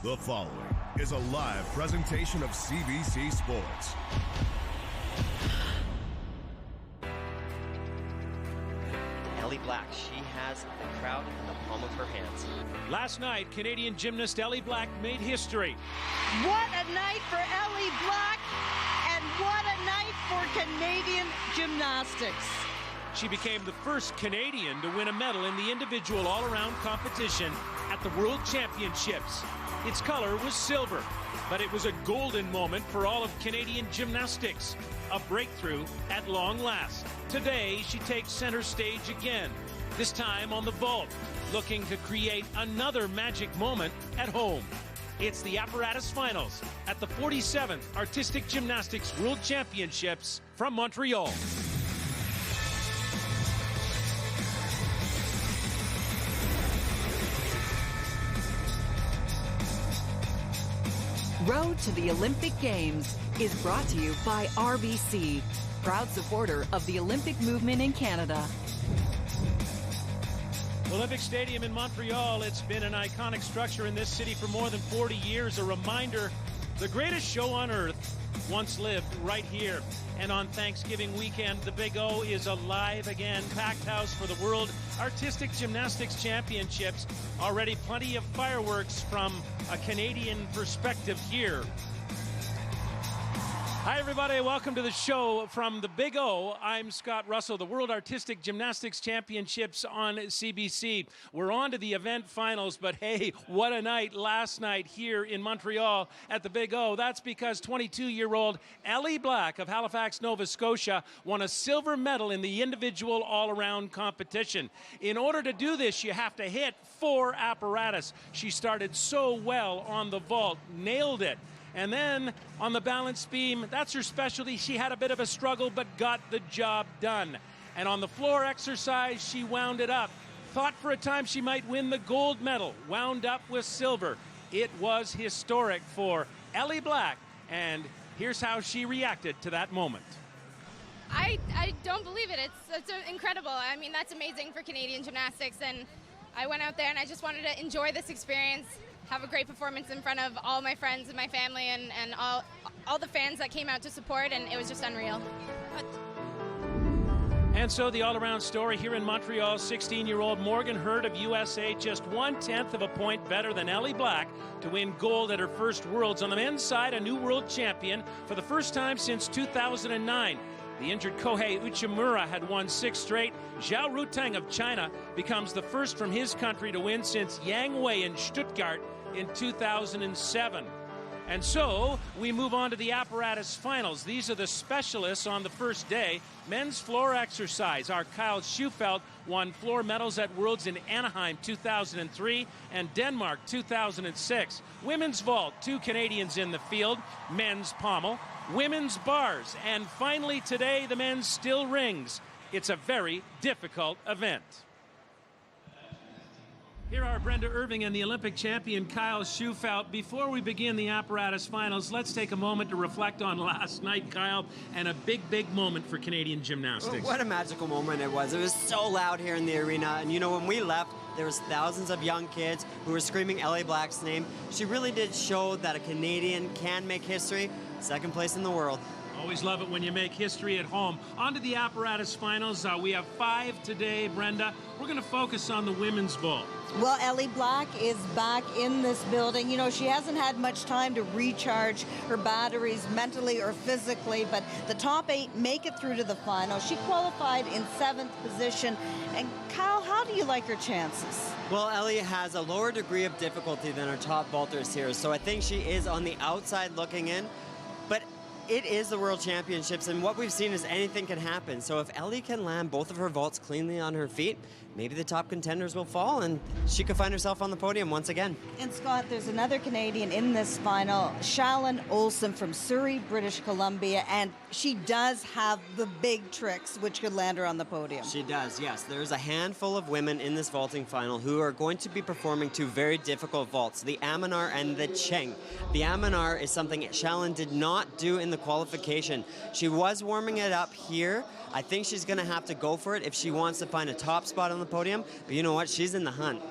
The following is a live presentation of CBC Sports. Ellie Black, she has the crowd in the palm of her hands. Last night, Canadian gymnast Ellie Black made history. What a night for Ellie Black, and what a night for Canadian gymnastics. She became the first Canadian to win a medal in the individual all-around competition at the World Championships. Its color was silver, but it was a golden moment for all of Canadian gymnastics. A breakthrough at long last. Today, she takes center stage again, this time on the vault, looking to create another magic moment at home. It's the apparatus finals at the 47th Artistic Gymnastics World Championships from Montreal. Road to the Olympic Games is brought to you by RBC, proud supporter of the Olympic movement in Canada. Olympic Stadium in Montreal, it's been an iconic structure in this city for more than 40 years. A reminder, the greatest show on earth once lived right here. And on Thanksgiving weekend, the Big O is alive again. Packed house for the World Artistic Gymnastics Championships. Already plenty of fireworks from a Canadian perspective here. Hi, everybody. Welcome to the show from the Big O. I'm Scott Russell, the World Artistic Gymnastics Championships on CBC. We're on to the event finals, but hey, what a night last night here in Montreal at the Big O. That's because 22-year-old Ellie Black of Halifax, Nova Scotia won a silver medal in the individual all-around competition. In order to do this, you have to hit 4 apparatus. She started so well on the vault, nailed it. And then on the balance beam, that's her specialty. She had a bit of a struggle, but got the job done. And on the floor exercise, she wound it up. Thought for a time she might win the gold medal, wound up with silver. It was historic for Ellie Black, and here's how she reacted to that moment. I don't believe it. It's incredible. I mean, that's amazing for Canadian gymnastics, and I went out there and I just wanted to enjoy this experience, have a great performance in front of all my friends and my family and all the fans that came out to support, and it was just unreal. And so the all-around story here in Montreal, 16-year-old Morgan Hurd of USA, just 1/10 of a point better than Ellie Black to win gold at her first Worlds. On the men's side, a new world champion for the first time since 2009. The injured Kohei Uchimura had won 6 straight. Zhao Ruteng of China becomes the first from his country to win since Yang Wei in Stuttgart in 2007. And so we move on to the apparatus finals. These are the specialists on the first day. Men's floor exercise. Our Kyle Schufelt won floor medals at Worlds in Anaheim 2003 and Denmark 2006. Women's vault, 2 Canadians in the field. Men's pommel, women's bars, and finally today the men's still rings. It's a very difficult event. Here are Brenda Irving and the Olympic champion Kyle Schufelt. Before we begin the apparatus finals, let's take a moment to reflect on last night, Kyle, and a big moment for Canadian gymnastics. What a magical moment it was. It was so loud here in the arena, and you know, when we left, there was thousands of young kids who were screaming Ellie Black's name. She really did show that a Canadian can make history. 2nd place in the world. Always love it when you make history at home. On to the apparatus finals. We have 5 today, Brenda. We're going to focus on the women's vault. Well, Ellie Black is back in this building. You know, she hasn't had much time to recharge her batteries mentally or physically, but the top 8 make it through to the final. She qualified in 7th position. And Kyle, how do you like her chances? Well, Ellie has a lower degree of difficulty than her top vaulters here, so I think she is on the outside looking in. But it is the World Championships, and what we've seen is anything can happen. So if Ellie can land both of her vaults cleanly on her feet, maybe the top contenders will fall, and she could find herself on the podium once again. And Scott, there's another Canadian in this final, Shalyn Olsen from Surrey, British Columbia, and she does have the big tricks which could land her on the podium. She does, yes. There's a handful of women in this vaulting final who are going to be performing 2 very difficult vaults, the Amanar and the Cheng. The Amanar is something Shalyn did not do in the qualification. She was warming it up here. I think she's going to have to go for it if she wants to find a top spot on the podium. But you know what? She's in the hunt.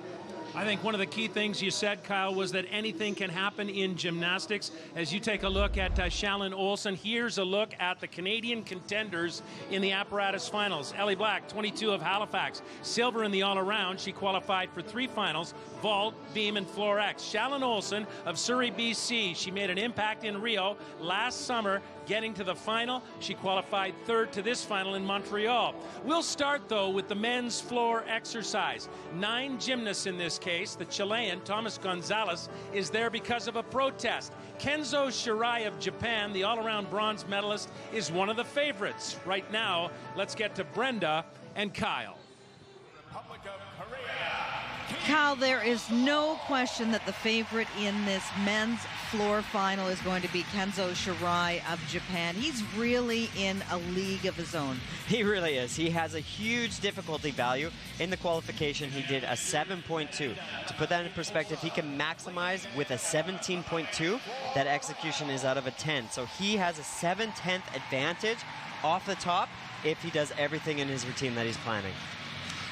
I think one of the key things you said, Kyle, was that anything can happen in gymnastics. As you take a look at Shalyn Olsen, here's a look at the Canadian contenders in the apparatus finals. Ellie Black, 22 of Halifax, silver in the all-around. She qualified for 3 finals, vault, beam, and floor X. Shalyn Olsen of Surrey, BC. She made an impact in Rio last summer, getting to the final. She qualified 3rd to this final in Montreal. We'll start, though, with the men's floor exercise. 9 gymnasts in this case. The Chilean, Thomas Gonzalez, is there because of a protest. Kenzo Shirai of Japan, the all-around bronze medalist, is one of the favorites. Right now, let's get to Brenda and Kyle. Kyle, there is no question that the favorite in this men's floor final is going to be Kenzo Shirai of Japan. He's really in a league of his own. He really is. He has a huge difficulty value. In the qualification, he did a 7.2. To put that in perspective, he can maximize with a 17.2. That execution is out of a 10. So he has a 7/10 advantage off the top if he does everything in his routine that he's planning.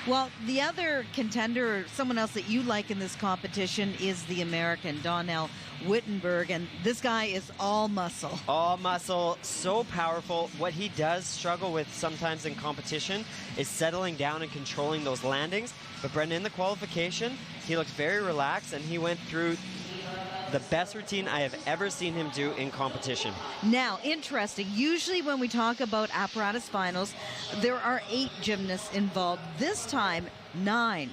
Well, the other contender, or someone else that you like in this competition, is the American, Donnell Wittenberg, and this guy is all muscle. All muscle, so powerful. What he does struggle with sometimes in competition is settling down and controlling those landings. But Brendan, in the qualification, he looked very relaxed, and he went through the best routine I have ever seen him do in competition. Now, interesting. Usually when we talk about apparatus finals, there are 8 gymnasts involved. This time, 9.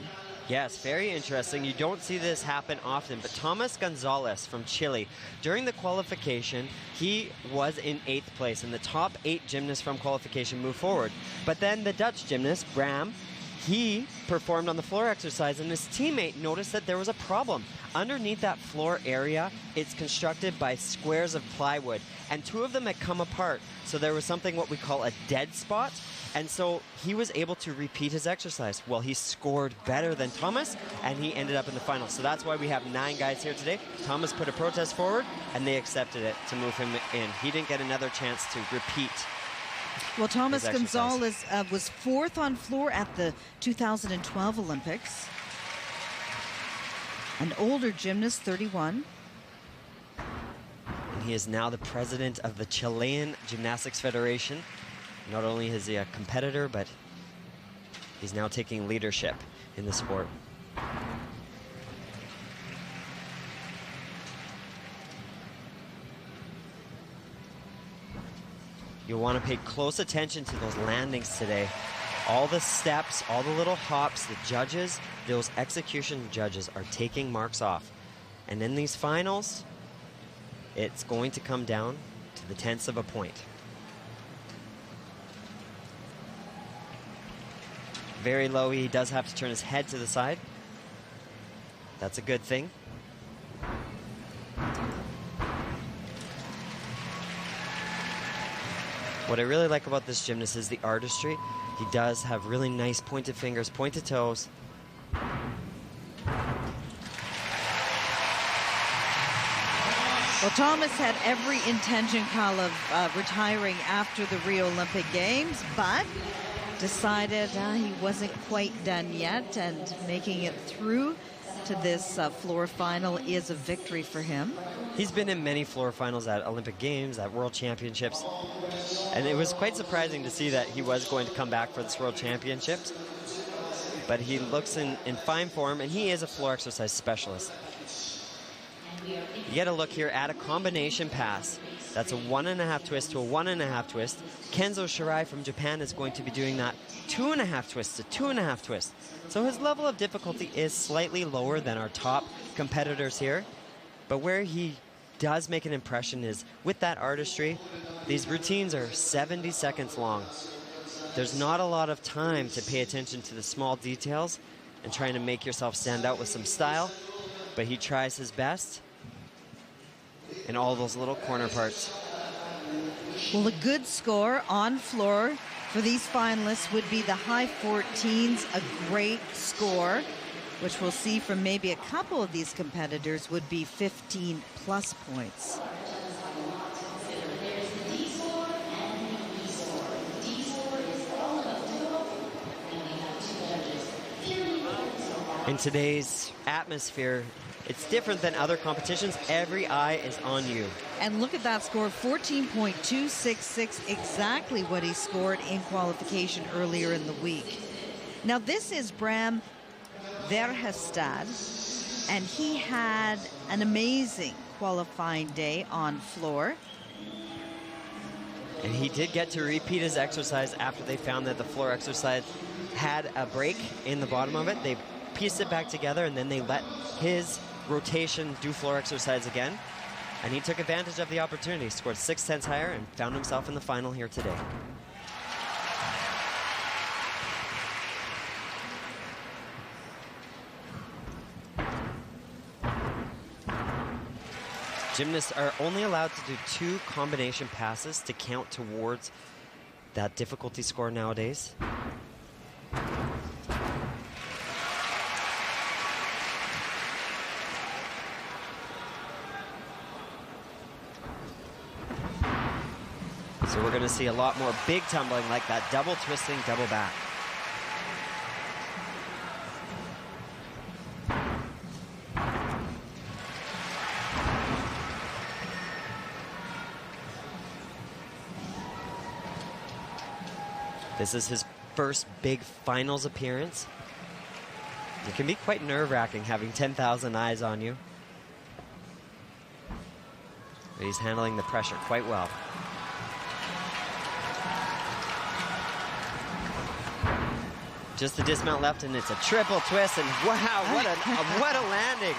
Yes, very interesting. You don't see this happen often, but Thomas Gonzalez from Chile, during the qualification, he was in 8th place, and the top 8 gymnasts from qualification moved forward. But then the Dutch gymnast, Bram, he performed on the floor exercise, and his teammate noticed that there was a problem. Underneath that floor area, it's constructed by squares of plywood, and 2 of them had come apart. So there was something what we call a dead spot, and so he was able to repeat his exercise. Well, he scored better than Thomas, and he ended up in the final. So that's why we have 9 guys here today. Thomas put a protest forward, and they accepted it to move him in. He didn't get another chance to repeat. Well, Thomas Gonzalez was 4th on floor at the 2012 Olympics. An older gymnast, 31. And he is now the president of the Chilean Gymnastics Federation. Not only is he a competitor, but he's now taking leadership in the sport. You'll want to pay close attention to those landings today. All the steps, all the little hops, the judges, those execution judges are taking marks off. And in these finals, it's going to come down to the 10ths of a point. Very low, he does have to turn his head to the side. That's a good thing. What I really like about this gymnast is the artistry. He does have really nice pointed fingers, pointed toes. Well, Thomas had every intention, Kyle, of retiring after the Rio Olympic Games, but decided he wasn't quite done yet, and making it through to this floor final is a victory for him. He's been in many floor finals at Olympic Games, at World Championships, and it was quite surprising to see that he was going to come back for this World Championships. But he looks in fine form, and he is a floor exercise specialist. You get a look here at a combination pass. That's a 1.5 twist to a 1.5 twist. Kenzo Shirai from Japan is going to be doing that 2.5 twists to 2.5 twists. So his level of difficulty is slightly lower than our top competitors here. But where he does make an impression is with that artistry. These routines are 70 seconds long. There's not a lot of time to pay attention to the small details and trying to make yourself stand out with some style. But he tries his best in all those little corner parts. Well, a good score on floor for these finalists would be the high 14s. A great score, which we'll see from maybe a couple of these competitors, would be 15 plus points. In today's atmosphere, it's different than other competitions. Every eye is on you. And look at that score, 14.266, exactly what he scored in qualification earlier in the week. Now this is Bram Verhestad, and he had an amazing qualifying day on floor. And he did get to repeat his exercise after they found that the floor exercise had a break in the bottom of it. They pieced it back together, and then they let his rotation do floor exercise again. And he took advantage of the opportunity, scored 6/10 higher, and found himself in the final here today. Gymnasts are only allowed to do 2 combination passes to count towards that difficulty score nowadays. So we're going to see a lot more big tumbling, like that double twisting, double back. This is his first big finals appearance. It can be quite nerve-wracking having 10,000 eyes on you. But he's handling the pressure quite well. Just the dismount left, and it's a triple twist, and wow, what a landing.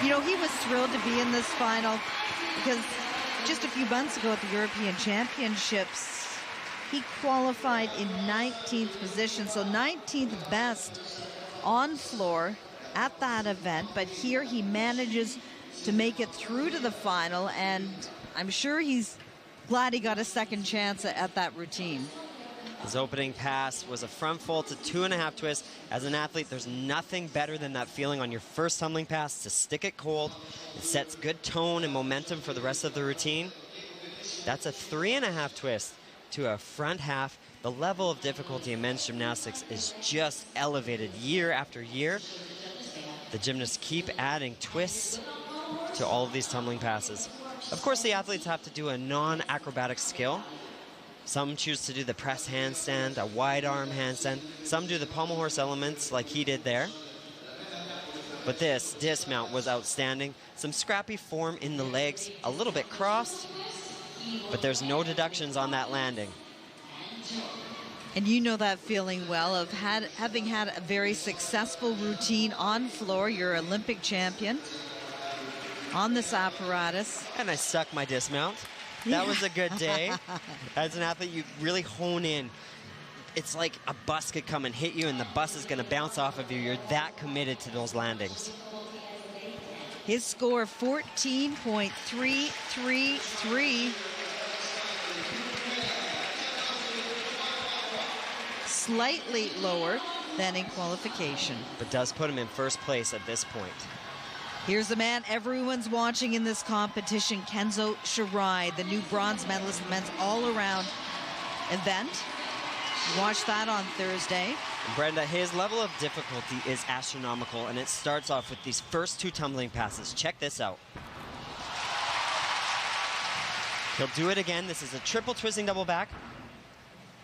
You know, he was thrilled to be in this final because just a few months ago at the European Championships, he qualified in 19th position, so 19th best on floor at that event. But here he manages to make it through to the final, and I'm sure he's glad he got a second chance at that routine. His opening pass was a front fold to 2.5 twists. As an athlete, there's nothing better than that feeling on your first tumbling pass to stick it cold. It sets good tone and momentum for the rest of the routine. That's a 3.5 twist to a front half. The level of difficulty in men's gymnastics is just elevated year after year. The gymnasts keep adding twists to all of these tumbling passes. Of course, the athletes have to do a non-acrobatic skill. Some choose to do the press handstand, a wide arm handstand. Some do the pommel horse elements like he did there. But this dismount was outstanding. Some scrappy form in the legs, a little bit crossed, but there's no deductions on that landing. And you know that feeling well of having had a very successful routine on floor. You're Olympic champion on this apparatus. And I suck my dismount. That was a good day. As an athlete, you really hone in. It's like a bus could come and hit you, and the bus is going to bounce off of you. You're that committed to those landings. His score, 14.333. Slightly lower than in qualification. But does put him in first place at this point. Here's the man everyone's watching in this competition, Kenzo Shirai, the new bronze medalist in the men's all-around event. Watch that on Thursday. And Brenda, his level of difficulty is astronomical, and it starts off with these first 2 tumbling passes. Check this out. He'll do it again. This is a triple twisting double back.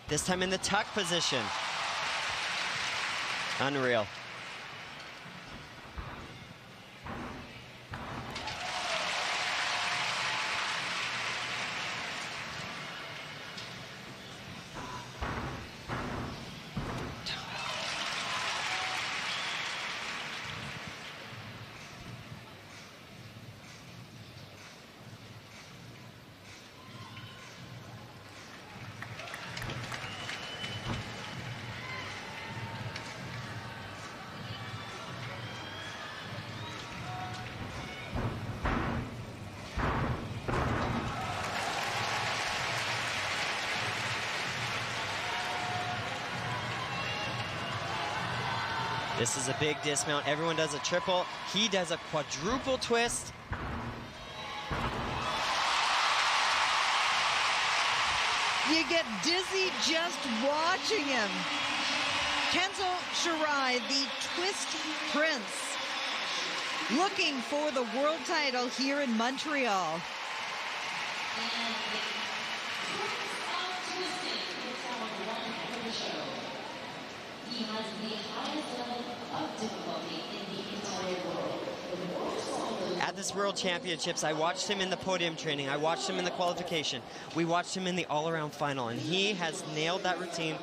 This time in the tuck position. Unreal. This is a big dismount. Everyone does a triple. He does a quadruple twist. You get dizzy just watching him. Kenzo Shirai, the twist prince, looking for the world title here in Montreal. He has the highest level of difficulty in the entire world. At this World Championships, I watched him in the podium training. I watched him in the qualification. We watched him in the all-around final, and he has nailed that routine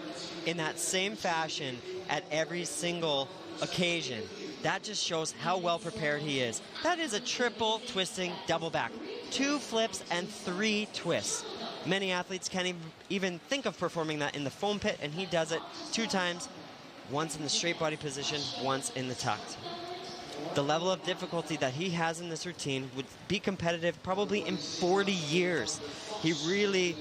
in that same fashion at every single occasion. That just shows how well prepared he is. That is a triple twisting double back. 2 flips and 3 twists. Many athletes can't even think of performing that in the foam pit, and he does it 2 times, once in the straight body position, once in the tucked. The level of difficulty that he has in this routine would be competitive probably in 40 years. He really,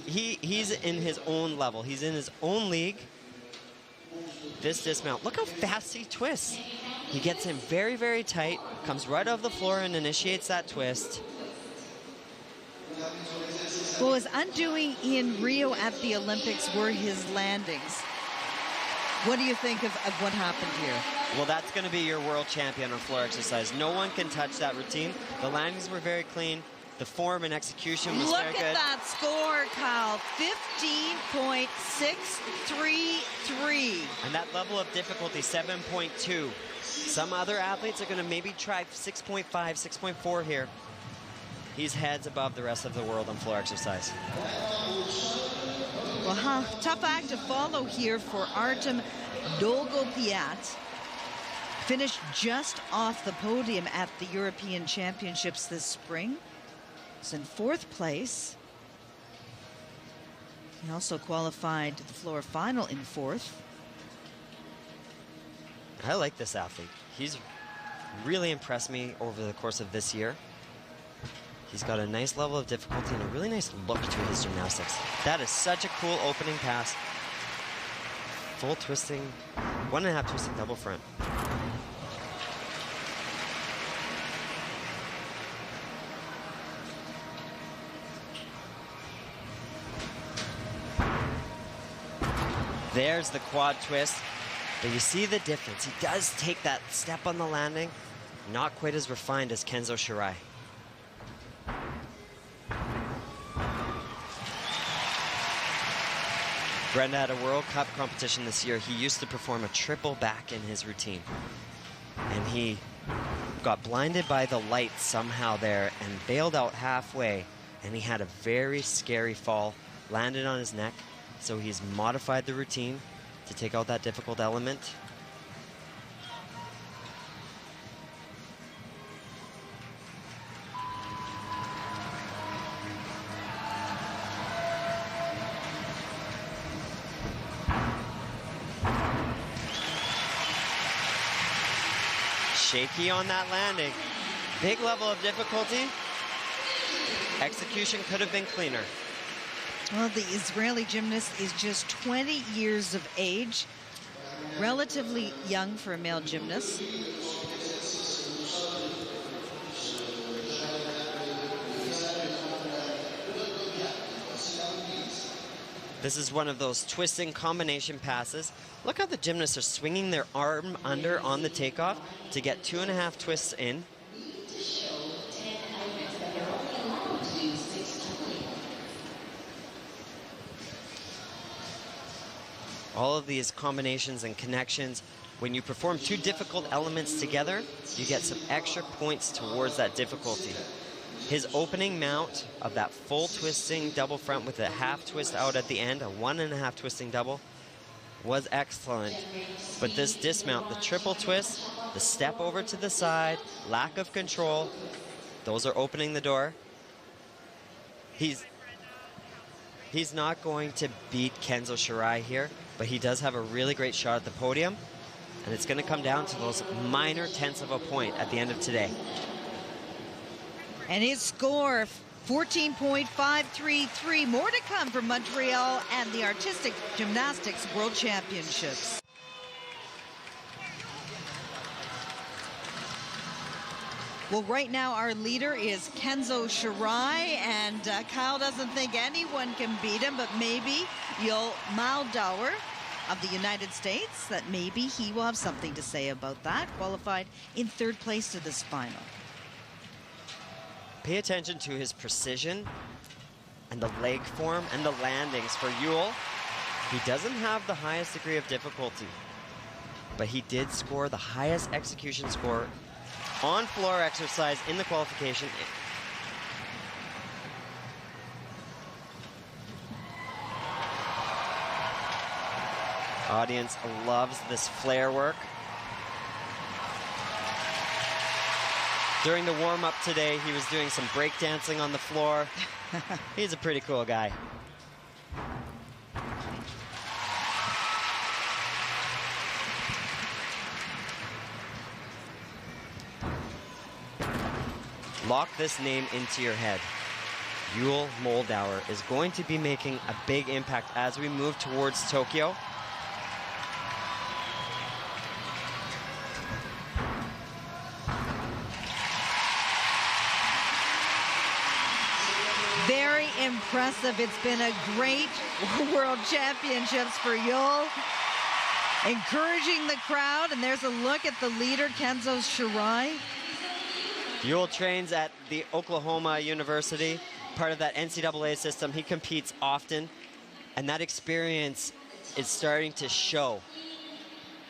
he's in his own level. He's in his own league. This dismount, look how fast he twists. He gets in very, very tight, comes right off the floor and initiates that twist. Well, his undoing in Rio at the Olympics were his landings. What do you think of what happened here? Well, that's going to be your world champion on floor exercise. No one can touch that routine. The landings were very clean. The form and execution was very good. Look at that score, Kyle. 15.633. And that level of difficulty, 7.2. Some other athletes are going to maybe try 6.5, 6.4 here. He's heads above the rest of the world on floor exercise. Well, tough act to follow here for Artem Dolgopiat. Finished just off the podium at the European Championships this spring. He's in 4th place. He also qualified to the floor final in 4th. I like this athlete. He's really impressed me over the course of this year. He's got a nice level of difficulty and a really nice look to his gymnastics. That is such a cool opening pass. Full twisting, 1.5 twisting double front. There's the quad twist, but you see the difference. He does take that step on the landing, not quite as refined as Kenzo Shirai. Brenda had a World Cup competition this year. He used to perform a triple back in his routine. And he got blinded by the light somehow there and bailed out halfway. And he had a very scary fall, landed on his neck. So he's modified the routine to take out that difficult element. Shaky on that landing. Big level of difficulty. Execution could have been cleaner. Well, the Israeli gymnast is just 20 years of age. Relatively young for a male gymnast. This is one of those twisting combination passes. Look how the gymnasts are swinging their arm under on the takeoff to get 2.5 twists in. All of these combinations and connections, when you perform 2 difficult elements together, you get some extra points towards that difficulty. His opening mount of that full twisting double front with a half twist out at the end, a 1.5 twisting double, was excellent. But this dismount, the triple twist, the step over to the side, lack of control, those are opening the door. He's not going to beat Kenzo Shirai here, but he does have a really great shot at the podium, and it's going to come down to those minor tenths of a point at the end of today. And his score, 14.533. More to come from Montreal and the Artistic Gymnastics World Championships. Well, right now our leader is Kenzo Shirai, and Kyle doesn't think anyone can beat him, but maybe Yo Moldauer. of the United States, that maybe he will have something to say about that. Qualified in 3rd place to this final. Pay attention to his precision and the leg form and the landings for Yule. He doesn't have the highest degree of difficulty, but he did score the highest execution score on floor exercise in the qualification. Audience loves this flare work. During the warm-up today, he was doing some breakdancing on the floor. He's a pretty cool guy. Lock this name into your head. Yule Moldauer is going to be making a big impact as we move towards Tokyo. Very impressive. It's been a great World Championships for Yule. Encouraging the crowd, and there's a look at the leader, Kenzo Shirai. Yule trains at the Oklahoma University, part of that NCAA system. He competes often, and that experience is starting to show.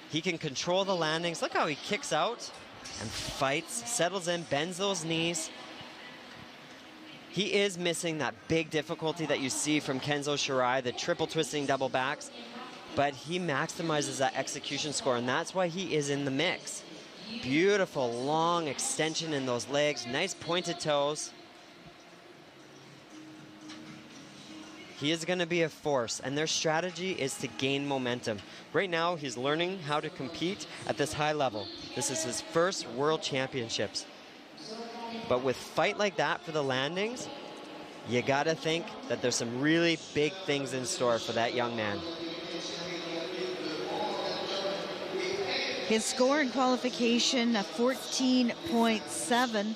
He can control the landings. Look how he kicks out and fights, settles in, bends those knees. He is missing that big difficulty that you see from Kenzo Shirai, the triple twisting double backs, but he maximizes that execution score, and that's why he is in the mix. Beautiful long extension in those legs, nice pointed toes. He is going to be a force, and their strategy is to gain momentum. Right now, he's learning how to compete at this high level. This is his first World Championships. But with fight like that for the landings, you got to think that there's some really big things in store for that young man. His score in qualification, a 14.7,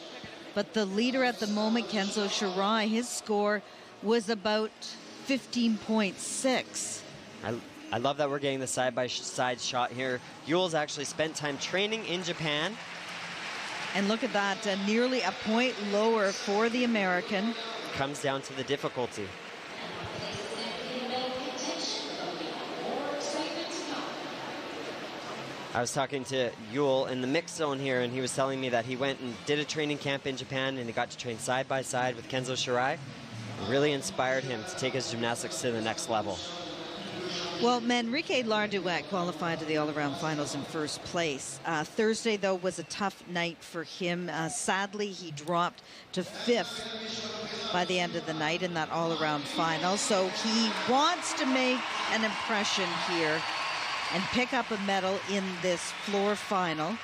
but the leader at the moment, Kenzo Shirai, his score was about 15.6. I love that we're getting the side-by-side shot here. Yule's actually spent time training in Japan. And look at that, nearly a point lower for the American. Comes down to the difficulty. I was talking to Yule in the mix zone here, and he was telling me that he went and did a training camp in Japan, and he got to train side by side with Kenzo Shirai. It really inspired him to take his gymnastics to the next level. Well, Manrique Larduet qualified to the all-around finals in 1st place. Thursday, though, was a tough night for him. Sadly, he dropped to 5th by the end of the night in that all-around final. So he wants to make an impression here and pick up a medal in this floor final.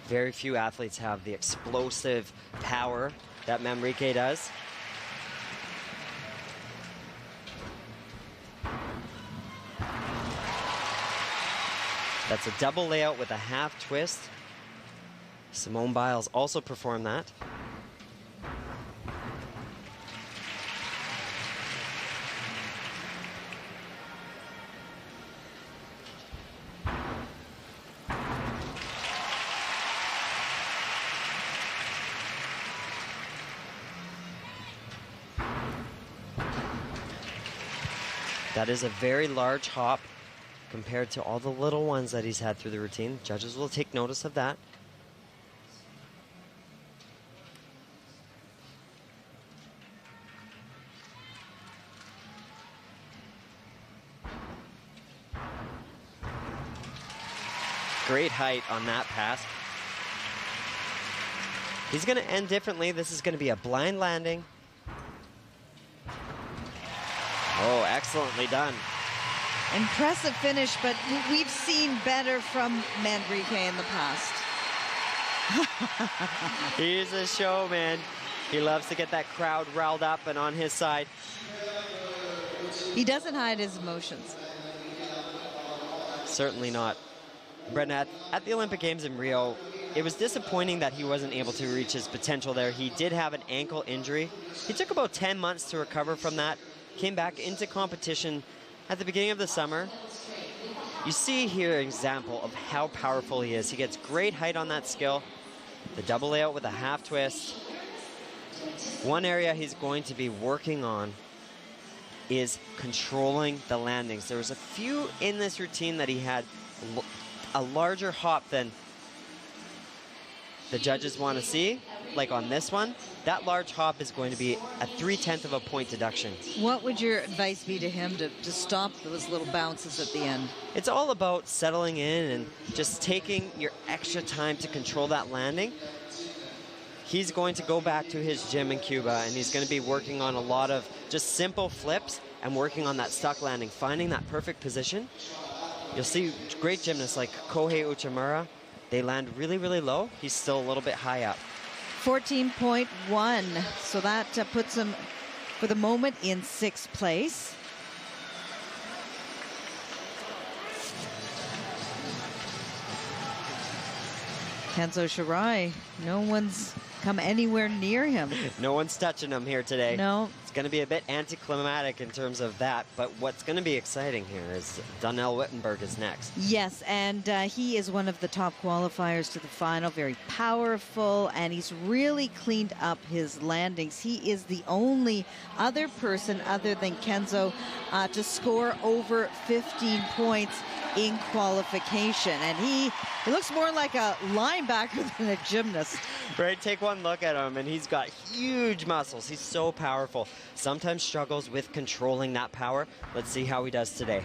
Very few athletes have the explosive power that Manrique does. That's a double layout with a half twist. Simone Biles also performed that. That is a very large hop compared to all the little ones that he's had through the routine. Judges will take notice of that. Great height on that pass. He's going to end differently. This is going to be a blind landing. Oh, excellently done. Impressive finish, but we've seen better from Manrique in the past. He's a showman. He loves to get that crowd riled up and on his side. He doesn't hide his emotions. Certainly not. Brendan, at the Olympic Games in Rio, it was disappointing that he wasn't able to reach his potential there. He did have an ankle injury. He took about 10 months to recover from that. came back into competition at the beginning of the summer. You see here an example of how powerful he is. He gets great height on that skill. The double layout with a half twist. One area he's going to be working on is controlling the landings. There was a few in this routine that he had a larger hop than the judges want to see, like on this one. That large hop is going to be a 3/10 of a point deduction. What would your advice be to him to stop those little bounces at the end? It's all about settling in and just taking your extra time to control that landing. He's going to go back to his gym in Cuba, and he's going to be working on a lot of just simple flips and working on that stuck landing, finding that perfect position. You'll see great gymnasts like Kohei Uchimura. They land really, really low. He's still a little bit high up. 14.1, so that puts him, for the moment, in 6th place. Kenzo Shirai, no one's come anywhere near him. No one's touching him here today. No. It's going to be a bit anticlimactic in terms of that, but what's going to be exciting here is Donnell Wittenberg is next. Yes, and he is one of the top qualifiers to the final, very powerful, and he's really cleaned up his landings. He is the only other person other than Kenzo to score over 15 points in qualification, and he looks more like a linebacker than a gymnast. Right, take one look at him, and he's got huge muscles. He's so powerful. Sometimes struggles with controlling that power. Let's see how he does today.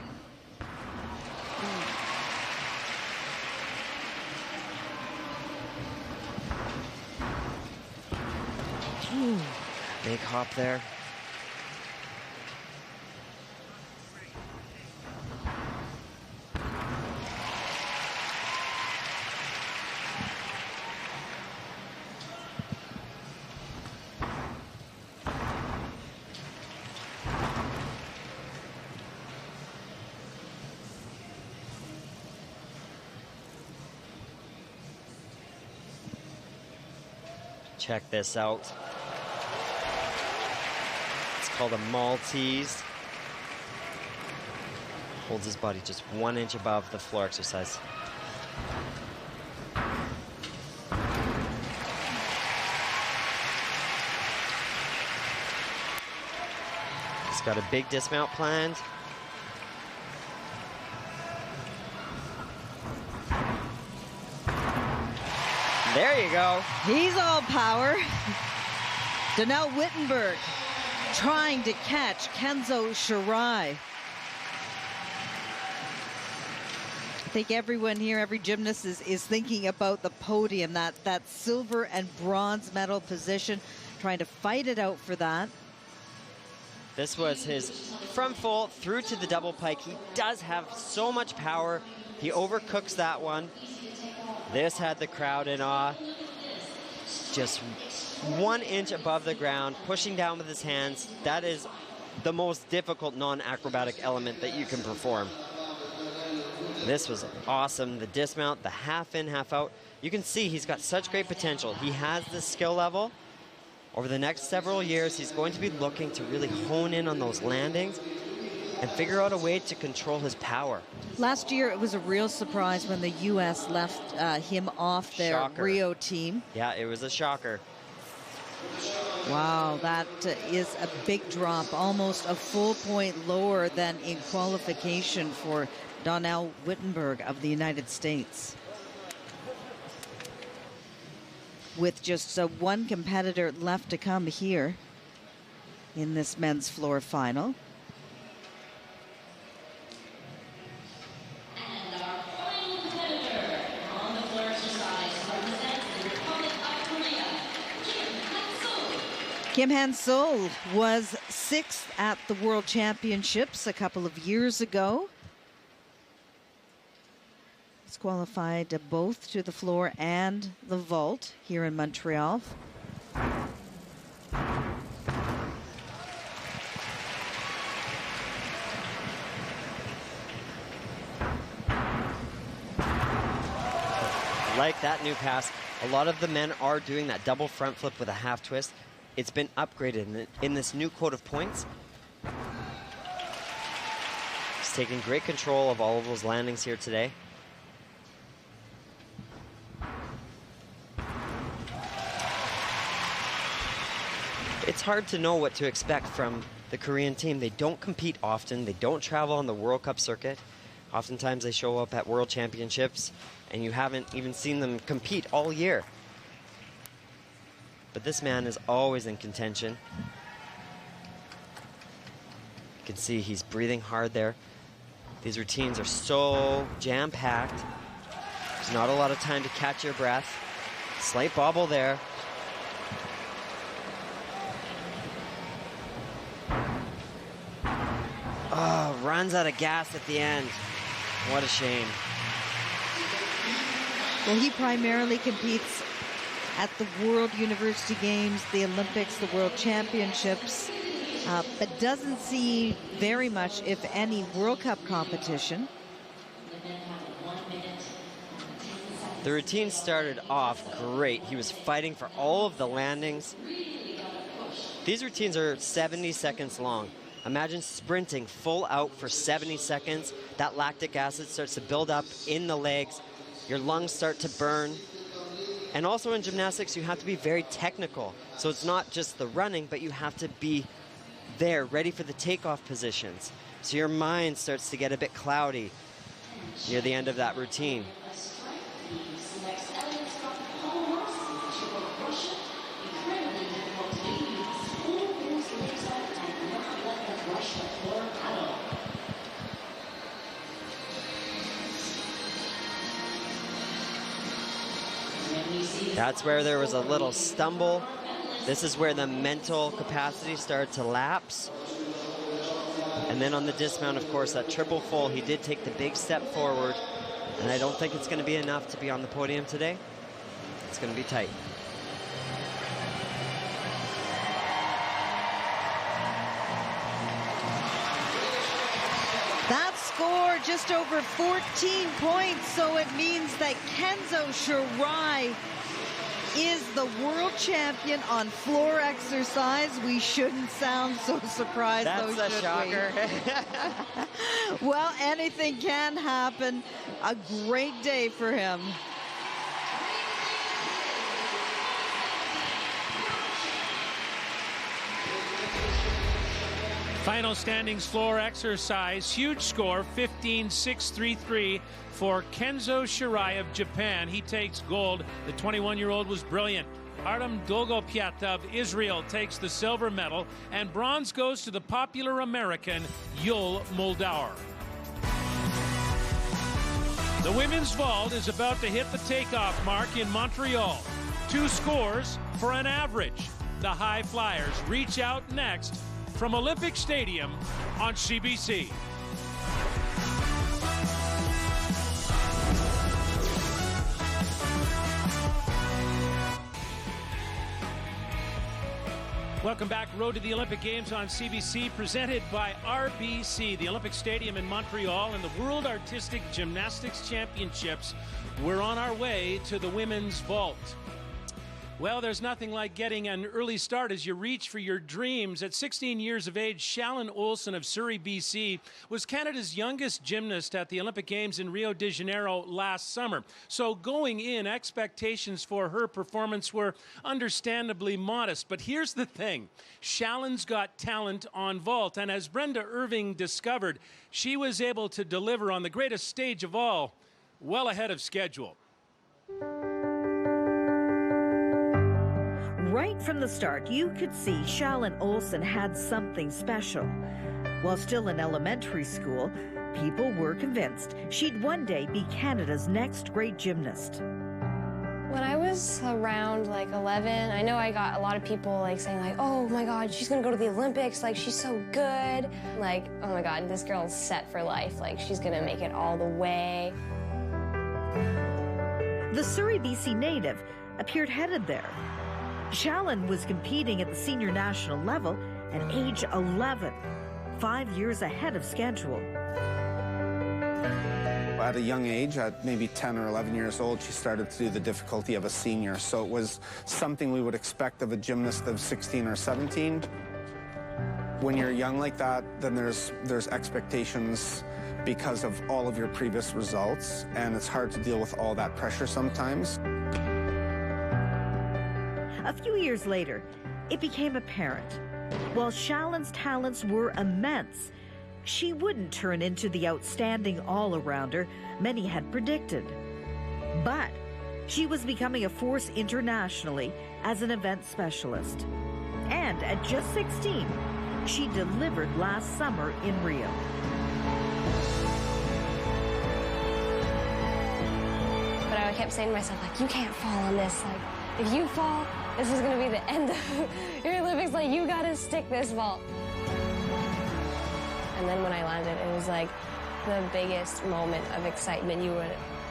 Ooh, big hop there. Check this out. It's called a Maltese. Holds his body just 1 inch above the floor exercise. He's got a big dismount planned. There you go. He's all power. Donnell Wittenberg trying to catch Kenzo Shirai. I think everyone here, every gymnast is thinking about the podium, that silver and bronze medal position, trying to fight it out for that. This was his front full through to the double pike. He does have so much power. He overcooks that one. This had the crowd in awe. Just 1 inch above the ground, pushing down with his hands. That is the most difficult non-acrobatic element that you can perform. This was awesome. The dismount, the half in, half out. You can see he's got such great potential. He has the skill level. Over the next several years, he's going to be looking to really hone in on those landings and figure out a way to control his power. Last year, it was a real surprise when the U.S. left him off their Rio team. Yeah, it was a shocker. Wow, that is a big drop, almost a full point lower than in qualification for Donnell Wittenberg of the United States. With just one competitor left to come here in this men's floor final. And our final competitor on the floor exercise represents the Republic of Korea, Kim Han-sol was 6th at the World Championships a couple of years ago. He's qualified both to the floor and the vault here in Montreal. Like that new pass, a lot of the men are doing that double front flip with a half twist. It's been upgraded in this new code of points. taking great control of all of those landings here today. It's hard to know what to expect from the Korean team. They don't compete often. They don't travel on the World Cup circuit. Oftentimes they show up at World Championships and you haven't even seen them compete all year. But this man is always in contention. You can see he's breathing hard there. These routines are so jam-packed. There's not a lot of time to catch your breath. Slight bobble there. Oh, runs out of gas at the end. What a shame. Well, he primarily competes at the World University Games, the Olympics, the World Championships, but doesn't see very much, if any, World Cup competition. The routine started off great. He was fighting for all of the landings. These routines are 70 seconds long. Imagine sprinting full out for 70 seconds. That lactic acid starts to build up in the legs. Your lungs start to burn. And also in gymnastics, you have to be very technical. So it's not just the running, but you have to be there, ready for the takeoff positions. So your mind starts to get a bit cloudy near the end of that routine. That's where there was a little stumble. This is where the mental capacity started to lapse. And then on the dismount, of course, that triple full, he did take the big step forward. And I don't think it's going to be enough to be on the podium today. It's going to be tight. That score just over 14 points, so it means that Kenzo Shirai is the world champion on floor exercise. We shouldn't sound so surprised, though, That's a shocker. Well, anything can happen. A great day for him. Final standings floor exercise. Huge score, 15-6-3-3 for Kenzo Shirai of Japan. He takes gold. The 21-year-old was brilliant. Artem Dolgopiat of Israel takes the silver medal, and bronze goes to the popular American Yul Moldauer. The women's vault is about to hit the takeoff mark in Montreal. 2 scores for an average. The High Flyers reach out next from Olympic Stadium on CBC. Welcome back. Road to the Olympic Games on CBC, presented by RBC, the Olympic Stadium in Montreal, and the World Artistic Gymnastics Championships. We're on our way to the women's vault. Well, there's nothing like getting an early start as you reach for your dreams. At 16 years of age, Shallon Olsen of Surrey, BC, was Canada's youngest gymnast at the Olympic Games in Rio de Janeiro last summer. So going in, expectations for her performance were understandably modest. But here's the thing. Shallon's got talent on vault. And as Brenda Irving discovered, she was able to deliver on the greatest stage of all, well ahead of schedule. Right from the start, you could see Shallon Olsen had something special. While still in elementary school, people were convinced she'd one day be Canada's next great gymnast. When I was around like 11, I know I got a lot of people like saying like, oh my God, she's gonna go to the Olympics, like she's so good. Like, oh my God, this girl's set for life, like she's gonna make it all the way. The Surrey, BC native appeared headed there. Shallon was competing at the senior national level at age 11, 5 years ahead of schedule. At a young age, at maybe 10 or 11 years old, she started to do the difficulty of a senior. So it was something we would expect of a gymnast of 16 or 17. When you're young like that, then there's expectations because of all of your previous results, and it's hard to deal with all that pressure sometimes. A few years later, it became apparent. While Shallon's talents were immense, she wouldn't turn into the outstanding all-arounder many had predicted. But she was becoming a force internationally as an event specialist. And at just 16, she delivered last summer in Rio. But I kept saying to myself, like, you can't fall on this. Like, if you fall, this is going to be the end of your Olympics. Like, you got to stick this vault. And then when I landed, it was like the biggest moment of excitement.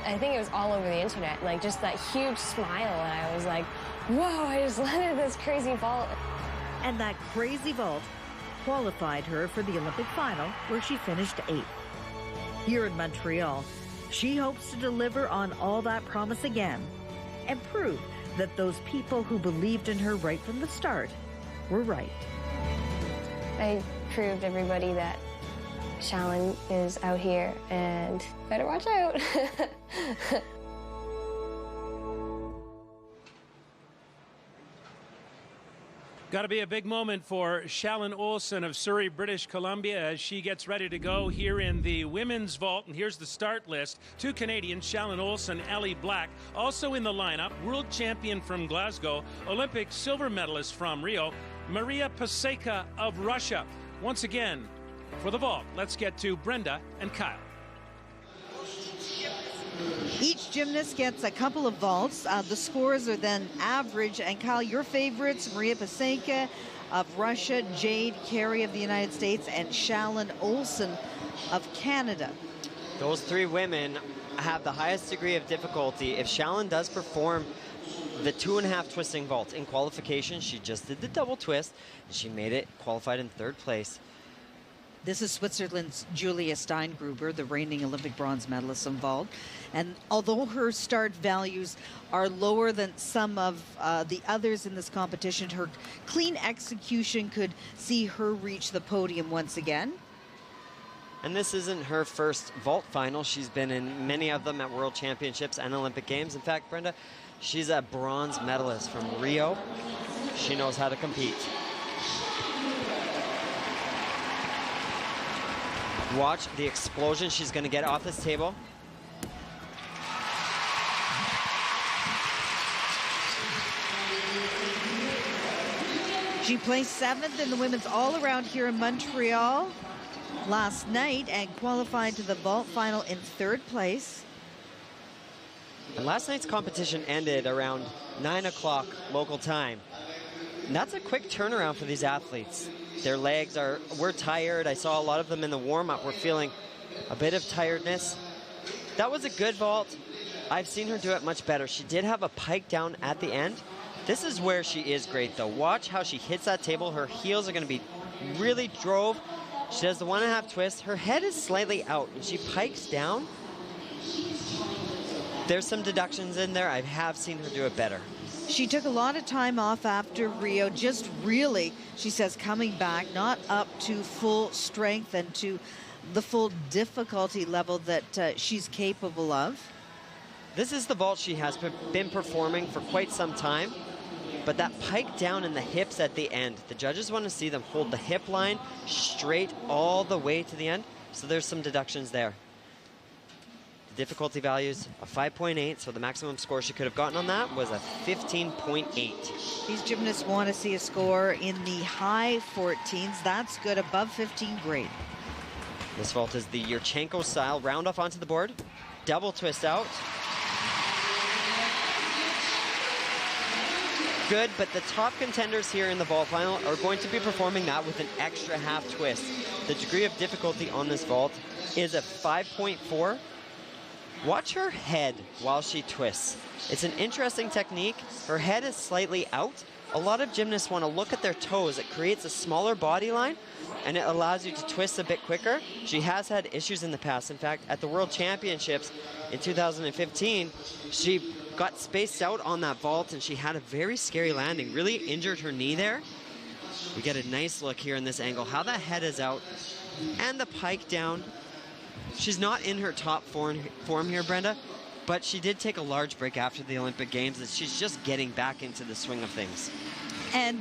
I think it was all over the internet, like just that huge smile. And I was like, whoa, I just landed this crazy vault. And that crazy vault qualified her for the Olympic final, where she finished 8th. Here in Montreal, she hopes to deliver on all that promise again and prove that those people who believed in her right from the start were right. I proved everybody that Shallon is out here and better watch out. Got to be a big moment for Shallon Olsen of Surrey, British Columbia, as she gets ready to go here in the women's vault. And here's the start list. 2 Canadians, Shallon Olsen, Ellie Black. Also in the lineup, world champion from Glasgow, Olympic silver medalist from Rio, Maria Paseka of Russia. Once again, for the vault, let's get to Brenda and Kyle. Each gymnast gets a couple of vaults. The scores are then average. And Kyle, your favorites, Maria Paseka of Russia, Jade Carey of the United States, and Shallon Olsen of Canada. Those 3 women have the highest degree of difficulty. If Shallon does perform the 2.5 twisting vault in qualification, she just did the double twist, and she made it, qualified in 3rd place. This is Switzerland's Julia Steingruber, the reigning Olympic bronze medalist in vault. And although her start values are lower than some of the others in this competition, her clean execution could see her reach the podium once again. And this isn't her first vault final. She's been in many of them at World Championships and Olympic Games. In fact, Brenda, she's a bronze medalist from Rio. She knows how to compete. Watch the explosion she's going to get off this table. She placed 7th in the women's all-around here in Montreal last night and qualified to the vault final in 3rd place. And last night's competition ended around 9 o'clock local time. And that's a quick turnaround for these athletes. Their legs were tired. I saw a lot of them in the warm-up were feeling a bit of tiredness. That was a good vault. I've seen her do it much better. She did have a pike down at the end. This is where she is great, though. Watch how she hits that table. Her heels are going to be really drove. She does the 1.5 twist. Her head is slightly out, and she pikes down. There's some deductions in there. I have seen her do it better. She took a lot of time off after Rio, just really, she says, coming back, not up to full strength and to the full difficulty level that she's capable of. This is the vault she has been performing for quite some time, but that pike down in the hips at the end, the judges want to see them hold the hip line straight all the way to the end, so there's some deductions there. Difficulty values a 5.8, so the maximum score she could have gotten on that was a 15.8. These gymnasts want to see a score in the high 14s. That's good. Above 15, great. This vault is the Yurchenko style. Round off onto the board. Double twist out. Good, but the top contenders here in the vault final are going to be performing that with an extra half twist. The degree of difficulty on this vault is a 5.4. Watch her head while she twists. It's an interesting technique. Her head is slightly out. A lot of gymnasts want to look at their toes. It creates a smaller body line, and it allows you to twist a bit quicker. She has had issues in the past. In fact, at the World Championships in 2015, she got spaced out on that vault, and she had a very scary landing. Really injured her knee there. We get a nice look here in this angle, how that head is out, and the pike down. She's not in her top form here, Brenda, but she did take a large break after the Olympic Games, and she's just getting back into the swing of things. And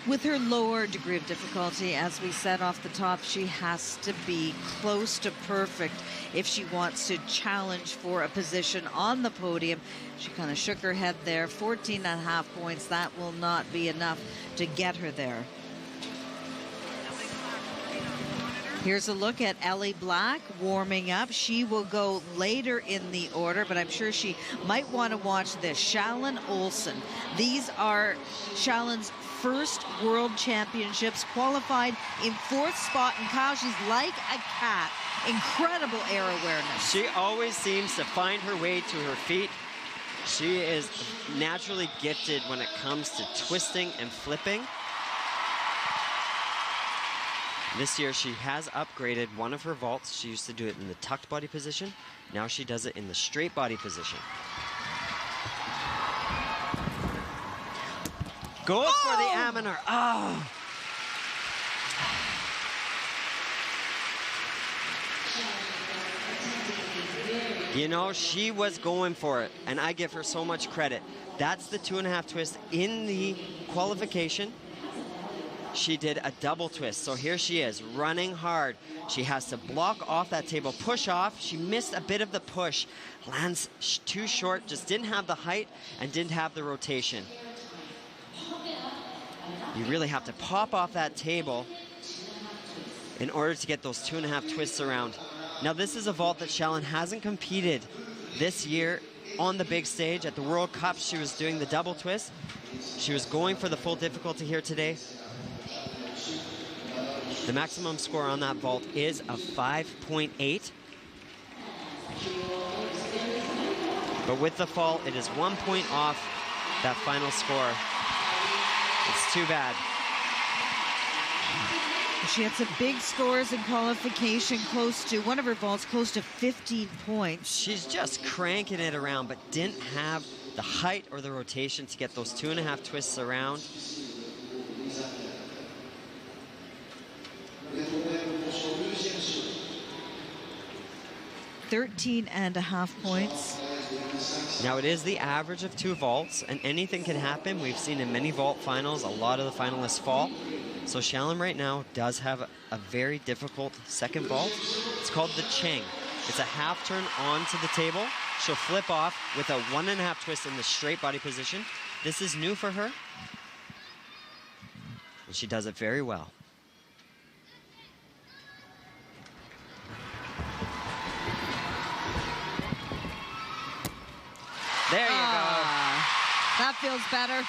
with her lower degree of difficulty, as we said off the top, she has to be close to perfect if she wants to challenge for a position on the podium. She kind of shook her head there. 14.5 points. That will not be enough to get her there. Here's a look at Ellie Black warming up. She will go later in the order, but I'm sure she might want to watch this. Shalyn Olsen. These are Shalyn's first World Championships, qualified in 4th spot, and Kyle, she's like a cat. Incredible air awareness. She always seems to find her way to her feet. She is naturally gifted when it comes to twisting and flipping. This year, she has upgraded one of her vaults. She used to do it in the tucked body position. Now she does it in the straight body position. Goes for the Amanor. Oh! You know, she was going for it, and I give her so much credit. That's the 2.5 twist in the qualification. She did a double twist, so here she is running hard. She has to block off that table, push off. She missed a bit of the push, lands too short, just didn't have the height and didn't have the rotation. You really have to pop off that table in order to get those 2.5 twists around. Now this is a vault that Shalyn hasn't competed this year on the big stage. At the World Cup, she was doing the double twist. She was going for the full difficulty here today. The maximum score on that vault is a 5.8. But with the fall, it is 1 point off that final score. It's too bad. She had some big scores in qualification, close to, one of her vaults, close to 15 points. She's just cranking it around, but didn't have the height or the rotation to get those 2.5 twists around. $13.5 points. Now it is the average of 2 vaults, and anything can happen. We've seen in many vault finals, a lot of the finalists fall. So Shalyn right now does have a very difficult second vault. It's called the Cheng. It's a half turn onto the table. She'll flip off with a 1.5 twist in the straight body position. This is new for her, and she does it very well. There you go. That feels better.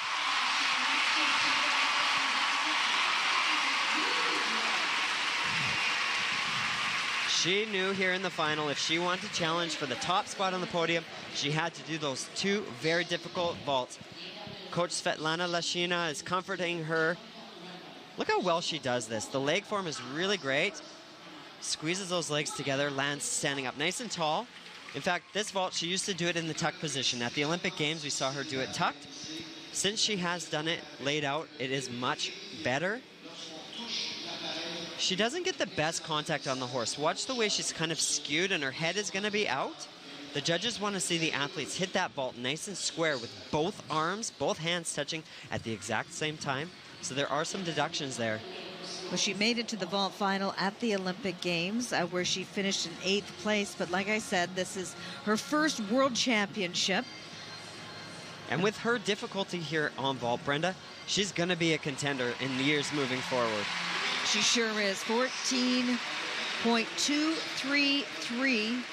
She knew here in the final, if she wanted to challenge for the top spot on the podium, she had to do those 2 very difficult vaults. Coach Svetlana Lashina is comforting her. Look how well she does this. The leg form is really great. Squeezes those legs together, lands standing up nice and tall. In fact, this vault, she used to do it in the tuck position. At the Olympic Games, we saw her do it tucked. Since she has done it laid out, it is much better. She doesn't get the best contact on the horse. Watch the way she's kind of skewed and her head is going to be out. The judges want to see the athletes hit that vault nice and square with both arms, both hands touching at the exact same time. So there are some deductions there. Well, she made it to the vault final at the Olympic Games, where she finished in 8th place. But like I said, this is her first World Championship. And with her difficulty here on vault, Brenda, she's going to be a contender in the years moving forward. She sure is. 14.233.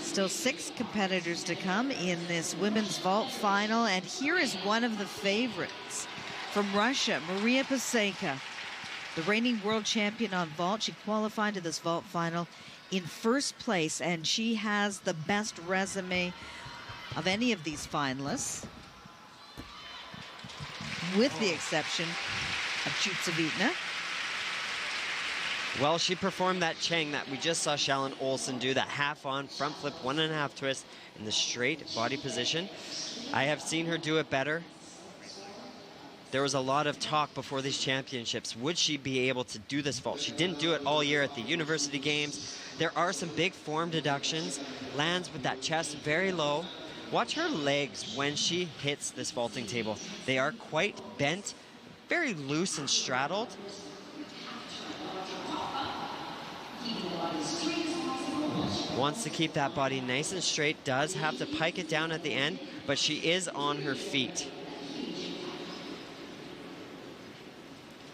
Still 6 competitors to come in this women's vault final. And here is one of the favorites from Russia, Maria Paseka, the reigning world champion on vault. She qualified to this vault final in 1st place, and she has the best resume of any of these finalists, with the exception of Chutsevitna. Well, she performed that Cheng that we just saw Shalyn Olsen do, that half on, front flip, 1.5 twist in the straight body position. I have seen her do it better. There was a lot of talk before these championships. Would she be able to do this vault? She didn't do it all year at the University Games. There are some big form deductions. Lands with that chest very low. Watch her legs when she hits this vaulting table. They are quite bent, very loose and straddled. Wants to keep that body nice and straight, does have to pike it down at the end, but she is on her feet.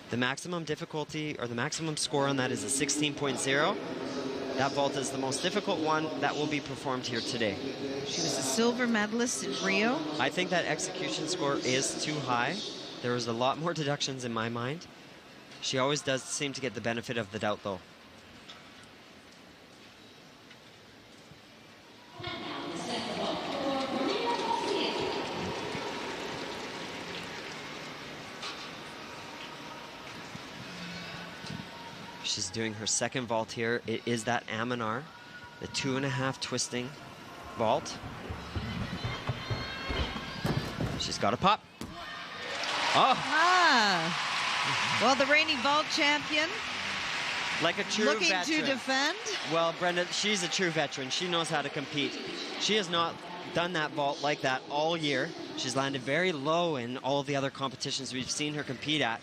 The maximum difficulty, or the maximum score on that is a 16.0. That vault is the most difficult one that will be performed here today. She was a silver medalist in Rio. I think that execution score is too high. There was a lot more deductions in my mind. She always does seem to get the benefit of the doubt, though. She's doing her second vault here. It is that Aminar, the 2.5 twisting vault. She's got a pop. Oh! Well, the reigning vault champion. Like a true looking veteran. to defend. Well, Brenda, she's a true veteran. She knows how to compete. She has not done that vault like that all year. She's landed very low in all of the other competitions we've seen her compete at.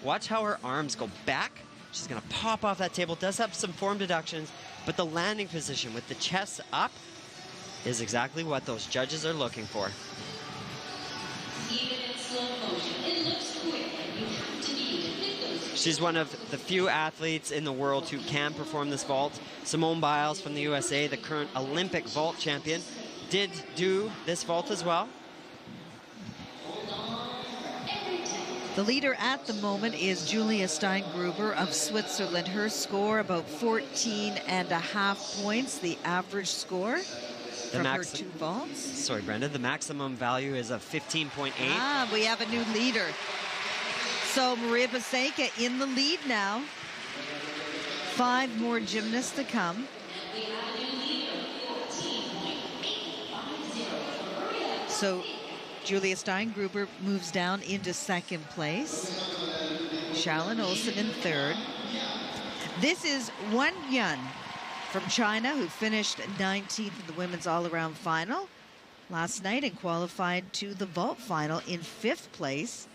Watch how her arms go back. She's going to pop off that table. Does have some form deductions, but the landing position with the chest up is exactly what those judges are looking for. Even in slow motion, it looks quick, and you have to be to hit those. She's one of the few athletes in the world who can perform this vault. Simone Biles from the USA, the current Olympic vault champion, did do this vault as well. The leader at the moment is Julia Steingruber of Switzerland. Her score about 14.5 points, the average score from her 2 vaults. Sorry, Brenda, the maximum value is a 15.8. Ah, we have a new leader. So Maria Paseka in the lead now. 5 more gymnasts to come. So Julia Steingruber moves down into 2nd place. Charlene Olsen in 3rd. This is Wen Yun from China, who finished 19th in the women's all-around final last night and qualified to the vault final in 5th place.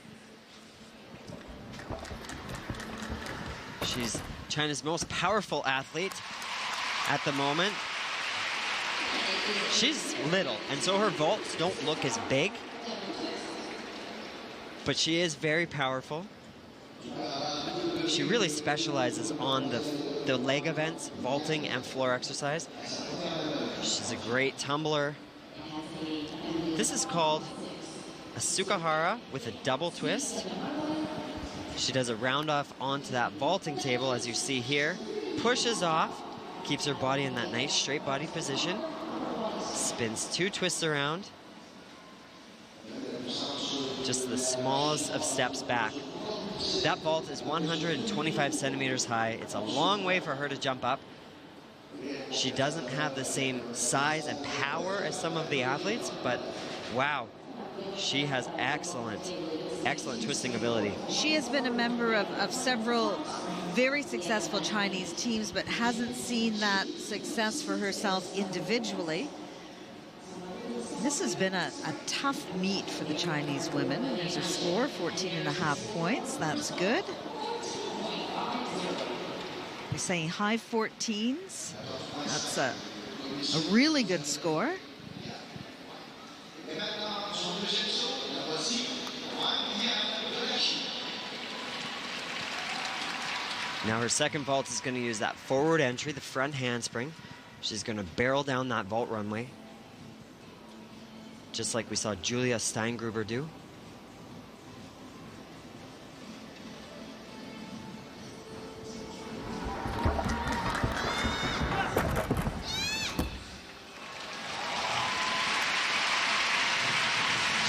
She's China's most powerful athlete at the moment. She's little, and so her vaults don't look as big. But she is very powerful. She really specializes on the leg events, vaulting and floor exercise. She's a great tumbler. This is called a Sukahara with a double twist. She does a round off onto that vaulting table, as you see here. Pushes off, keeps her body in that nice straight body position. Spins 2 twists around. Just the smallest of steps back. That vault is 125 centimeters high. It's a long way for her to jump up. She doesn't have the same size and power as some of the athletes, but wow, she has excellent twisting ability. She has been a member of several very successful Chinese teams, but hasn't seen that success for herself individually. This has been a tough meet for the Chinese women. There's her score, 14.5 points. That's good. We're saying high 14s. That's a really good score. Now her second vault is going to use that forward entry, the front handspring. She's going to barrel down that vault runway, just like we saw Julia Steingruber do.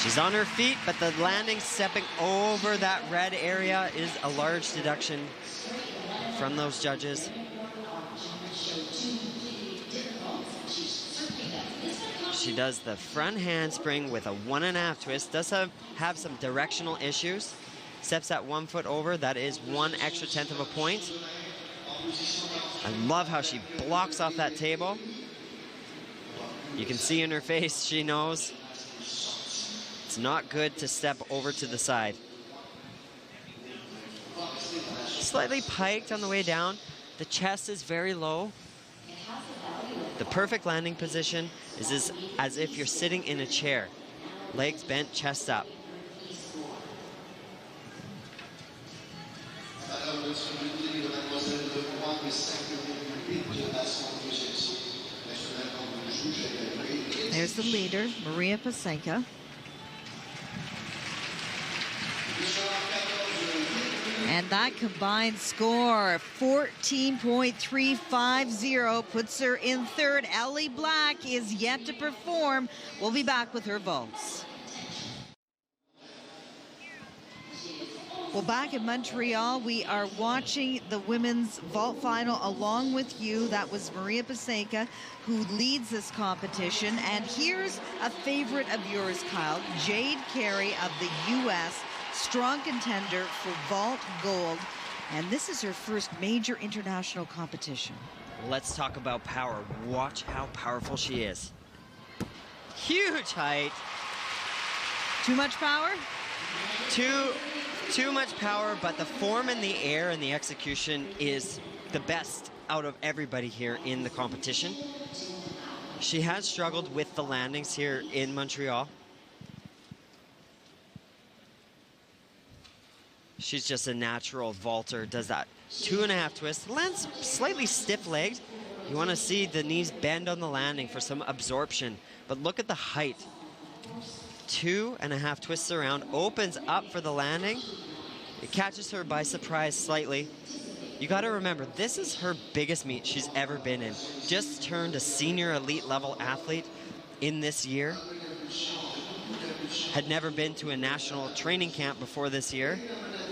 She's on her feet, but the landing stepping over that red area is a large deduction from those judges. She does the front handspring with a 1.5 twist. Does have some directional issues. Steps that 1 foot over. That is 1 extra tenth of a point. I love how she blocks off that table. You can see in her face, she knows it's not good to step over to the side. Slightly piked on the way down. The chest is very low. The perfect landing position is as if you're sitting in a chair. Legs bent, chest up. There's the leader, Maria Pasenka. And that combined score, 14.350, puts her in third. Ellie Black is yet to perform. We'll be back with her vaults. Well, back in Montreal, we are watching the women's vault final along with you. That was Maria Pasenka, who leads this competition. And here's a favorite of yours, Kyle, Jade Carey of the U.S., strong contender for vault gold. And this is her first major international competition. Let's talk about power. Watch how powerful she is. Huge height. Too much power? Too much power, but the form in the air and the execution is the best out of everybody here in the competition. She has struggled with the landings here in Montreal. She's just a natural vaulter, does that 2.5 twist, lands slightly stiff-legged. You want to see the knees bend on the landing for some absorption, but look at the height. 2.5 twists around, opens up for the landing. It catches her by surprise slightly. You got to remember, this is her biggest meet she's ever been in. Just turned a senior elite level athlete in this year. Had never been to a national training camp before this year,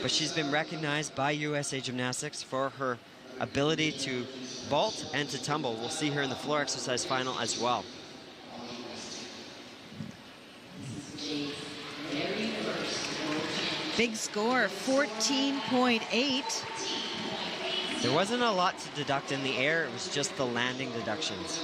but she's been recognized by USA Gymnastics for her ability to vault and to tumble. We'll see her in the floor exercise final as well. Big score, 14.8. There wasn't a lot to deduct in the air, it was just the landing deductions.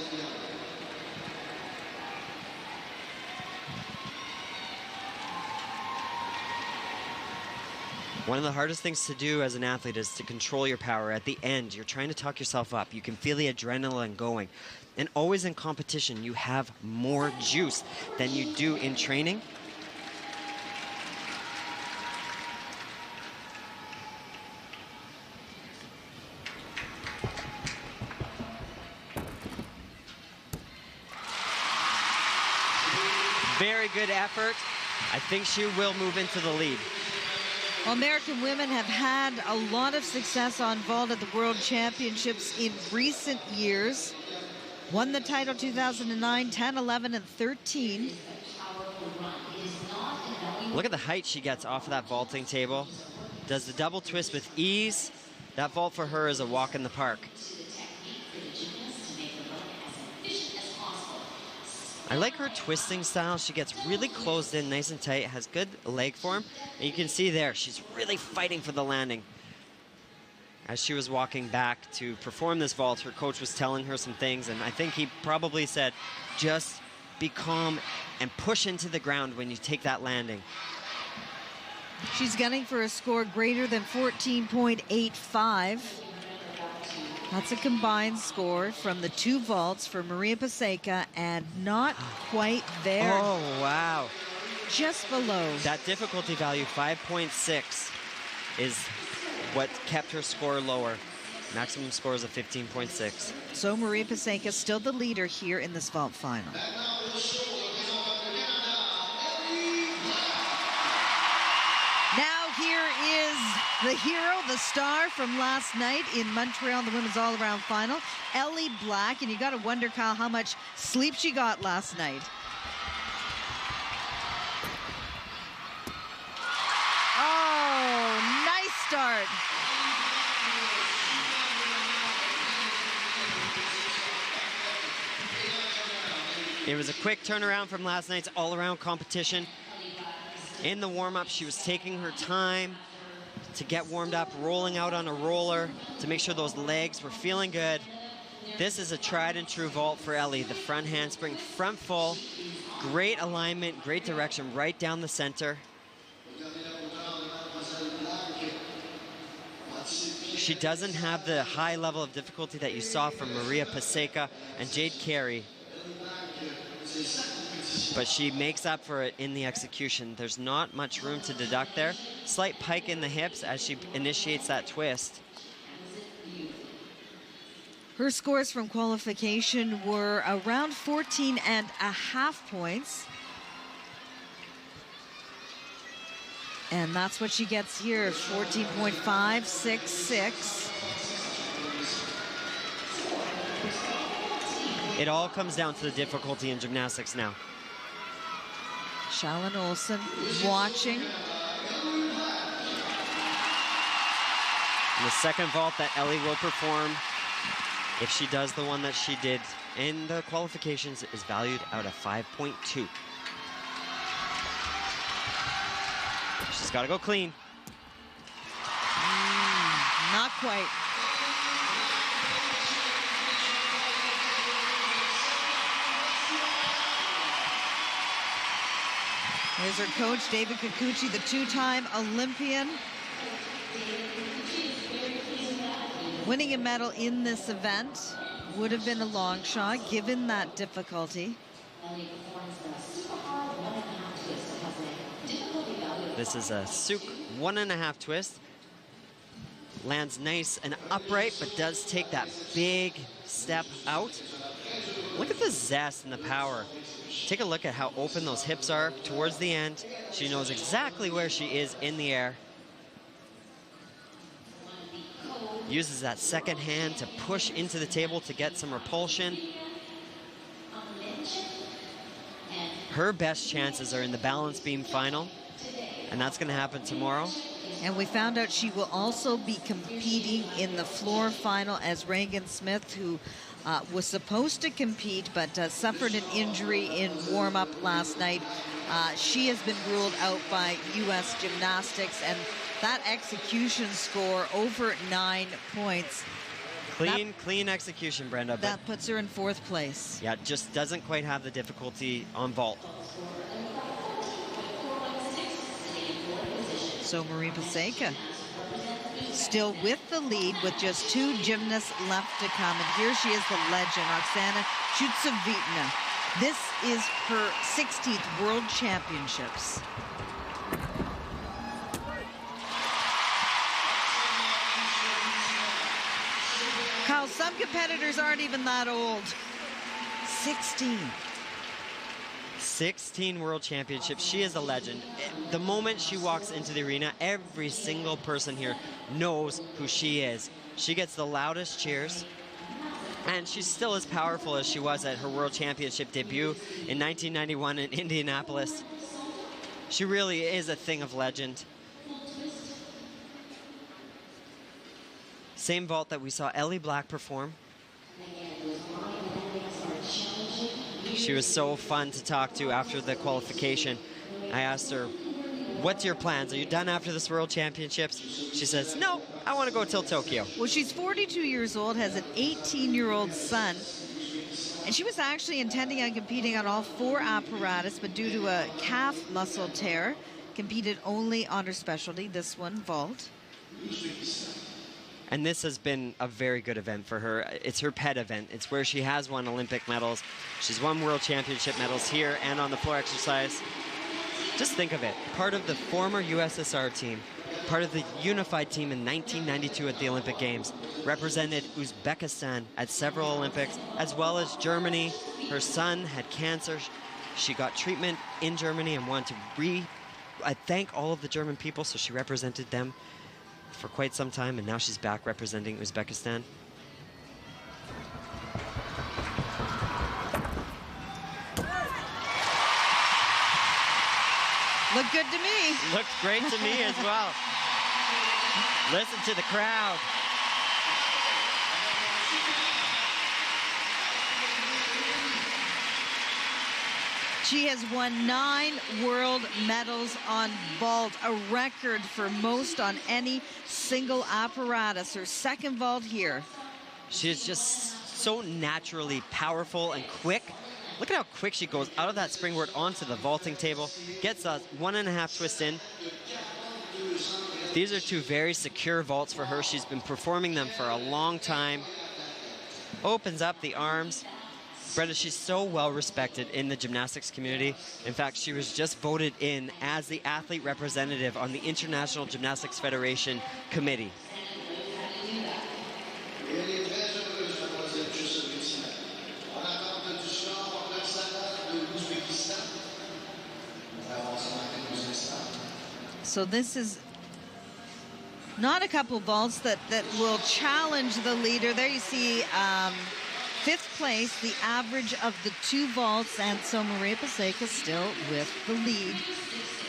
One of the hardest things to do as an athlete is to control your power. At the end, you're trying to talk yourself up. You can feel the adrenaline going. And always in competition, you have more juice than you do in training. Very good effort. I think she will move into the lead. Well, American women have had a lot of success on vault at the World Championships in recent years. Won the title 2009, 10, 11, and 13. Look at the height she gets off of that vaulting table. Does the double twist with ease. That vault for her is a walk in the park. I like her twisting style. She gets really closed in, nice and tight, has good leg form. And you can see there, she's really fighting for the landing. As she was walking back to perform this vault, her coach was telling her some things, and I think he probably said, just be calm and push into the ground when you take that landing. She's gunning for a score greater than 14.85. That's a combined score from the two vaults for Maria Pasenka, and not quite there. Oh, wow. Just below. That difficulty value, 5.6, is what kept her score lower. Maximum score is a 15.6. So Maria Pasenka still the leader here in this vault final. Now here is the hero, the star from last night in Montreal in the women's all-around final, Ellie Black. And you got to wonder, Kyle, how much sleep she got last night. Oh, nice start. It was a quick turnaround from last night's all-around competition. In the warm-up, she was taking her time to get warmed up, rolling out on a roller to make sure those legs were feeling good. This is a tried and true vault for Ellie. The front handspring, front full, great alignment, great direction right down the center. She doesn't have the high level of difficulty that you saw from Maria Paseka and Jade Carey, but she makes up for it in the execution. There's not much room to deduct there. Slight pike in the hips as she initiates that twist. Her scores from qualification were around 14.5 points. And that's what she gets here, 14.566. It all comes down to the difficulty in gymnastics now. Shalyn Olsen watching. And the second vault that Ellie will perform, if she does the one that she did in the qualifications, is valued out of 5.2. She's got to go clean. Not quite. Here's her coach, David Kikuchi, the two-time Olympian. Winning a medal in this event would have been a long shot, given that difficulty. This is a Souk 1.5 twist. Lands nice and upright, but does take that big step out. Look at the zest and the power. Take a look at how open those hips are towards the end. She knows exactly where she is in the air. Uses that second hand to push into the table to get some repulsion. Her best chances are in the balance beam final, and that's going to happen tomorrow. And we found out she will also be competing in the floor final as Reagan Smith, who was supposed to compete but suffered an injury in warm-up last night. She has been ruled out by U.S. Gymnastics, and that execution score over 9 points. Clean execution, Brenda. That puts her in 4th place. Yeah, just doesn't quite have the difficulty on vault. So Marie Paseka still with the lead with just 2 gymnasts left to come. And here she is, the legend, Oksana Chusovitina. This is her 16th World Championships. Kyle, some competitors aren't even that old. 16 World Championships. She is a legend. The moment she walks into the arena, every single person here knows who she is. She gets the loudest cheers, and she's still as powerful as she was at her World Championship debut in 1991 in Indianapolis. She really is a thing of legend. Same vault that we saw Ellie Black perform. She was so fun to talk to after the qualification. I asked her, what's your plans? Are you done after this World Championships? She says, no, I want to go till Tokyo. Well, she's 42 years old, has an 18-year-old son, and she was actually intending on competing on all 4 apparatus, but due to a calf muscle tear, competed only on her specialty, this one, vault. And this has been a very good event for her. It's her pet event. It's where she has won Olympic medals. She's won World Championship medals here and on the floor exercise. Just think of it. Part of the former USSR team, part of the unified team in 1992 at the Olympic Games, represented Uzbekistan at several Olympics, as well as Germany. Her son had cancer. She got treatment in Germany and wanted to thank all of the German people, so she represented them for quite some time, and now she's back representing Uzbekistan. Looked good to me. Looked great to me as well. Listen to the crowd. She has won 9 world medals on vault, a record for most on any single apparatus. Her second vault here. She is just so naturally powerful and quick. Look at how quick she goes out of that springboard onto the vaulting table, gets a 1.5 twist in. These are 2 very secure vaults for her. She's been performing them for a long time. Opens up the arms. Brenda, she's so well respected in the gymnastics community. In fact, she was just voted in as the athlete representative on the International Gymnastics Federation committee. So this is not a couple vaults that will challenge the leader. There you see 5th place, the average of the 2 vaults, and so Maria Paseka still with the lead.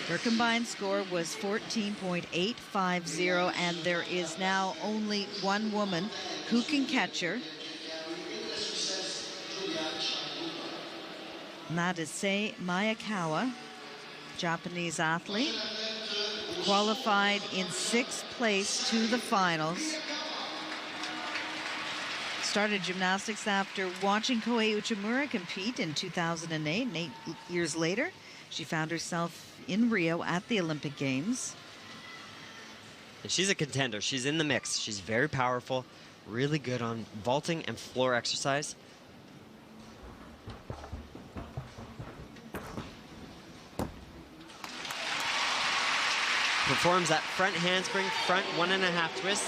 Her combined score was 14.850, and there is now only one woman who can catch her. And that is Sei Miyakawa, Japanese athlete. Qualified in 6th place to the finals. Started gymnastics after watching Koei Uchimura compete in 2008, and 8 years later, she found herself in Rio at the Olympic Games. And she's a contender. She's in the mix. She's very powerful, really good on vaulting and floor exercise. Performs that front handspring, front 1.5 twist.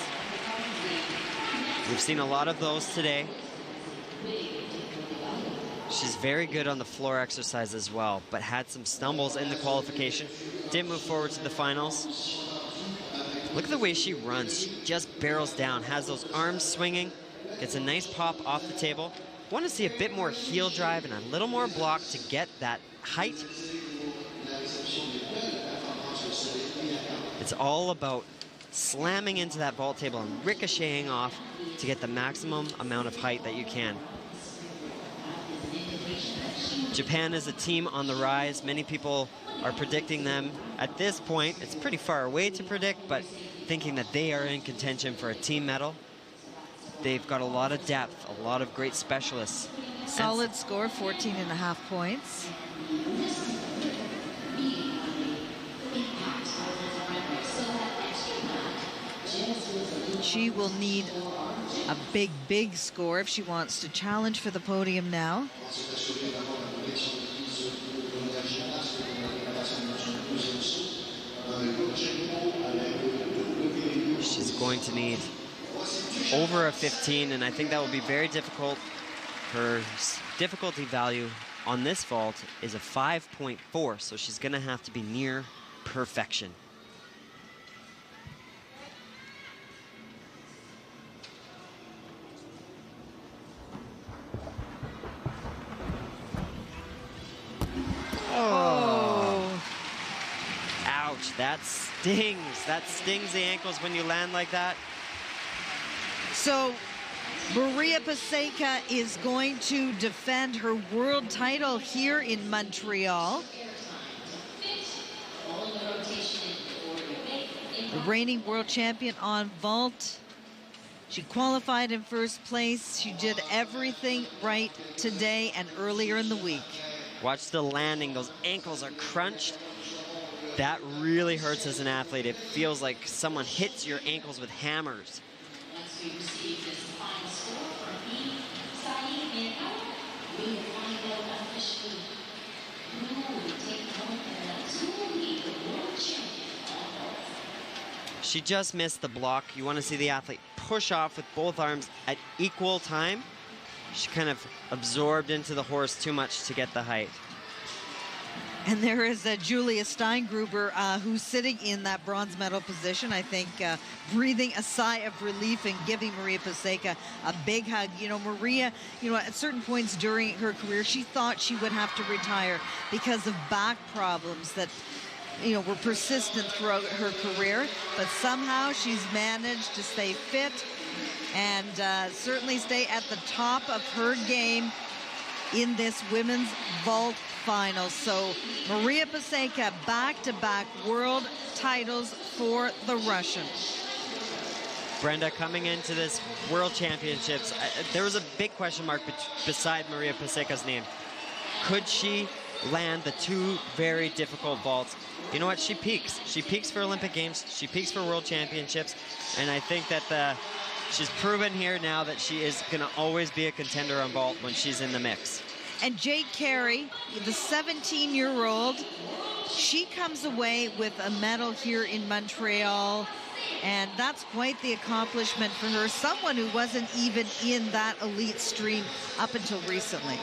We've seen a lot of those today. She's very good on the floor exercise as well, but had some stumbles in the qualification. Didn't move forward to the finals. Look at the way she runs. She just barrels down, has those arms swinging, gets a nice pop off the table. Want to see a bit more heel drive and a little more block to get that height. It's all about slamming into that vault table and ricocheting off to get the maximum amount of height that you can. Japan is a team on the rise. Many people are predicting them. At this point, it's pretty far away to predict, but thinking that they are in contention for a team medal. They've got a lot of depth, a lot of great specialists. Solid score, 14.5 points. She will need a big, big score if she wants to challenge for the podium now. She's going to need over a 15, and I think that will be very difficult. Her difficulty value on this vault is a 5.4, so she's going to have to be near perfection. Oh. Ouch, that stings. That stings the ankles when you land like that. So Maria Paseka is going to defend her world title here in Montreal. The reigning world champion on vault. She qualified in 1st place. She did everything right today and earlier in the week. Watch the landing. Those ankles are crunched. That really hurts as an athlete. It feels like someone hits your ankles with hammers. She just missed the block. You want to see the athlete push off with both arms at equal time. She kind of absorbed into the horse too much to get the height. And there is Julia Steingruber who's sitting in that bronze medal position, I think, breathing a sigh of relief and giving Maria Paseka a big hug. You know, Maria, at certain points during her career, she thought she would have to retire because of back problems that, were persistent throughout her career. But somehow she's managed to stay fit and certainly stay at the top of her game in this women's vault final. So Maria Paseka, back-to-back world titles for the Russian. Brenda, coming into this World Championships, there was a big question mark beside Maria Paseka's name. Could she land the two very difficult vaults? You know what? She peaks. She peaks for Olympic Games. She peaks for World Championships. And I think that she's proven here now that she is going to always be a contender on vault when she's in the mix. And Jade Carey, the 17-year-old, she comes away with a medal here in Montreal. And that's quite the accomplishment for her, someone who wasn't even in that elite stream up until recently.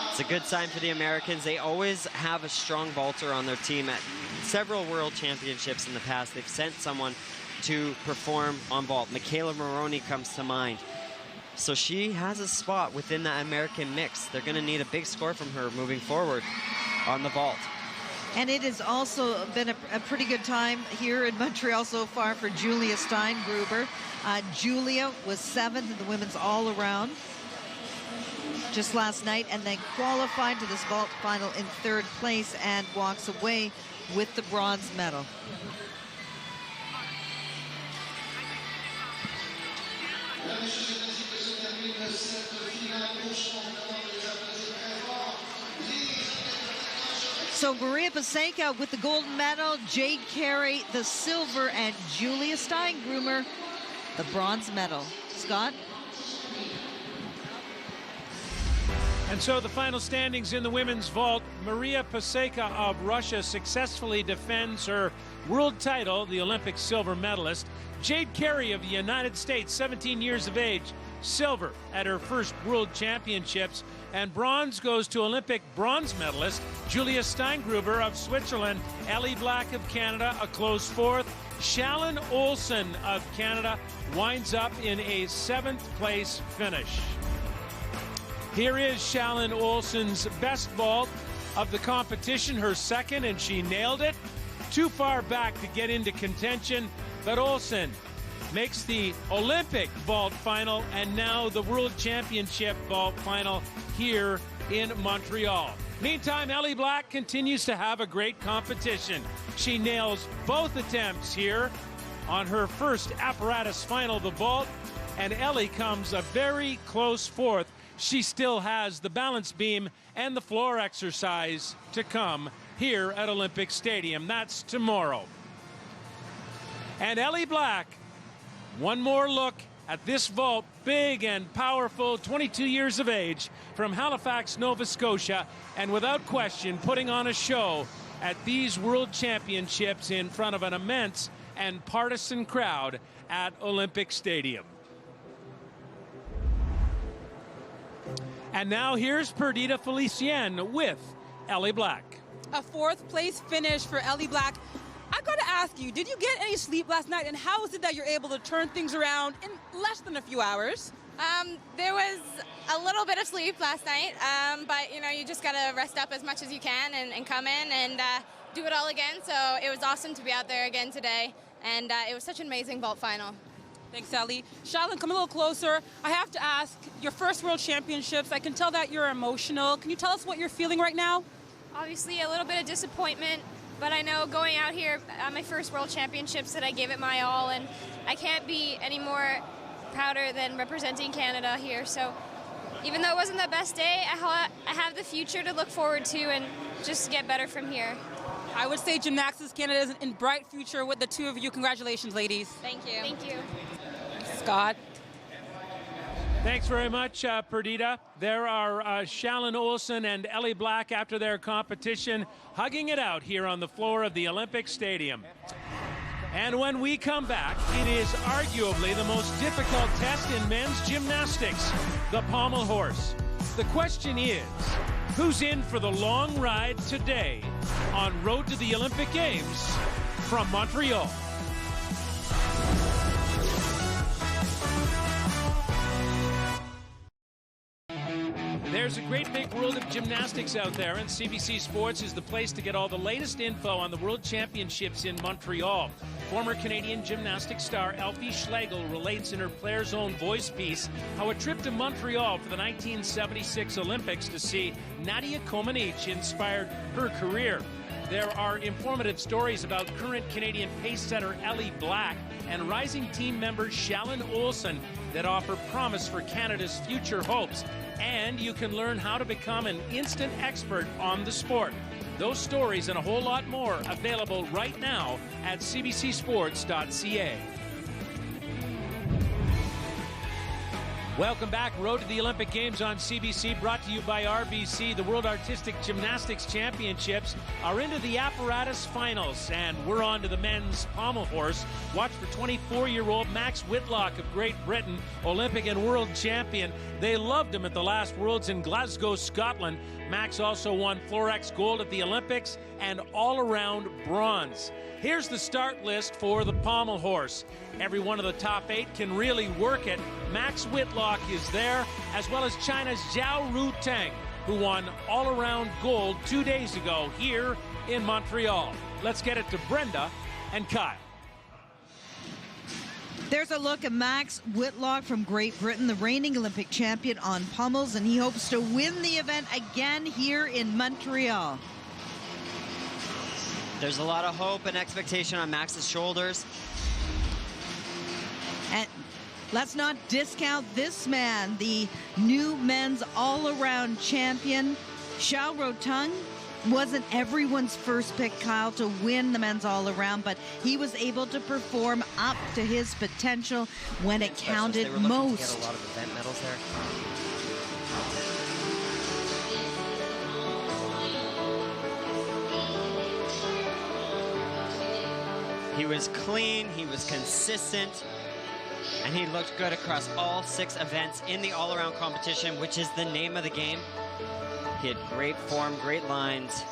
It's a good sign for the Americans. They always have a strong vaulter on their team. At several World Championships in the past, they've sent someone to perform on vault. Michaela Maroney comes to mind. So she has a spot within that American mix. They're going to need a big score from her moving forward on the vault. And it has also been a pretty good time here in Montreal so far for Julia Steingruber. Julia was 7th in the women's all-around just last night, and then qualified to this vault final in 3rd place and walks away with the bronze medal. So Maria Paseka with the gold medal, Jade Carey the silver, and Julia Steingruber the bronze medal. Scott? And so the final standings in the women's vault. Maria Paseka of Russia successfully defends her world title, the Olympic silver medalist. Jade Carey of the United States, 17 years of age, silver at her first World Championships. And bronze goes to Olympic bronze medalist Julia Steingruber of Switzerland. Ellie Black of Canada, a close 4th. Shallon Olsen of Canada winds up in a 7th place finish. Here is Shallon Olsen's best vault of the competition, her 2nd, and she nailed it. Too far back to get into contention, but Olsen makes the Olympic vault final and now the World Championship vault final here in Montreal. Meantime, Ellie Black continues to have a great competition. She nails both attempts here on her first apparatus final, the vault, and Ellie comes a very close 4th. She still has the balance beam and the floor exercise to come here at Olympic Stadium. That's tomorrow. And Ellie Black, one more look at this vault, big and powerful, 22 years of age, from Halifax, Nova Scotia, and without question putting on a show at these World Championships in front of an immense and partisan crowd at Olympic Stadium. And now here's Perdita Felicienne with Ellie Black. A 4th place finish for Ellie Black. I've got to ask you, did you get any sleep last night, and how is it that you're able to turn things around in less than a few hours? There was a little bit of sleep last night, but you know, you just got to rest up as much as you can and come in and do it all again. So it was awesome to be out there again today, and it was such an amazing vault final. Thanks, Ellie. Shallon, come a little closer. I have to ask, your first World Championships, I can tell that you're emotional. Can you tell us what you're feeling right now? Obviously a little bit of disappointment, but I know going out here at my first World Championships that I gave it my all, and I can't be any more prouder than representing Canada here. So even though it wasn't the best day, I have the future to look forward to and just get better from here. I would say Gymnastics Canada is in bright future with the two of you. Congratulations, ladies. Thank you. Thank you. Scott. Thanks very much, Perdita. There are Shallon Olsen and Ellie Black after their competition, hugging it out here on the floor of the Olympic Stadium. And when we come back, it is arguably the most difficult test in men's gymnastics, the pommel horse. The question is, who's in for the long ride today on Road to the Olympic Games from Montreal? There's a great big world of gymnastics out there, and CBC Sports is the place to get all the latest info on the World Championships in Montreal. Former Canadian gymnastics star Elfie Schlegel relates in her Player's Own Voice piece how a trip to Montreal for the 1976 Olympics to see Nadia Comaneci inspired her career. There are informative stories about current Canadian pace setter Ellie Black and rising team member Shallon Olsen that offer promise for Canada's future hopes. And you can learn how to become an instant expert on the sport. Those stories and a whole lot more available right now at cbcsports.ca. Welcome back. Road to the Olympic Games on CBC, brought to you by RBC. The World Artistic Gymnastics Championships are into the apparatus finals, and we're on to the men's pommel horse. Watch for 24-year-old Max Whitlock of Great Britain, Olympic and world champion. They loved him at the last Worlds in Glasgow, Scotland. Max also won Florex gold at the Olympics and all-around bronze. Here's the start list for the pommel horse. Every one of the top 8 can really work it. Max Whitlock is there, as well as China's Zhao Ruteng, who won all-around gold 2 days ago here in Montreal. Let's get it to Brenda and Kyle. There's a look at Max Whitlock from Great Britain, the reigning Olympic champion on pommels, and he hopes to win the event again here in Montreal. There's a lot of hope and expectation on Max's shoulders. And let's not discount this man, the new men's all-around champion. Zhao Ruteng wasn't everyone's first pick, Kyle, to win the men's all-around, but he was able to perform up to his potential when it counted most. To get a lot of event medals there. He was clean, he was consistent, and he looked good across all 6 events in the all-around competition, which is the name of the game. He had great form, great lines,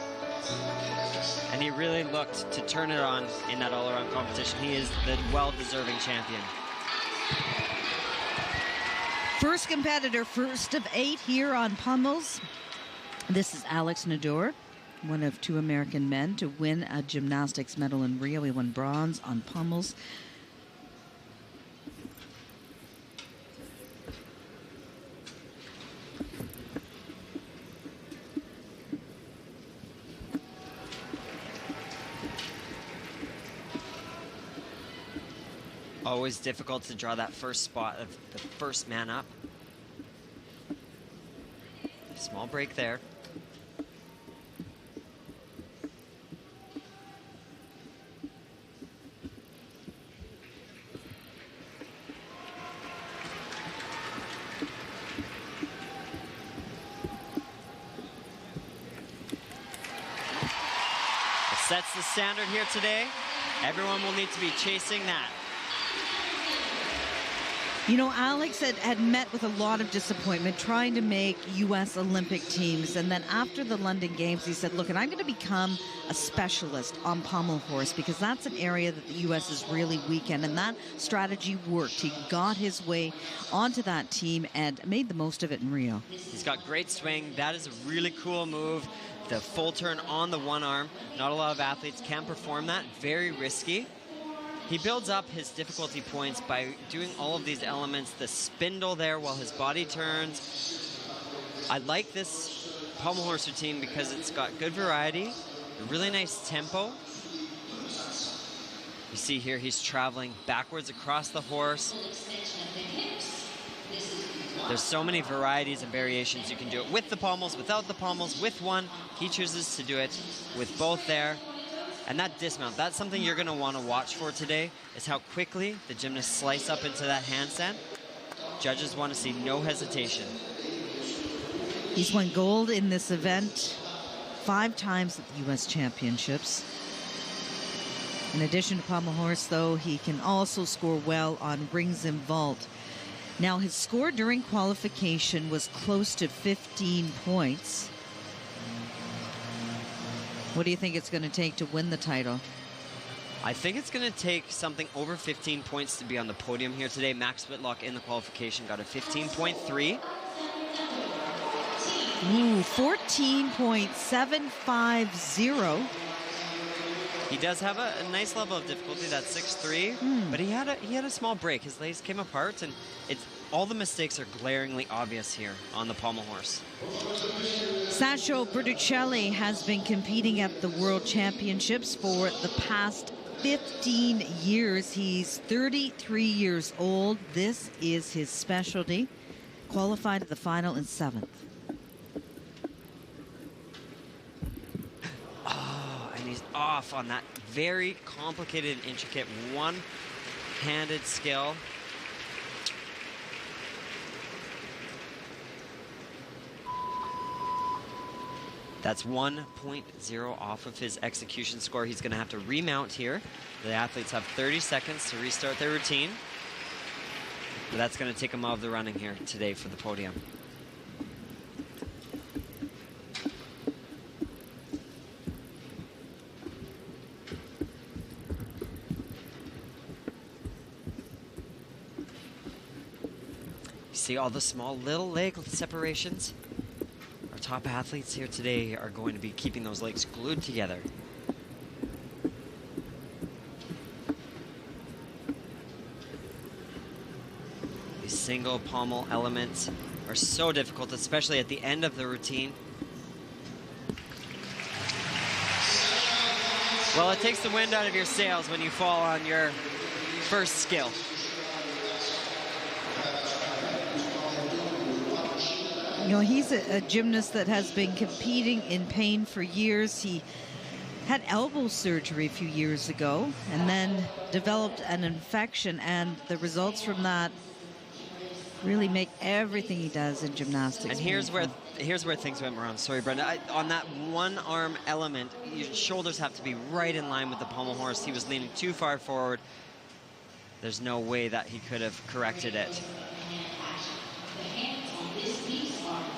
and he really looked to turn it on in that all-around competition. He is the well-deserving champion. First competitor, first of 8 here on pommels. This is Alex Nador, one of 2 American men to win a gymnastics medal in Rio. He won bronze on pommels. Always difficult to draw that first spot of the first man up. Small break there. Sets the standard here today. Everyone will need to be chasing that. You know, Alex had met with a lot of disappointment trying to make U.S. Olympic teams. And then after the London Games, he said, look, and I'm going to become a specialist on pommel horse because that's an area that the U.S. is really weak in. And that strategy worked. He got his way onto that team and made the most of it in Rio. He's got great swing. That is a really cool move. The full turn on the one arm. Not a lot of athletes can perform that. Very risky. He builds up his difficulty points by doing all of these elements. The spindle there while his body turns. I like this pommel horse routine because it's got good variety, a really nice tempo. You see here he's traveling backwards across the horse. There's so many varieties and variations. You can do it with the pommels, without the pommels, with one. He chooses to do it with both there. And that dismount, that's something you're going to want to watch for today, is how quickly the gymnasts slice up into that handstand. Judges want to see no hesitation. He's won gold in this event 5 times at the U.S. Championships. In addition to pommel horse, though, he can also score well on rings and vault. Now, his score during qualification was close to 15 points. What do you think it's going to take to win the title? I think it's going to take something over 15 points to be on the podium here today. Max Whitlock in the qualification got a 15.3. Ooh, 14.750. He does have a nice level of difficulty, that's 6-3, but he had a small break. His legs came apart, and all the mistakes are glaringly obvious here on the pommel horse. Sasho Bertuccelli has been competing at the World Championships for the past 15 years. He's 33 years old. This is his specialty. Qualified to the final in 7th. Oh, and he's off on that very complicated and intricate one-handed skill. That's 1.0 off of his execution score. He's going to have to remount here. The athletes have 30 seconds to restart their routine. But that's going to take him out of the running here today for the podium. You see all the small little leg separations? Our top athletes here today are going to be keeping those legs glued together. These single pommel elements are so difficult, especially at the end of the routine. Well, it takes the wind out of your sails when you fall on your first skill. You know, he's a gymnast that has been competing in pain for years. He had elbow surgery a few years ago and then developed an infection, and the results from that really make everything he does in gymnastics. And here's where things went wrong. Sorry, Brenda. On that one arm element, your shoulders have to be right in line with the pommel horse. He was leaning too far forward. There's no way that he could have corrected it.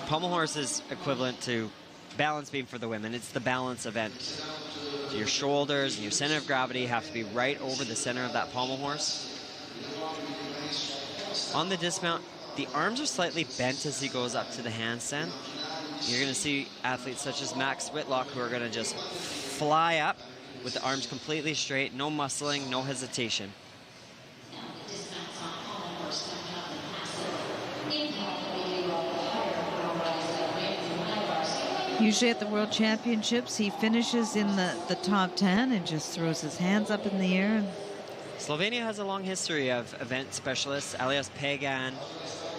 Pommel horse is equivalent to balance beam for the women. It's the balance event. So your shoulders and your center of gravity have to be right over the center of that pommel horse. On the dismount, the arms are slightly bent as he goes up to the handstand. You're going to see athletes such as Max Whitlock who are going to just fly up with the arms completely straight, no muscling, no hesitation. Usually at the World Championships, he finishes in the top 10 and just throws his hands up in the air. Slovenia has a long history of event specialists. Alias Pagan,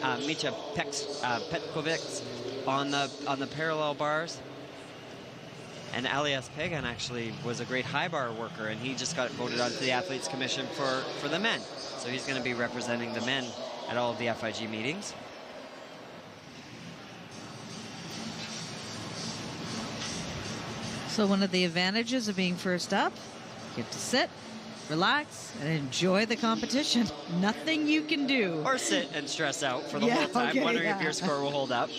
Micha Petkovic on the parallel bars. And Alias Pagan actually was a great high bar worker, and he just got voted onto the Athletes Commission for the men. So he's going to be representing the men at all of the FIG meetings. So one of the advantages of being first up, you get to sit, relax, and enjoy the competition. Nothing you can do. Or sit and stress out for the whole time, wondering if your score will hold up.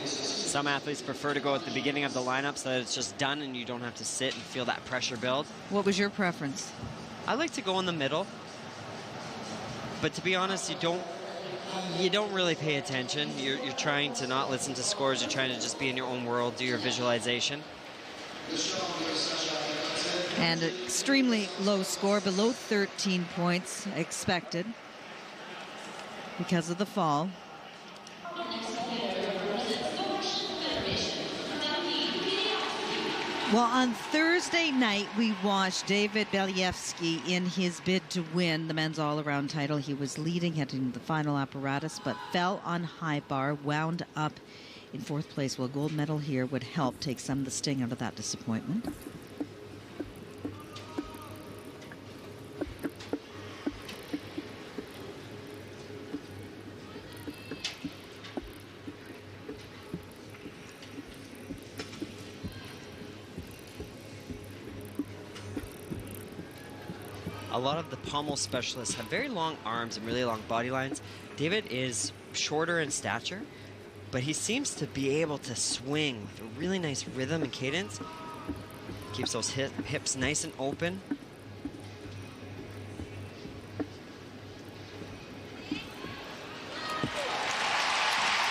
Some athletes prefer to go at the beginning of the lineup so that it's just done and you don't have to sit and feel that pressure build. What was your preference? I like to go in the middle. But to be honest, you don't really pay attention. You're trying to not listen to scores. You're trying to just be in your own world, do your visualization. And an extremely low score, below 13 points expected because of the fall. Well, on Thursday night, we watched David Believsky in his bid to win the men's all-around title. He was leading, heading to the final apparatus, but fell on high bar, wound up in 4th place. Well, a gold medal here would help take some of the sting out of that disappointment. A lot of the pommel specialists have very long arms and really long body lines. David is shorter in stature, but he seems to be able to swing with a really nice rhythm and cadence. Keeps those hips nice and open.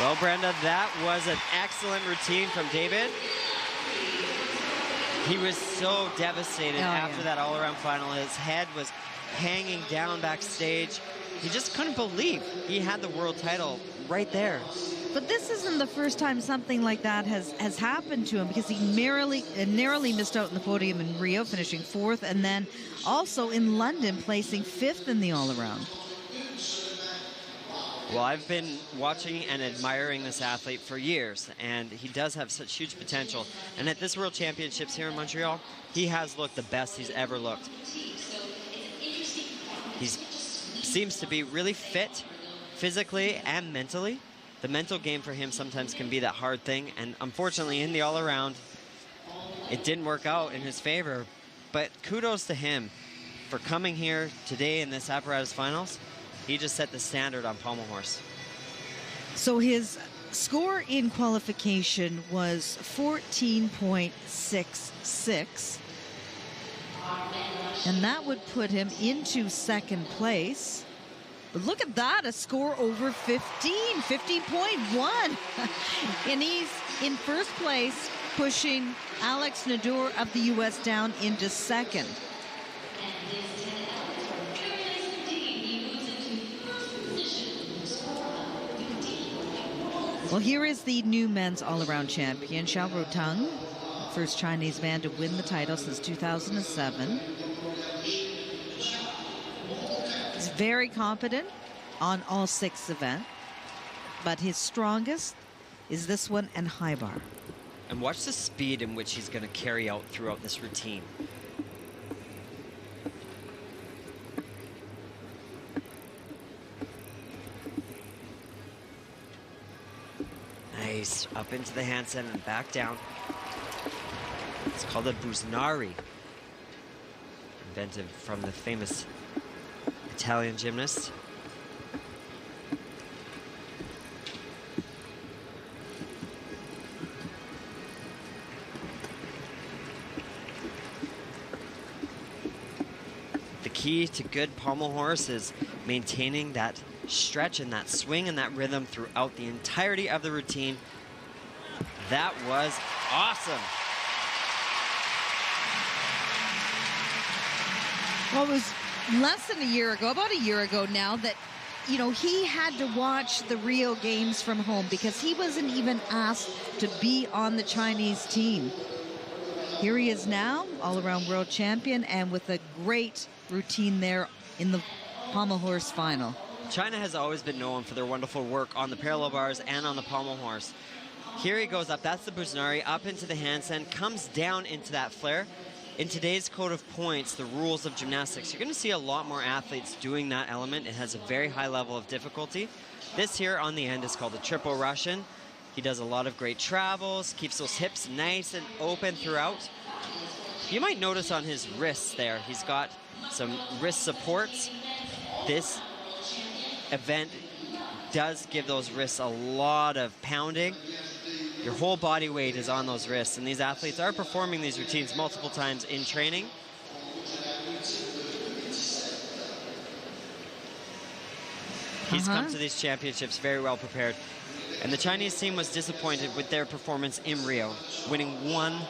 Well, Brenda, that was an excellent routine from David. He was so devastated after that all-around final. His head was hanging down backstage. He just couldn't believe he had the world title right there. But this isn't the first time something like that has happened to him, because he narrowly missed out on the podium in Rio, finishing 4th, and then also in London, placing 5th in the all-around. Well, I've been watching and admiring this athlete for years, and he does have such huge potential. And at this World Championships here in Montreal, he has looked the best he's ever looked. He seems to be really fit physically and mentally. The mental game for him sometimes can be that hard thing, and unfortunately in the all-around, it didn't work out in his favor. But kudos to him for coming here today in this apparatus finals. He just set the standard on pommel horse. So his score in qualification was 14.66. And that would put him into 2nd place. But look at that, a score over 50.1. And he's in 1st place, pushing Alex Nador of the U.S. down into 2nd. Well, here is the new men's all-around champion, Xiao Roteng, first Chinese man to win the title since 2007. He's very competent on all 6 events, but his strongest is this one and high bar. And watch the speed in which he's going to carry out throughout this routine. Nice, up into the handstand and back down. It's called a Busnari, invented from the famous Italian gymnast. The key to good pommel horse is maintaining that stretch and that swing and that rhythm throughout the entirety of the routine. That was awesome. Well, it was less than a year ago, about a year ago now, that, you know, he had to watch the Rio Games from home because he wasn't even asked to be on the Chinese team. Here he is now, all-around world champion, and with a great routine there in the pommel horse final. China has always been known for their wonderful work on the parallel bars and on the pommel horse. Here he goes up, that's the Busnari, up into the handstand, comes down into that flare. In today's code of points, the rules of gymnastics, you're going to see a lot more athletes doing that element. It has a very high level of difficulty. This here on the end is called a triple Russian. He does a lot of great travels, keeps those hips nice and open throughout. You might notice on his wrists there, he's got some wrist supports. This event does give those wrists a lot of pounding. Your whole body weight is on those wrists, and these athletes are performing these routines multiple times in training. He's come to these championships very well prepared, and the Chinese team was disappointed with their performance in Rio, winning 1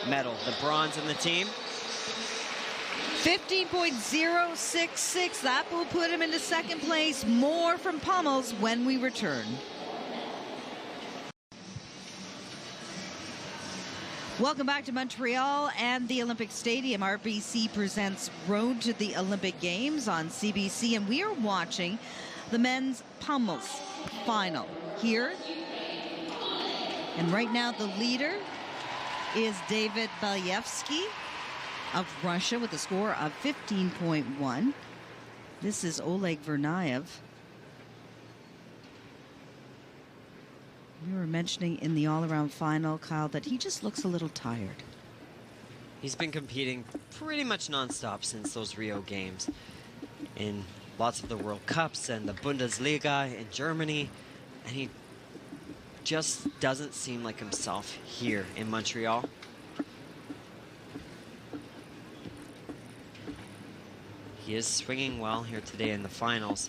medal, the bronze in the team. 15.066, that will put him into 2nd place. More from pommels when we return. Welcome back to Montreal and the Olympic Stadium. RBC presents Road to the Olympic Games on CBC, and we are watching the men's pommels final here. And right now the leader is David Belyevsky of Russia with a score of 15.1. This is Oleg Vernayev. We were mentioning in the all-around final, Kyle, that he just looks a little tired. He's been competing pretty much nonstop since those Rio Games, in lots of the World Cups and the Bundesliga in Germany, and he just doesn't seem like himself here in Montreal. He is swinging well here today in the finals.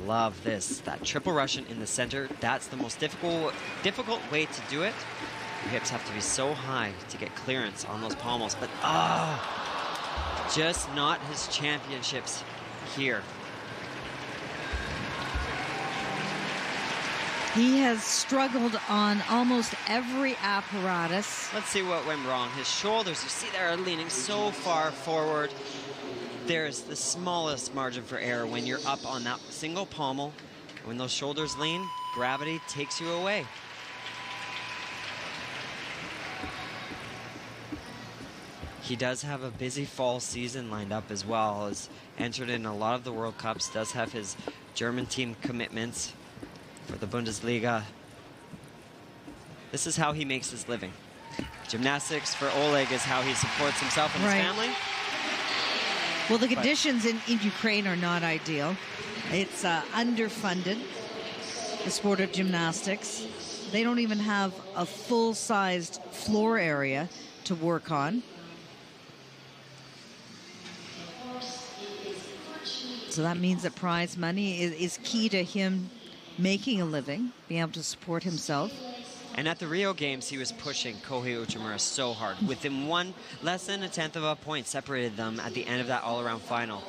love this. That triple Russian in the center, that's the most difficult way to do it. Your hips have to be so high to get clearance on those pommels, but just not his championships here. He has struggled on almost every apparatus. Let's see what went wrong. His shoulders, you see, they're leaning so far forward. There's the smallest margin for error when you're up on that single pommel. When those shoulders lean, gravity takes you away. He does have a busy fall season lined up as well. Has entered in a lot of the World Cups, does have his German team commitments for the Bundesliga. This is how he makes his living. Gymnastics for Oleg is how he supports himself and his family. Well, the conditions in Ukraine are not ideal. It's underfunded, the sport of gymnastics. They don't even have a full-sized floor area to work on. So that means that prize money is key to him making a living, being able to support himself. And at the Rio Games, he was pushing Kohei Uchimura so hard. Within less than a tenth of a point separated them at the end of that all-around final.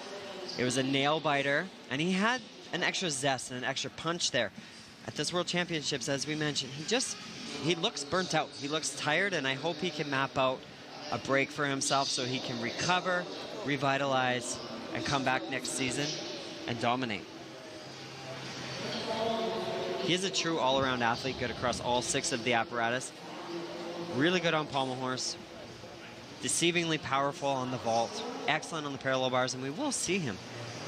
It was a nail biter, and he had an extra zest and an extra punch there. At this World Championships, as we mentioned, he looks burnt out. He looks tired, and I hope he can map out a break for himself so he can recover, revitalize, and come back next season and dominate. He is a true all-around athlete, good across all 6 of the apparatus. Really good on pommel horse. Deceivingly powerful on the vault. Excellent on the parallel bars, and we will see him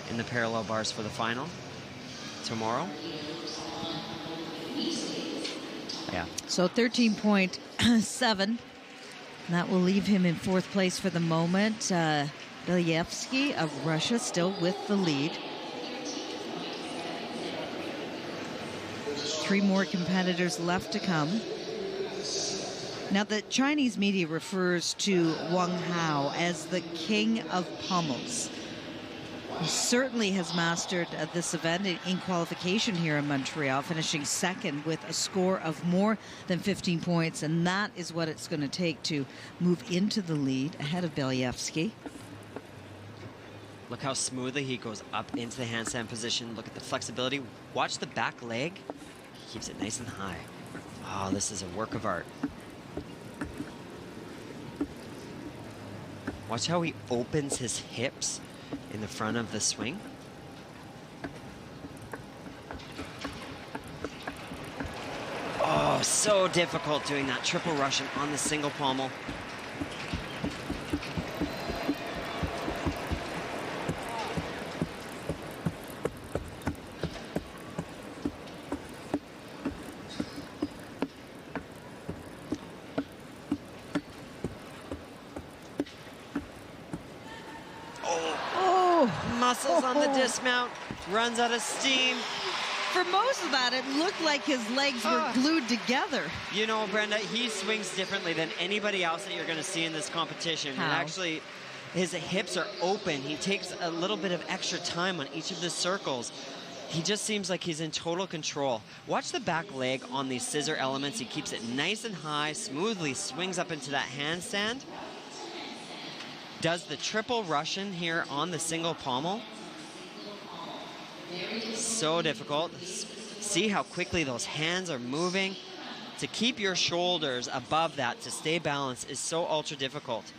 in the parallel bars for the final tomorrow. Yeah. So 13.7. That will leave him in 4th place for the moment. Belyevsky of Russia still with the lead. 3 more competitors left to come. Now, the Chinese media refers to Wang Hao as the king of pommels. He certainly has mastered this event in qualification here in Montreal, finishing 2nd with a score of more than 15 points, and that is what it's going to take to move into the lead ahead of Belyevsky. Look how smoothly he goes up into the handstand position. Look at the flexibility. Watch the back leg. He keeps it nice and high. Oh, this is a work of art. Watch how he opens his hips in the front of the swing. Oh, so difficult doing that triple Russian on the single pommel. Muscles on the dismount, runs out of steam. For most of that, it looked like his legs were glued together. You know, Brenda, he swings differently than anybody else that you're going to see in this competition. How? And actually, his hips are open. He takes a little bit of extra time on each of the circles. He just seems like he's in total control. Watch the back leg on these scissor elements. He keeps it nice and high, smoothly swings up into that handstand. Does the triple Russian here on the single pommel. So difficult. See how quickly those hands are moving. To keep your shoulders above that, to stay balanced, is so ultra difficult.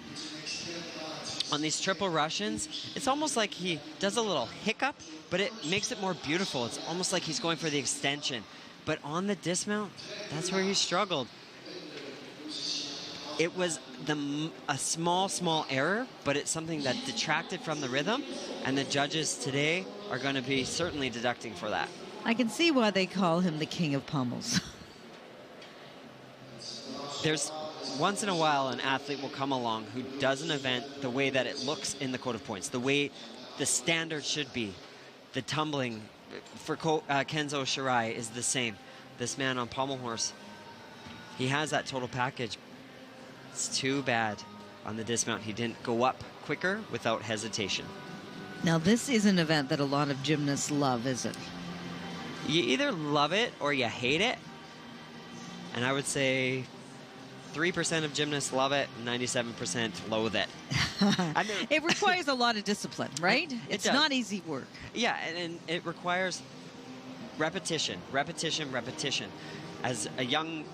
On these triple Russians, it's almost like he does a little hiccup, but it makes it more beautiful. It's almost like he's going for the extension. But on the dismount, that's where he struggled. It was a small error, but it's something that detracted from the rhythm, and the judges today are going to be certainly deducting for that. I can see why they call him the king of pommels. There's once in a while an athlete will come along who does an event the way that it looks in the code of points, the way the standard should be. The tumbling for Kenzo Shirai is the same. This man on pommel horse, he has that total package. It's too bad on the dismount he didn't go up quicker without hesitation. Now, this is an event that a lot of gymnasts love, is it? You either love it or you hate it. And I would say 3% of gymnasts love it, 97% loathe it. It requires a lot of discipline, right? It's not easy work. Yeah, and it requires repetition, repetition, repetition. As a young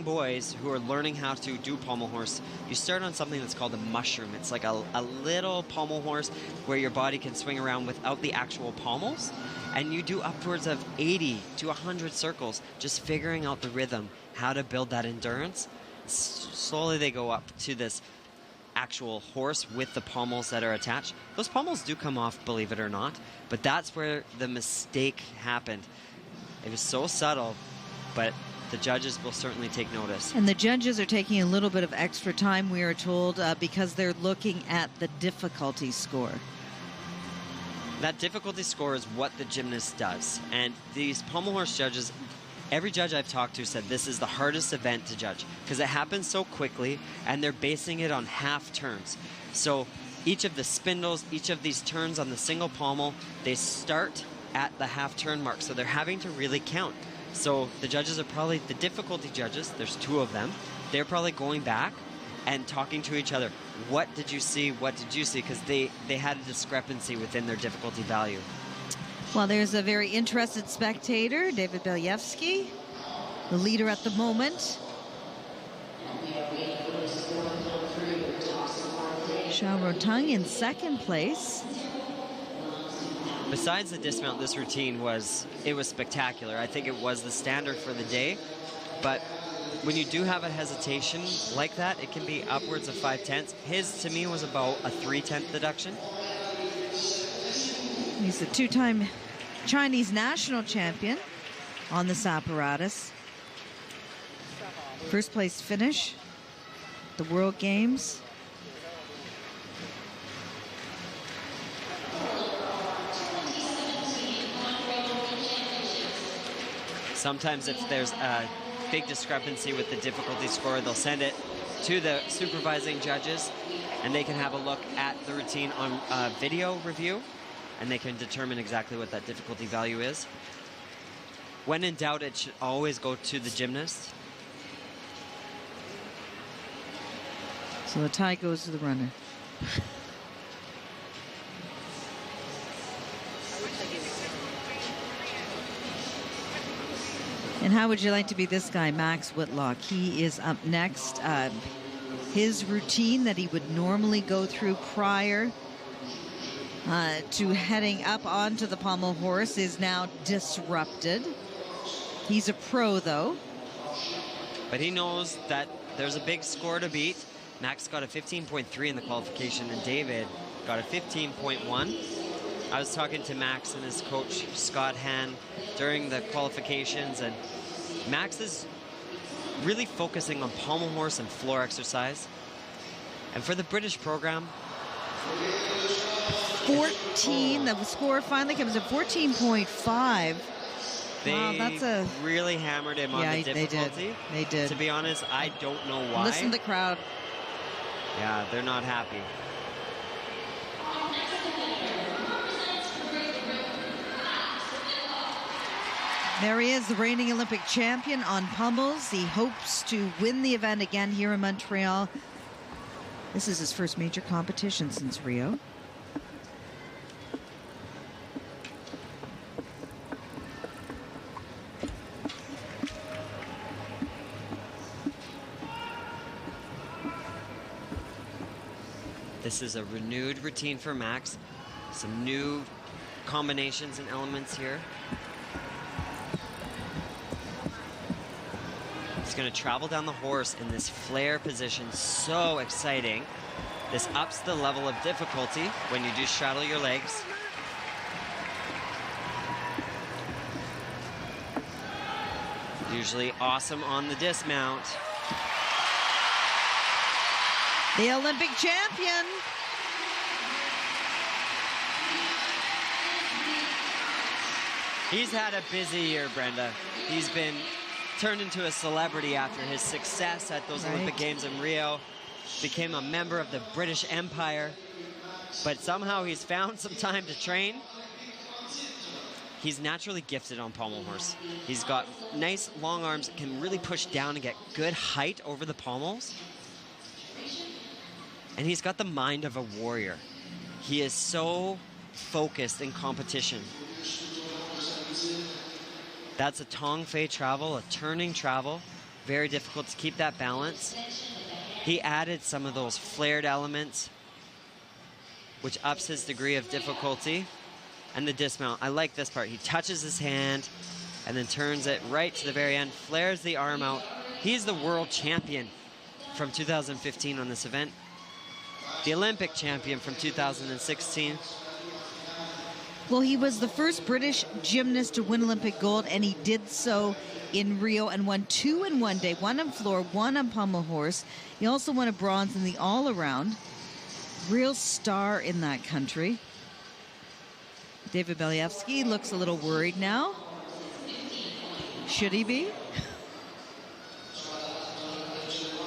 boys who are learning how to do pommel horse, you start on something that's called a mushroom. It's like a little pommel horse where your body can swing around without the actual pommels. And you do upwards of 80 to 100 circles, just figuring out the rhythm, how to build that endurance. Slowly they go up to this actual horse with the pommels that are attached. Those pommels do come off, believe it or not, but that's where the mistake happened. It was so subtle, but the judges will certainly take notice. And the judges are taking a little bit of extra time, we are told, because they're looking at the difficulty score. That difficulty score is what the gymnast does. And these pommel horse judges, every judge I've talked to said this is the hardest event to judge because it happens so quickly and they're basing it on half turns. So each of the spindles, each of these turns on the single pommel, they start at the half turn mark. So they're having to really count. So the judges are probably, the difficulty judges, there's 2 of them, they're probably going back and talking to each other. What did you see? What did you see? Because they had a discrepancy within their difficulty value. Well, there's a very interested spectator, David Belyevsky, the leader at the moment. Xiao Rotang in second place. Besides the dismount, this routine was spectacular. I think it was the standard for the day. But when you do have a hesitation like that, it can be upwards of 5/10. His, to me, was about a 3/10 deduction. He's the 2-time Chinese national champion on this apparatus. First place finish, the World Games. Sometimes if there's a big discrepancy with the difficulty score, they'll send it to the supervising judges and they can have a look at the routine on video review and they can determine exactly what that difficulty value is. When in doubt, it should always go to the gymnast. So the tie goes to the runner. And how would you like to be this guy, Max Whitlock? He is up next. His routine that he would normally go through prior to heading up onto the pommel horse is now disrupted. He's a pro, though. But he knows that there's a big score to beat. Max got a 15.3 in the qualification, and David got a 15.1. I was talking to Max and his coach, Scott Hann, during the qualifications, and Max is really focusing on pommel horse and floor exercise. And for the British program, 14, the score finally comes at 14.5. They that's a really hammered him on the difficulty. They did. To be honest, I don't know why. Listen to the crowd. Yeah, they're not happy. There he is, the reigning Olympic champion on pommels. He hopes to win the event again here in Montreal. This is his first major competition since Rio. This is a renewed routine for Max. Some new combinations and elements here. He's going to travel down the horse in this flare position. So exciting. This ups the level of difficulty when you do straddle your legs. Usually awesome on the dismount. The Olympic champion. He's had a busy year, Brenda. He's been turned into a celebrity after his success at those Olympic Games in Rio. Became a member of the British Empire. But somehow he's found some time to train. He's naturally gifted on pommel horse. He's got nice long arms, can really push down and get good height over the pommels. And he's got the mind of a warrior. He is so focused in competition. That's a tong fei travel, a turning travel. Very difficult to keep that balance. He added some of those flared elements, which ups his degree of difficulty. And the dismount, I like this part. He touches his hand and then turns it right to the very end, flares the arm out. He's the world champion from 2015 on this event. The Olympic champion from 2016. Well, he was the first British gymnast to win Olympic gold, and he did so in Rio and won 2 in one day, 1 on floor, 1 on pommel horse. He also won a bronze in the all-around. Real star in that country. David Believsky looks a little worried now. Should he be?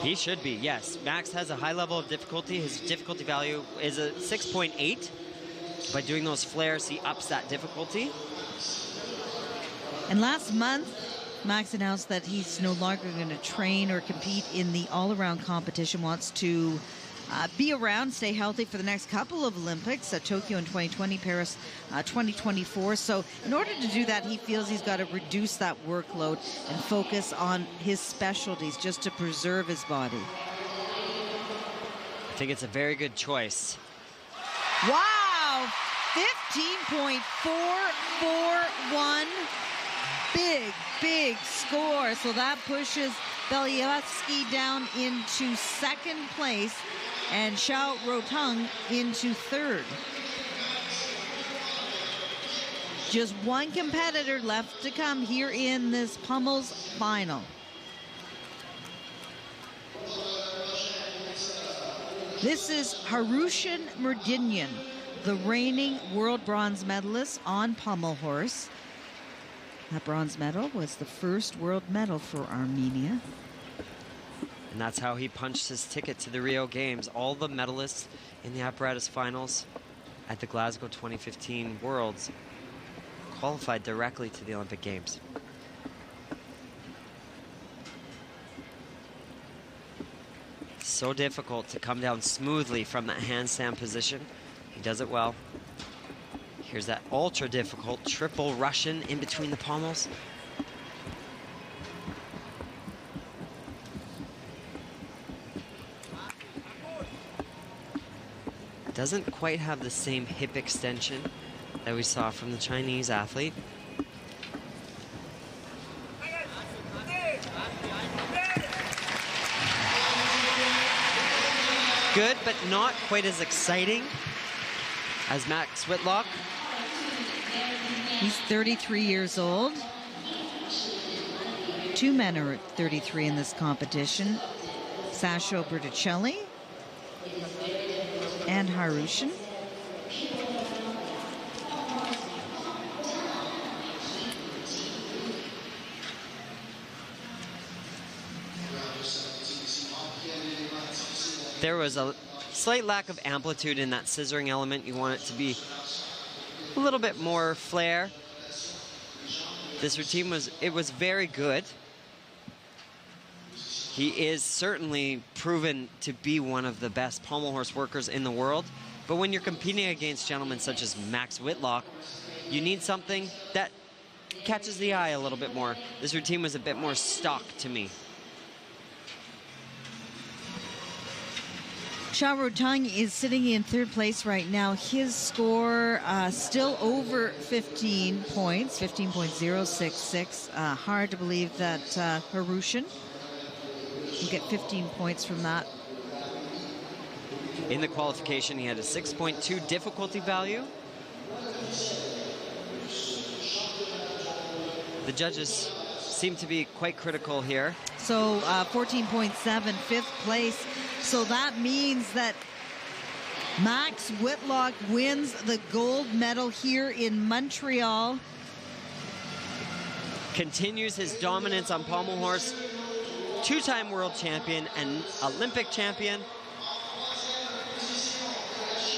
He should be, yes. Max has a high level of difficulty. His difficulty value is a 6.8. By doing those flares, he ups that difficulty. And last month, Max announced that he's no longer going to train or compete in the all-around competition, wants to be around, stay healthy for the next couple of Olympics, Tokyo in 2020, Paris 2024. So in order to do that, he feels he's got to reduce that workload and focus on his specialties just to preserve his body. I think it's a very good choice. Wow! 15.441. Big score. So that pushes Believsky down into second place and Xiao Rotong into third. Just one competitor left to come here in this Pummels final. This is Harushin Merdinyan, the reigning world bronze medalist on pommel horse. That bronze medal was the first world medal for Armenia. And that's how he punched his ticket to the Rio Games. All the medalists in the apparatus finals at the Glasgow 2015 Worlds qualified directly to the Olympic Games. So difficult to come down smoothly from that handstand position. He does it well. Here's that ultra difficult triple Russian in between the pommels. Doesn't quite have the same hip extension that we saw from the Chinese athlete. Good, but not quite as exciting as Max Whitlock. He's 33 years old. 2 men are 33 in this competition. Sasho Berticelli and Harushin. There was a slight lack of amplitude in that scissoring element. You want it to be a little bit more flair. This routine was very good. He is certainly proven to be one of the best pommel horse workers in the world. But when you're competing against gentlemen such as Max Whitlock, you need something that catches the eye a little bit more. This routine was a bit more stock to me. Xiao Rotong is sitting in third place right now. His score still over 15 points, 15.066. Hard to believe that Harushin will get 15 points from that. In the qualification, he had a 6.2 difficulty value. The judges seem to be quite critical here. So 14.7, fifth place. So that means that Max Whitlock wins the gold medal here in Montreal. Continues his dominance on pommel horse. 2-time world champion and Olympic champion.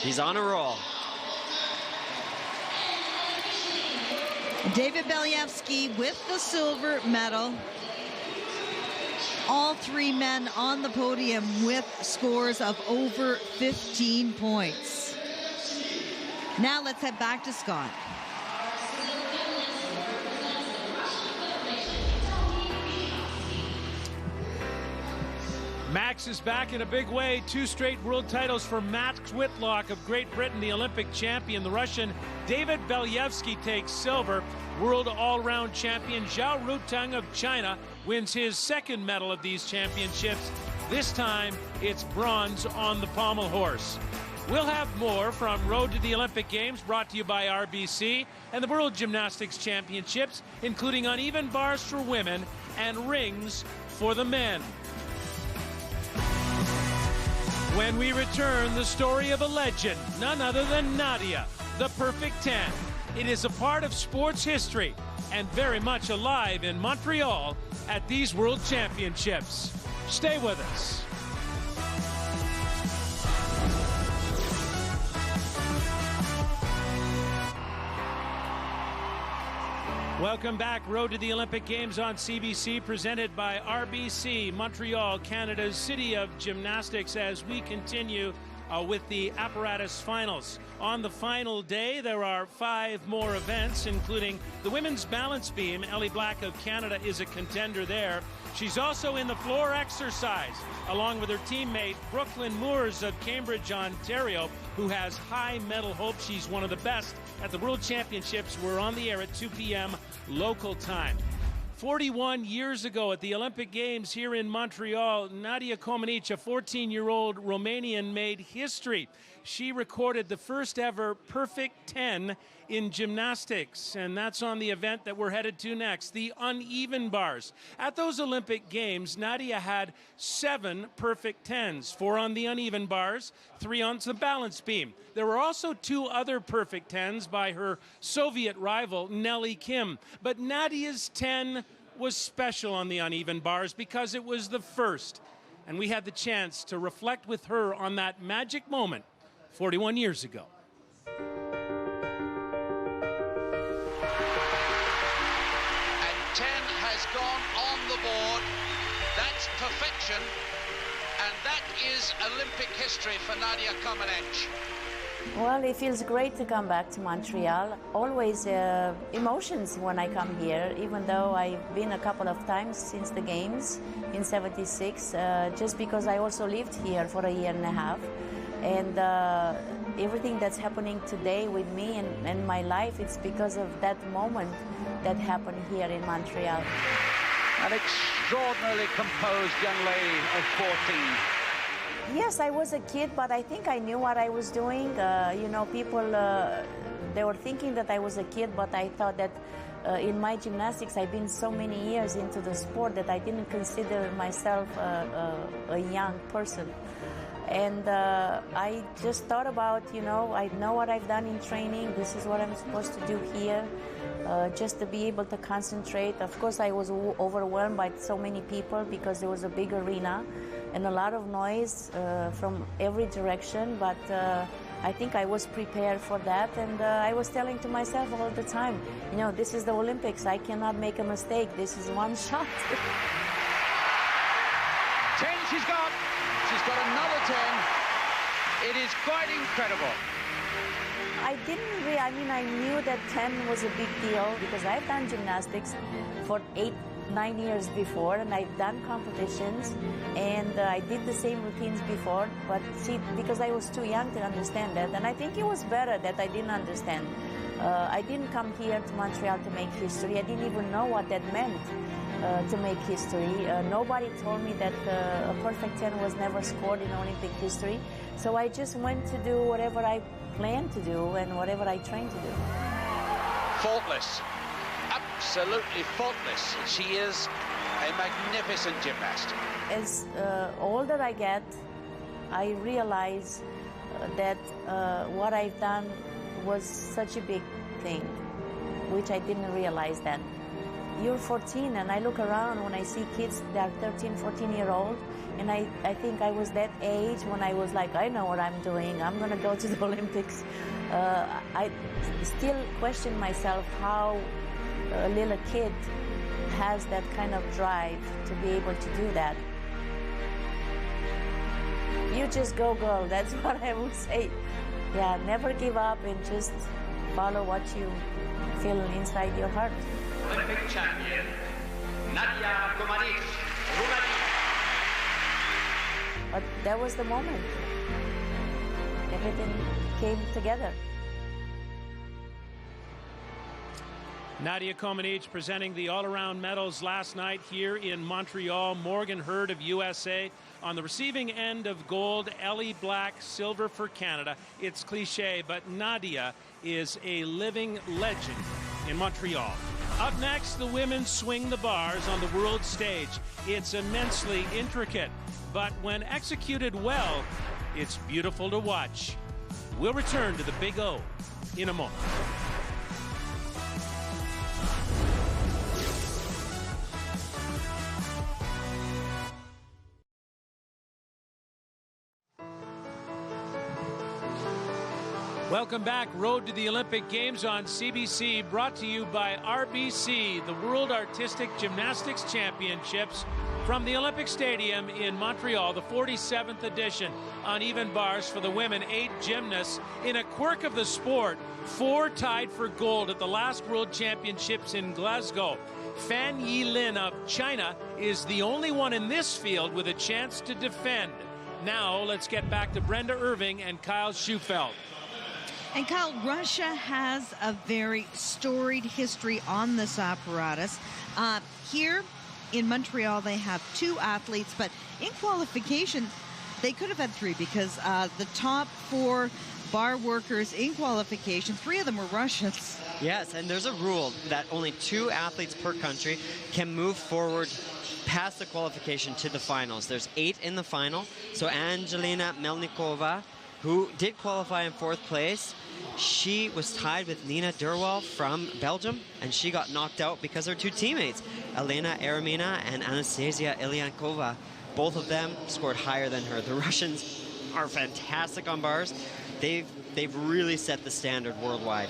He's on a roll. David Belyevsky with the silver medal. All three men on the podium with scores of over 15 points. Now let's head back to Scott. Max is back in a big way. 2 straight world titles for Max Whitlock of Great Britain, the Olympic champion. The Russian David Belyevsky takes silver. World all-round champion Zhao Ruteng of China wins his 2nd medal of these championships. This time, it's bronze on the pommel horse. We'll have more from Road to the Olympic Games, brought to you by RBC, and the World Gymnastics Championships, including uneven bars for women and rings for the men. When we return, the story of a legend, none other than Nadia, the perfect 10. It is a part of sports history and very much alive in Montreal at these World Championships. Stay with us. Welcome back. Road to the Olympic Games on CBC, presented by RBC, Montreal, Canada's city of gymnastics, as we continue with the apparatus finals. On the final day, there are 5 more events, including the women's balance beam. Ellie Black of Canada is a contender there. She's also in the floor exercise, along with her teammate Brooklyn Moores of Cambridge, Ontario, who has high medal hopes. She's one of the best at the World Championships. We're on the air at 2 p.m. local time. 41 years ago at the Olympic Games here in Montreal, Nadia Comaneci, a 14-year-old Romanian, made history. She recorded the first ever perfect 10 in gymnastics, and that's on the event that we're headed to next, the uneven bars. At those Olympic Games, Nadia had 7 perfect 10s, 4 on the uneven bars, 3 on the balance beam. There were also 2 other perfect 10s by her Soviet rival, Nellie Kim. But Nadia's 10 was special on the uneven bars because it was the first. And we had the chance to reflect with her on that magic moment 41 years ago. And 10 has gone on the board. That's perfection. And that is Olympic history for Nadia Comaneci. Well, it feels great to come back to Montreal. Always emotions when I come here, even though I've been a couple of times since the Games in '76, just because I also lived here for a year and a half. And everything that's happening today with me and my life, it's because of that moment that happened here in Montreal. An extraordinarily composed young lady of 14. Yes, I was a kid, but I think I knew what I was doing. You know, people, they were thinking that I was a kid, but I thought that in my gymnastics, I've been so many years into the sport that I didn't consider myself a young person. And I just thought about, you know, I know what I've done in training. This is what I'm supposed to do here, just to be able to concentrate. Of course, I was overwhelmed by so many people because there was a big arena and a lot of noise from every direction. But I think I was prepared for that. And I was telling to myself all the time, you know, this is the Olympics. I cannot make a mistake. This is one shot. 10 she's got. She's got another 10. It is quite incredible. I knew that 10 was a big deal because I've done gymnastics for 8-9 years before, and I've done competitions, and I did the same routines before, but see, because I was too young to understand that, and I think it was better that I didn't understand. I didn't come here to Montreal to make history. I didn't even know what that meant. To make history. Nobody told me that a perfect 10 was never scored in Olympic history. So I just went to do whatever I planned to do and whatever I trained to do. Faultless. Absolutely faultless. She is a magnificent gymnast. As older I get, I realize that what I've done was such a big thing, which I didn't realize then. you're 14, and I look around when I see kids that are 13, 14-year-old, and I think I was that age when I was like, I know what I'm doing. I'm going to go to the Olympics. I still question myself how a little kid has that kind of drive to be able to do that. You just go, girl. That's what I would say. Yeah, never give up and just follow what you feel inside your heart. Olympic champion, Nadia Comaneci, Romania. But that was the moment. Everything came together. Nadia Comaneci presenting the all-around medals last night here in Montreal. Morgan Hurd of USA on the receiving end of gold. Ellie Black, silver for Canada. It's cliche, but Nadia is a living legend in Montreal. Up next, the women swing the bars on the world stage. It's immensely intricate, but when executed well, it's beautiful to watch. We'll return to the Big O in a moment. Welcome back. Road to the Olympic Games on CBC, brought to you by RBC, the World Artistic Gymnastics Championships from the Olympic Stadium in Montreal, the 47th edition. On even bars for the women, 8 gymnasts. In a quirk of the sport, 4 tied for gold at the last World Championships in Glasgow. Fan Yilin of China is the only one in this field with a chance to defend. Now let's get back to Brenda Irving and Kyle Schufeld. And Kyle, Russia has a very storied history on this apparatus. Here in Montreal, they have 2 athletes, but in qualification, they could have had 3 because the top 4 bar workers in qualification, 3 of them were Russians. Yes, and there's a rule that only 2 athletes per country can move forward past the qualification to the finals. There's 8 in the final. So Angelina Melnikova, who did qualify in 4th place, she was tied with Nina Derwal from Belgium, and she got knocked out because her 2 teammates, Elena Eremina and Anastasia Ilyankova, both of them scored higher than her. The Russians are fantastic on bars. They've really set the standard worldwide.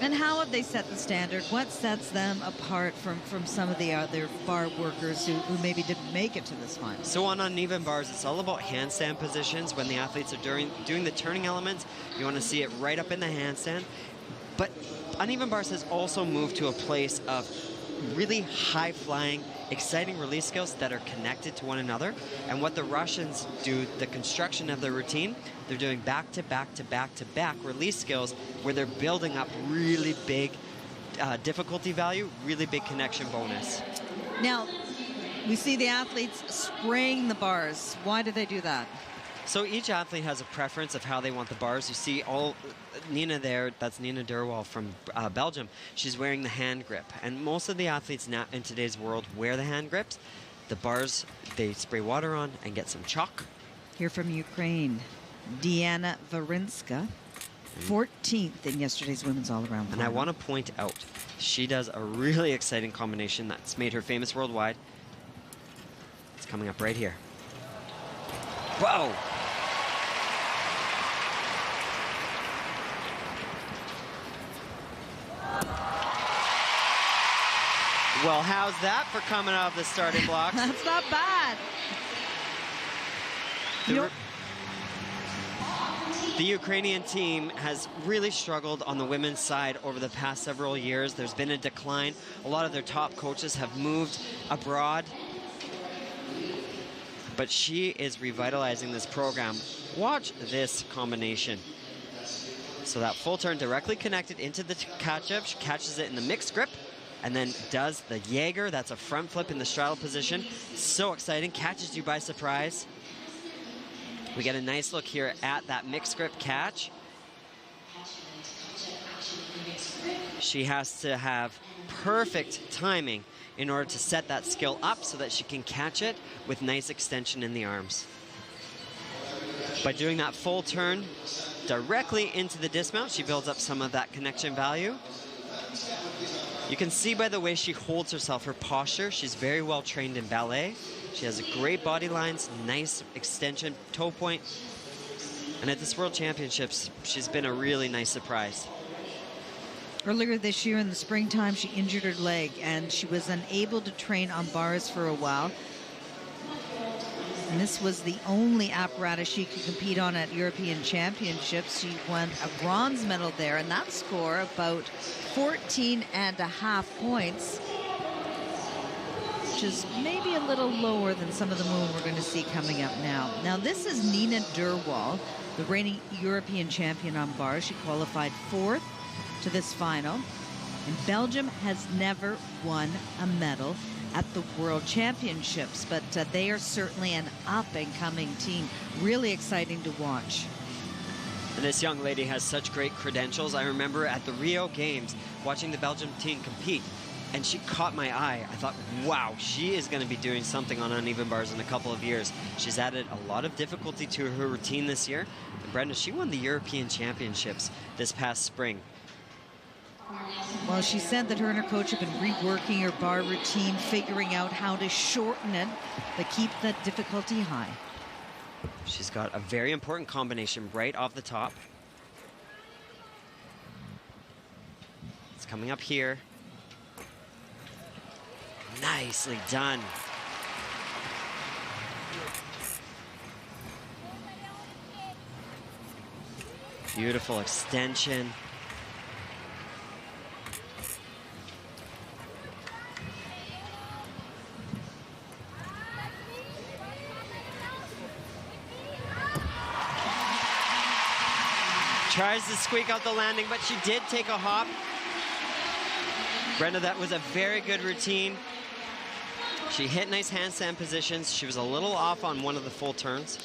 And how have they set the standard? What sets them apart from some of the other bar workers who maybe didn't make it to this final? So on uneven bars, it's all about handstand positions. When the athletes are doing the turning elements, you want to see it right up in the handstand. But uneven bars has also moved to a place of really high-flying, exciting release skills that are connected to one another. And what the Russians do, the construction of their routine, they're doing back-to-back-to-back-to-back release skills where they're building up really big difficulty value, really big connection bonus. Now, we see the athletes spraying the bars. Why do they do that? So each athlete has a preference of how they want the bars. You see Nina there, that's Nina Derwal from Belgium. She's wearing the hand grip. And most of the athletes now in today's world wear the hand grips. The bars, they spray water on and get some chalk. Here from Ukraine, Diana Varinska, 14th in yesterday's women's all-around final. And I want to point out, she does a really exciting combination that's made her famous worldwide. It's coming up right here. Whoa! Well, how's that for coming out of the starting blocks? That's not bad. The Ukrainian team has really struggled on the women's side over the past several years. There's been a decline. A lot of their top coaches have moved abroad. But she is revitalizing this program. Watch this combination. So that full turn directly connected into the catch-up. She catches it in the mixed grip and then does the Jaeger. That's a front flip in the straddle position. So exciting. Catches you by surprise. We get a nice look here at that mixed grip catch. She has to have perfect timing in order to set that skill up so that she can catch it with nice extension in the arms. By doing that full turn directly into the dismount, she builds up some of that connection value. You can see by the way she holds herself, her posture. She's very well trained in ballet. She has great body lines, nice extension, toe point. And at this World Championships, she's been a really nice surprise. Earlier this year in the springtime, she injured her leg and she was unable to train on bars for a while. And this was the only apparatus she could compete on at European Championships. She won a bronze medal there, and that score about 14.5 points, which is maybe a little lower than some of the movement we're going to see coming up now. Now, this is Nina Derwall, the reigning European champion on bars. She qualified 4th to this final. And Belgium has never won a medal at the World Championships, but they are certainly an up-and-coming team. Really exciting to watch. And this young lady has such great credentials. I remember at the Rio Games watching the Belgian team compete, and she caught my eye. I thought, wow, she is going to be doing something on uneven bars in a couple of years. She's added a lot of difficulty to her routine this year. And Brenda, she won the European Championships this past spring. Well, she said that her and her coach have been reworking her bar routine, figuring out how to shorten it, but keep the difficulty high. She's got a very important combination right off the top. It's coming up here. Nicely done. Beautiful extension. Tries to squeak out the landing, but she did take a hop. Brenda, that was a very good routine. She hit nice handstand positions. She was a little off on one of the full turns.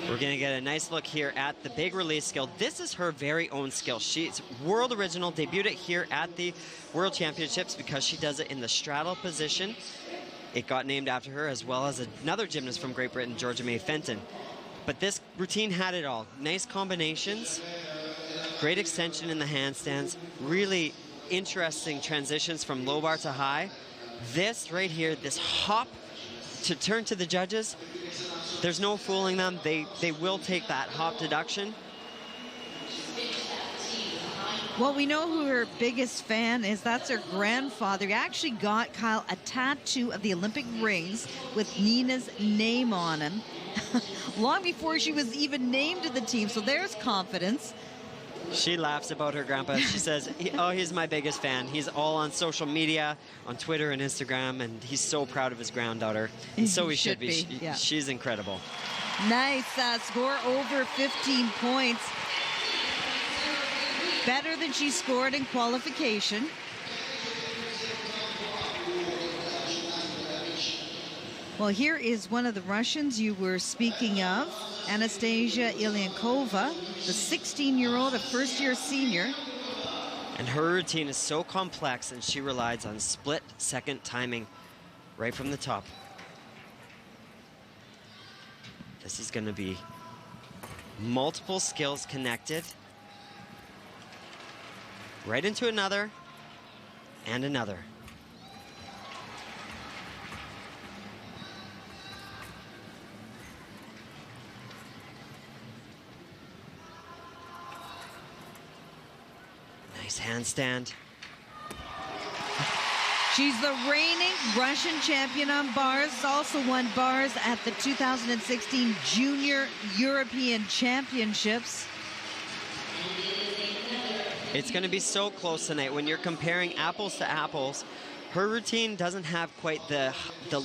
We're gonna get a nice look here at the big release skill. This is her very own skill. She's world original, debuted it here at the World Championships because she does it in the straddle position. It got named after her, as well as another gymnast from Great Britain, Georgia May Fenton. But this routine had it all. Nice combinations, great extension in the handstands, really interesting transitions from low bar to high. This right here, this hop to turn to the judges, there's no fooling them. They will take that hop deduction. Well, we know who her biggest fan is. That's her grandfather. He actually got Kyle a tattoo of the Olympic rings with Nina's name on him long before she was even named to the team. So there's confidence. She laughs about her grandpa. She says, oh, he's my biggest fan. He's all on social media, on Twitter and Instagram, and he's so proud of his granddaughter. And so he should be. Yeah. She's incredible. Nice score over 15 points. Better than she scored in qualification. Well, here is one of the Russians you were speaking of, Anastasia Ilyankova, the 16-year-old, a first-year senior. And her routine is so complex, and she relies on split-second timing right from the top. This is going to be multiple skills connected. Right into another, and another. Nice handstand. She's the reigning Russian champion on bars, also won bars at the 2016 Junior European Championships. It's going to be so close tonight when you're comparing apples to apples. Her routine doesn't have quite the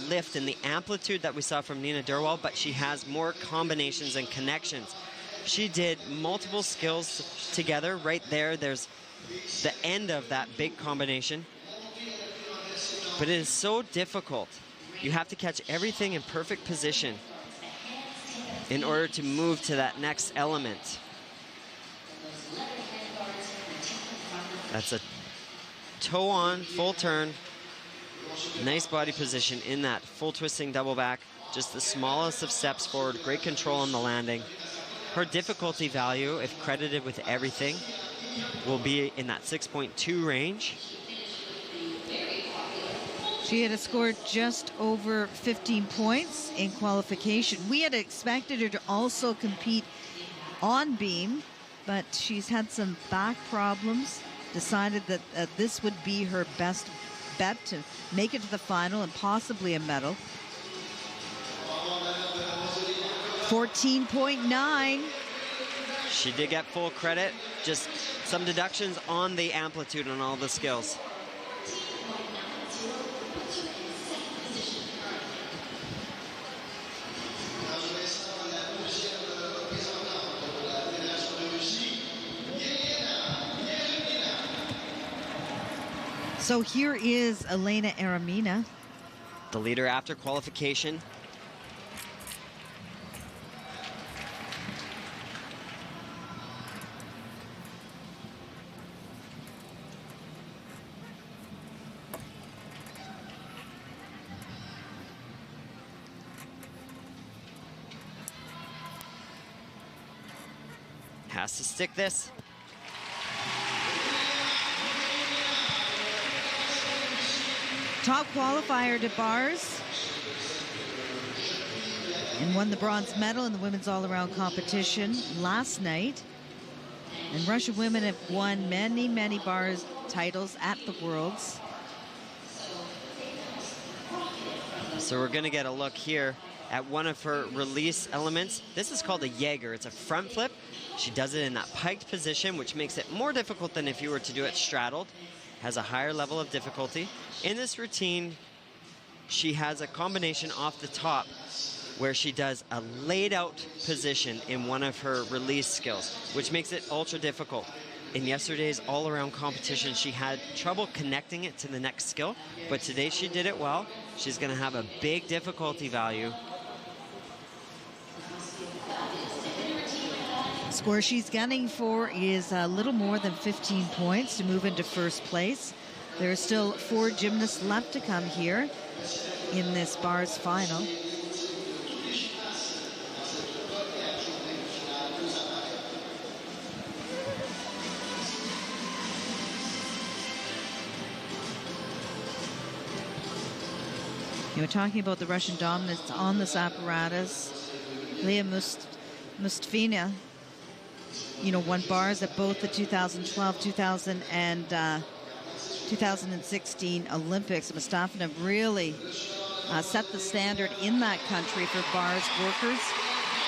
lift and the amplitude that we saw from Nina Derwall, but she has more combinations and connections. She did multiple skills together. Right there, there's the end of that big combination. But it is so difficult. You have to catch everything in perfect position in order to move to that next element. That's a toe on, full turn. Nice body position in that full twisting double back. Just the smallest of steps forward. Great control on the landing. Her difficulty value, if credited with everything, will be in that 6.2 range. She had scored just over 15 points in qualification. We had expected her to also compete on beam, but she's had some back problems. Decided that this would be her best bet to make it to the final and possibly a medal. 14.9. She did get full credit, just some deductions on the amplitude on all the skills. So here is Elena Aramina, the leader after qualification. Has to stick this. Top qualifier to bars and won the bronze medal in the women's all-around competition last night. And Russian women have won many, many bars titles at the Worlds. So we're going to get a look here at one of her release elements. This is called a Jaeger. It's a front flip. She does it in that piked position, which makes it more difficult than if you were to do it straddled. Has a higher level of difficulty. In this routine, she has a combination off the top where she does a laid out position in one of her release skills, which makes it ultra difficult. In yesterday's all-around competition, she had trouble connecting it to the next skill, but today she did it well. She's gonna have a big difficulty value. Score she's gunning for is a little more than 15 points to move into first place. There are still 4 gymnasts left to come here in this bars final. You were talking about the Russian dominance on this apparatus. Leah Mustvina, won bars at both the 2012, 2016 Olympics. Mustafina really set the standard in that country for bars workers.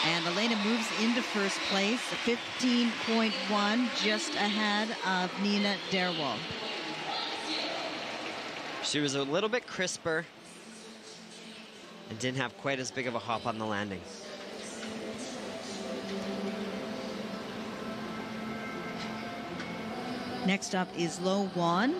And Elena moves into first place, 15.1, just ahead of Nina Derwal. She was a little bit crisper and didn't have quite as big of a hop on the landing. Next up is Lo Wan,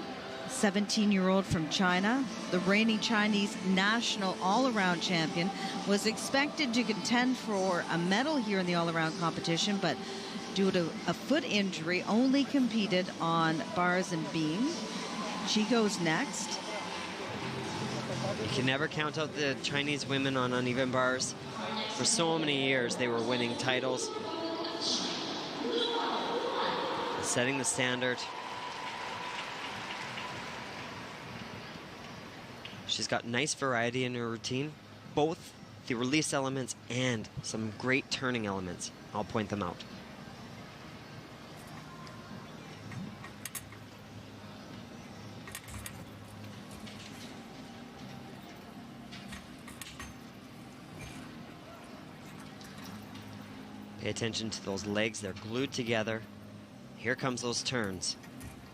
17-year-old from China. The reigning Chinese national all-around champion was expected to contend for a medal here in the all-around competition, but due to a foot injury, only competed on bars and beam. She goes next. You can never count out the Chinese women on uneven bars. For so many years, they were winning titles, setting the standard. She's got nice variety in her routine, both the release elements and some great turning elements. I'll point them out. Pay attention to those legs, they're glued together. Here comes those turns,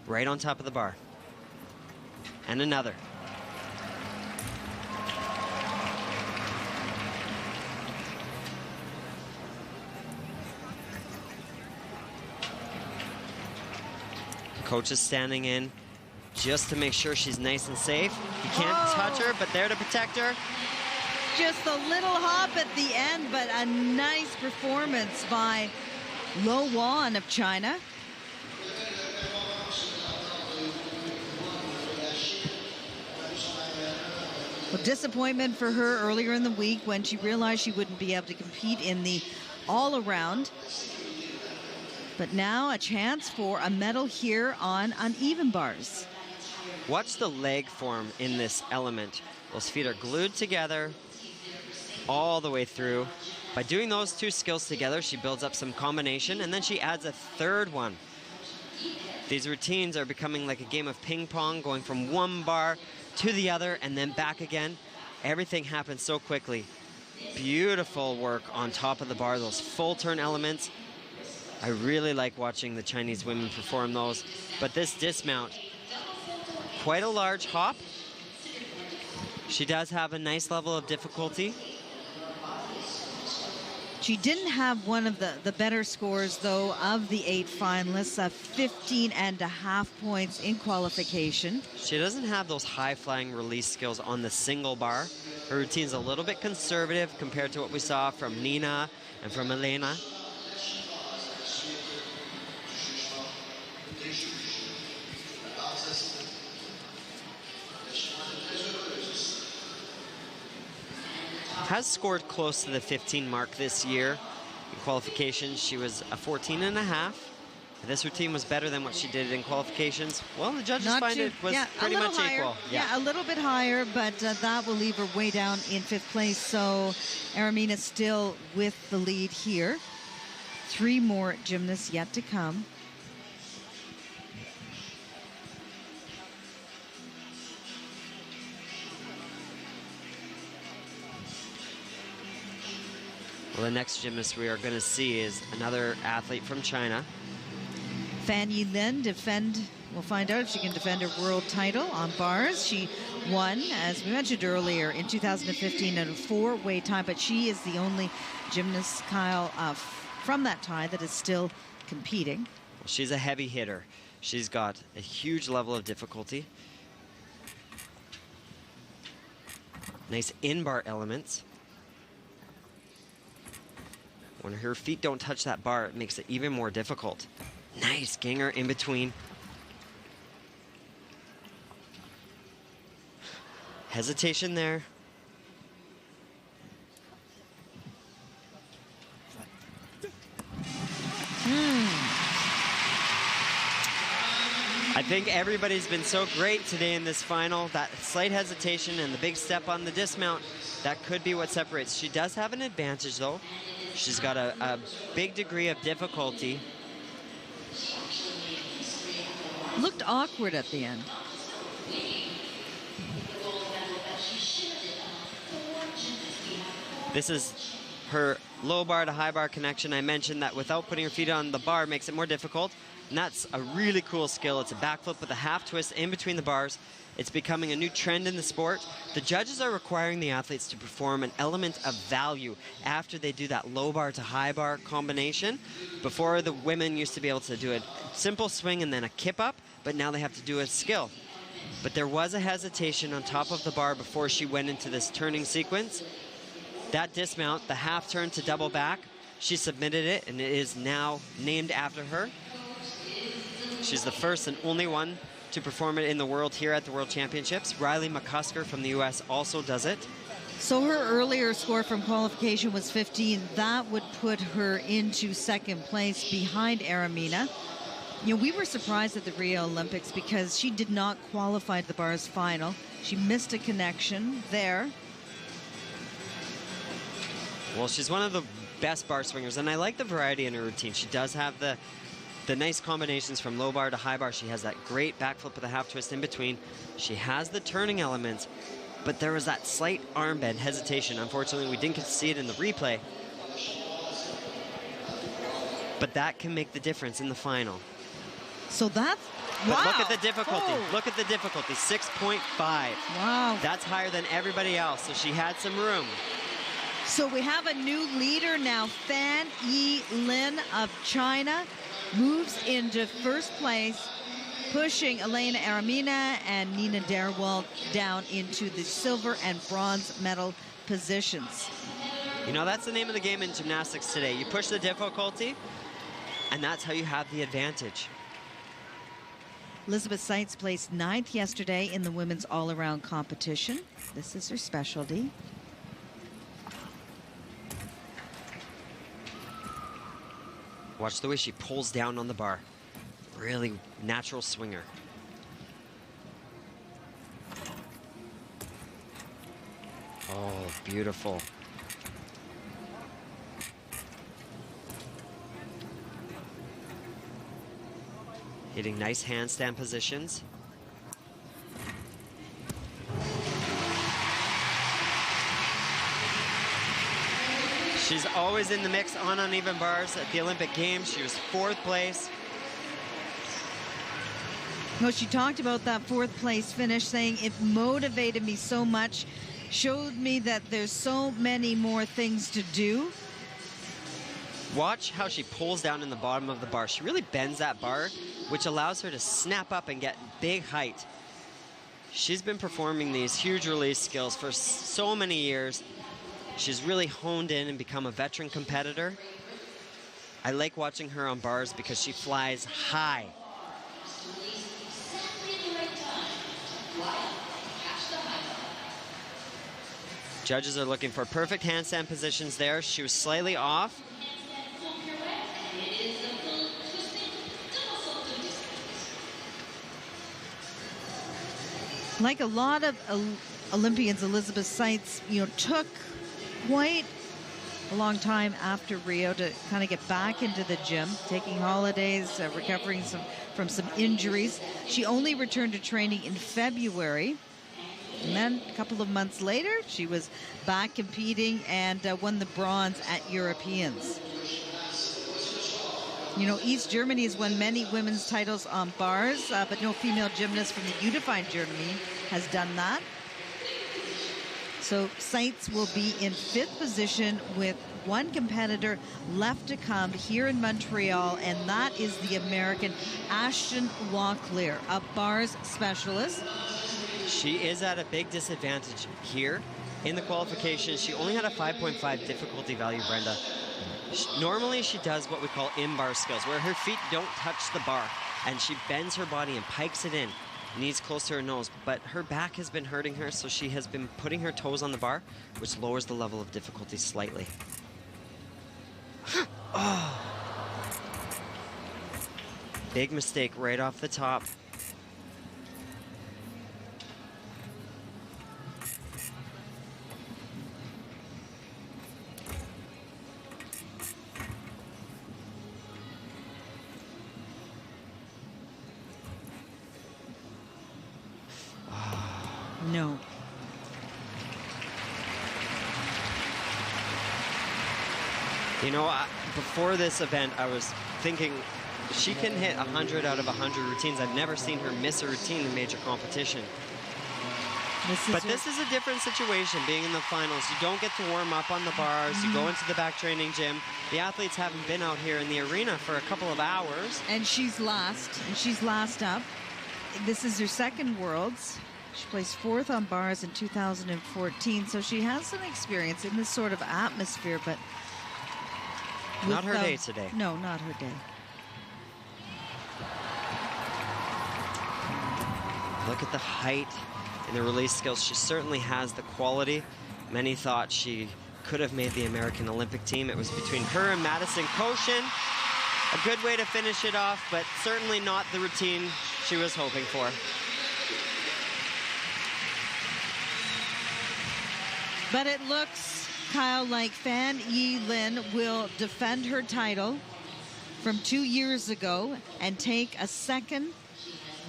right on top of the bar. And another. Coach is standing in just to make sure she's nice and safe. You can't touch her, but there to protect her. Just a little hop at the end, but a nice performance by Lo Wan of China. Well, disappointment for her earlier in the week when she realized she wouldn't be able to compete in the all-around. But now a chance for a medal here on uneven bars. Watch the leg form in this element. Those feet are glued together all the way through. By doing those two skills together, she builds up some combination, and then she adds a third one. These routines are becoming like a game of ping pong, going from one bar to the other and then back again. Everything happens so quickly. Beautiful work on top of the bar, those full turn elements. I really like watching the Chinese women perform those. But this dismount, quite a large hop. She does have a nice level of difficulty. She didn't have one of the better scores, though, of the 8 finalists, 15.5 points in qualification. She doesn't have those high-flying release skills on the single bar. Her routine's a little bit conservative compared to what we saw from Nina and from Elena. Has scored close to the 15 mark this year. In qualifications, she was a 14.5. This routine was better than what she did in qualifications. Well, the judges find it was pretty much equal. Yeah, a little bit higher, but that will leave her way down in 5th place. So Aramina still with the lead here. 3 more gymnasts yet to come. Well, the next gymnast we are going to see is another athlete from China. Fan Yilin we'll find out if she can defend her world title on bars. She won, as we mentioned earlier, in 2015 in a 4-way tie, but she is the only gymnast, Kyle, from that tie that is still competing. Well, she's a heavy hitter. She's got a huge level of difficulty. Nice in-bar elements. When her feet don't touch that bar, it makes it even more difficult. Nice ganger in between. Hesitation there. I think everybody's been so great today in this final. That slight hesitation and the big step on the dismount, that could be what separates. She does have an advantage, though. She's got a big degree of difficulty. Looked awkward at the end. This is her low bar to high bar connection. I mentioned that without putting her feet on the bar makes it more difficult. And that's a really cool skill. It's a backflip with a half twist in between the bars. It's becoming a new trend in the sport. The judges are requiring the athletes to perform an element of value after they do that low bar to high bar combination. Before, the women used to be able to do a simple swing and then a kip up, but now they have to do a skill. But there was a hesitation on top of the bar before she went into this turning sequence. That dismount, the half turn to double back, she submitted it, and it is now named after her. She's the first and only one to perform it in the world here at the World Championships. Riley McCusker from the US also does it. So her earlier score from qualification was 15. That would put her into 2nd place behind Aramina. You know, we were surprised at the Rio Olympics because she did not qualify to the bars final. She missed a connection there. Well, she's one of the best bar swingers, and I like the variety in her routine. She does have the nice combinations from low bar to high bar. She has that great backflip with a half twist in between. She has the turning elements, but there was that slight arm bend hesitation. Unfortunately, we didn't get to see it in the replay. But that can make the difference in the final. So that's, but wow. Look at the difficulty. Oh. Look at the difficulty, 6.5. Wow. That's higher than everybody else, so she had some room. So we have a new leader now. Fan Yilin of China moves into 1st place, pushing Elena Aramina and Nina Derwald down into the silver and bronze medal positions. You know, that's the name of the game in gymnastics today. You push the difficulty, and that's how you have the advantage. Elizabeth Seitz placed 9th yesterday in the women's all-around competition. This is her specialty. Watch the way she pulls down on the bar. Really natural swinger. Oh, beautiful. Hitting nice handstand positions. She's always in the mix on uneven bars at the Olympic Games. She was 4th place. No, she talked about that 4th place finish, saying it motivated me so much, showed me that there's so many more things to do. Watch how she pulls down in the bottom of the bar. She really bends that bar, which allows her to snap up and get big height. She's been performing these huge release skills for so many years. She's really honed in and become a veteran competitor. I like watching her on bars because she flies high. Judges are looking for perfect handstand positions there. She was slightly off. Like a lot of Olympians, Elizabeth Seitz, took quite a long time after Rio to kind of get back into the gym, taking holidays, recovering from some injuries. She only returned to training in February. And then a couple of months later, she was back competing and won the bronze at Europeans. East Germany has won many women's titles on bars, but no female gymnast from the unified Germany has done that. So Seitz will be in 5th position with one competitor left to come here in Montreal, and that is the American Ashton Locklear, a bars specialist. She is at a big disadvantage here. In the qualifications, she only had a 5.5 difficulty value, Brenda. Normally, she does what we call in-bar skills, where her feet don't touch the bar, and she bends her body and pikes it in, knees close to her nose. But her back has been hurting her, so she has been putting her toes on the bar, which lowers the level of difficulty slightly. Oh. Big mistake right off the top. No. Before this event, I was thinking she can hit 100 out of 100 routines. I've never seen her miss a routine in major competition. This is a different situation, being in the finals. You don't get to warm up on the bars. You go into the back training gym. The athletes haven't been out here in the arena for a couple of hours. And she's last up. This is her 2nd Worlds. She placed 4th on bars in 2014, so she has some experience in this sort of atmosphere, but not her day today. No, not her day. Look at the height and the release skills. She certainly has the quality. Many thought she could have made the American Olympic team. It was between her and Madison Koshin. A good way to finish it off, but certainly not the routine she was hoping for. But it looks, Kyle, like Fan Yi Lin will defend her title from 2 years ago and take a 2nd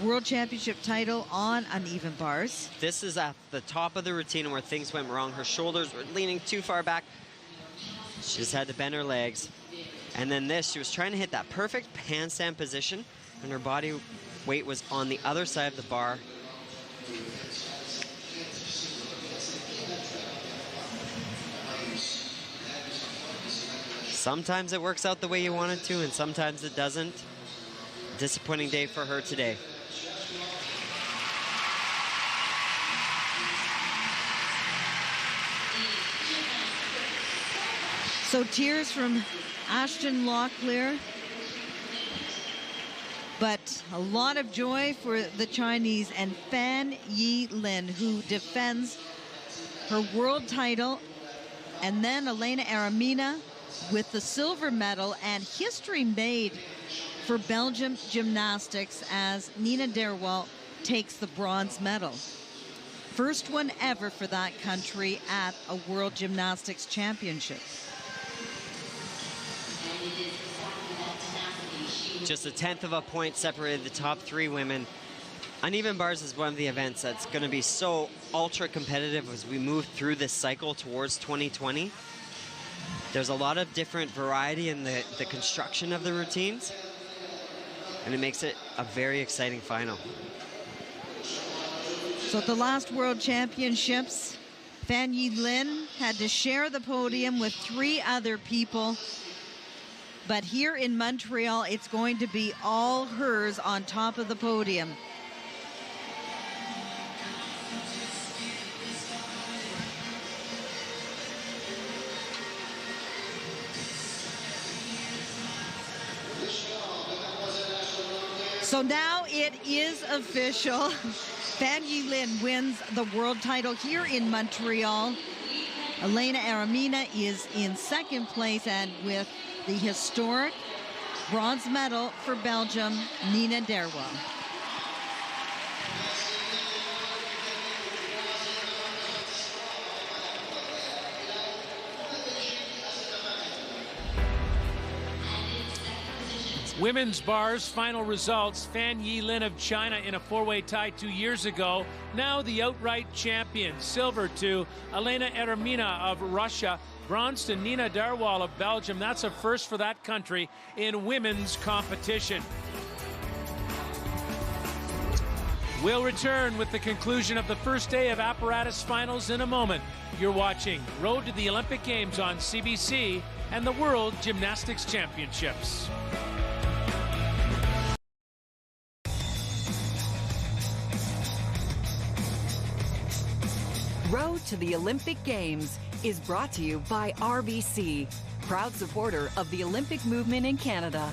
World Championship title on uneven bars. This is at the top of the routine where things went wrong. Her shoulders were leaning too far back. She just had to bend her legs. And then this, she was trying to hit that perfect handstand position, and her body weight was on the other side of the bar. Sometimes it works out the way you want it to, and sometimes it doesn't. Disappointing day for her today. So tears from Ashton Locklear, but a lot of joy for the Chinese and Fan Yi Lin, who defends her world title, and then Elena Aramina with the silver medal, and history made for Belgium gymnastics as Nina Derwal takes the bronze medal. First one ever for that country at a World Gymnastics Championship. Just a tenth of a point separated the top three women. Uneven bars is one of the events that's going to be so ultra competitive as we move through this cycle towards 2020. There's a lot of different variety in the construction of the routines, and it makes it a very exciting final. So at the last World Championships, Fan Yi Lin had to share the podium with 3 other people. But here in Montreal, it's going to be all hers on top of the podium. So now it is official. Fan Yi Lin wins the world title here in Montreal. Elena Aramina is in second place, and with the historic bronze medal for Belgium, Nina Derwal. Women's bars final results. Fan Yi Lin of China in a 4-way tie 2 years ago. Now the outright champion. Silver to Elena Aramina of Russia. Bronze to Nina Derwal of Belgium. That's a first for that country in women's competition. We'll return with the conclusion of the first day of apparatus finals in a moment. You're watching Road to the Olympic Games on CBC and the World Gymnastics Championships. Road to the Olympic Games is brought to you by RBC, proud supporter of the Olympic movement in Canada.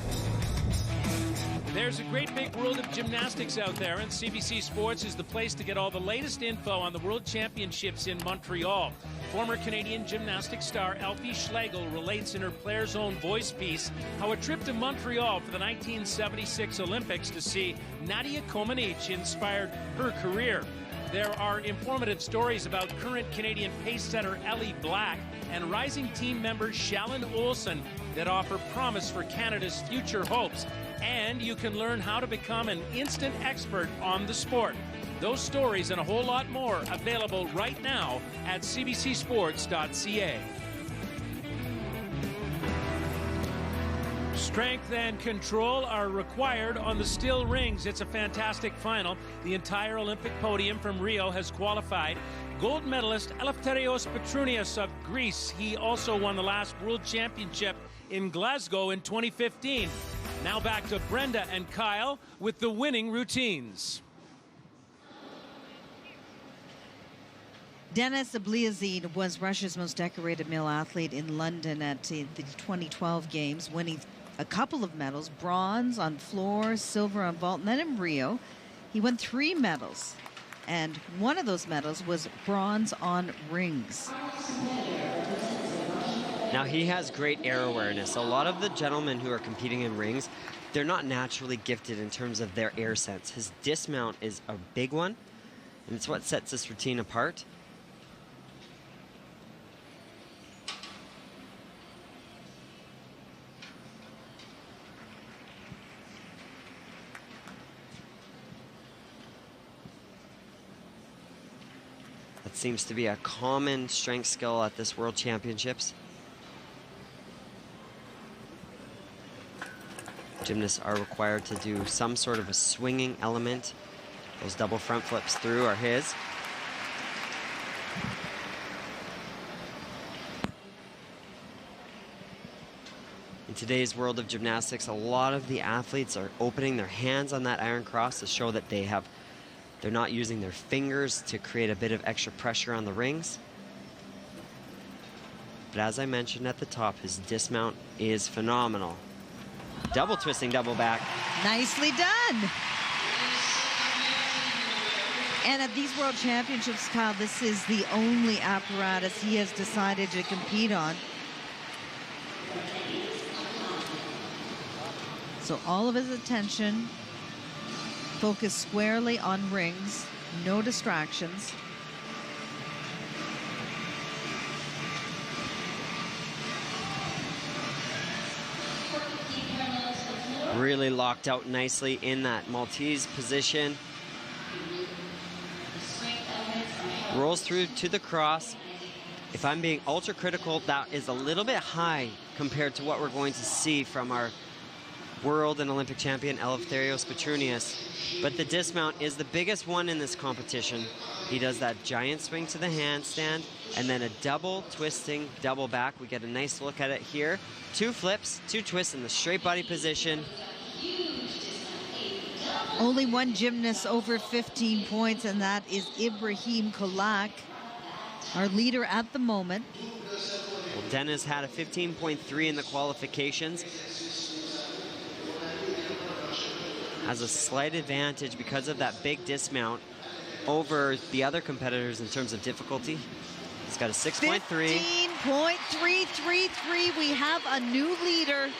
There's a great big world of gymnastics out there, and CBC Sports is the place to get all the latest info on the World Championships in Montreal. Former Canadian gymnastics star Alfie Schlegel relates in her Player's Own Voice piece how a trip to Montreal for the 1976 Olympics to see Nadia Comaneci inspired her career. There are informative stories about current Canadian pace setter Ellie Black and rising team member Shallon Olsen that offer promise for Canada's future hopes. And you can learn how to become an instant expert on the sport. Those stories and a whole lot more available right now at cbcsports.ca. Strength and control are required on the still rings. It's a fantastic final. The entire Olympic podium from Rio has qualified. Gold medalist Eleftherios Petrounias of Greece. He also won the last World Championship in Glasgow in 2015. Now back to Brenda and Kyle with the winning routines. Denis Abliazid was Russia's most decorated male athlete in London at the 2012 Games, winning a couple of medals, bronze on floor, silver on vault, and then in Rio, he won 3 medals. And one of those medals was bronze on rings. Now he has great air awareness. A lot of the gentlemen who are competing in rings, they're not naturally gifted in terms of their air sense. His dismount is a big one, and it's what sets this routine apart. That seems to be a common strength skill at this World Championships. Gymnasts are required to do some sort of a swinging element. Those double front flips through are his. In today's world of gymnastics, a lot of the athletes are opening their hands on that iron cross to show that they're not using their fingers to create a bit of extra pressure on the rings. But as I mentioned at the top, his dismount is phenomenal. Double twisting, double back. Nicely done. And at these World Championships, Kyle, this is the only apparatus he has decided to compete on. So all of his attention focused squarely on rings, no distractions. Really locked out nicely in that Maltese position. Rolls through to the cross. If I'm being ultra critical, that is a little bit high compared to what we're going to see from our world and Olympic champion Eleftherios Petrunius. But the dismount is the biggest one in this competition. He does that giant swing to the handstand and then a double twisting double back. We get a nice look at it here. 2 flips, 2 twists in the straight body position. Only one gymnast over 15 points, and that is Ibrahim Kolak, our leader at the moment. Well, Dennis had a 15.3 in the qualifications. Has a slight advantage because of that big dismount over the other competitors in terms of difficulty. He's got a 6.3. 15.333. We have a new leader.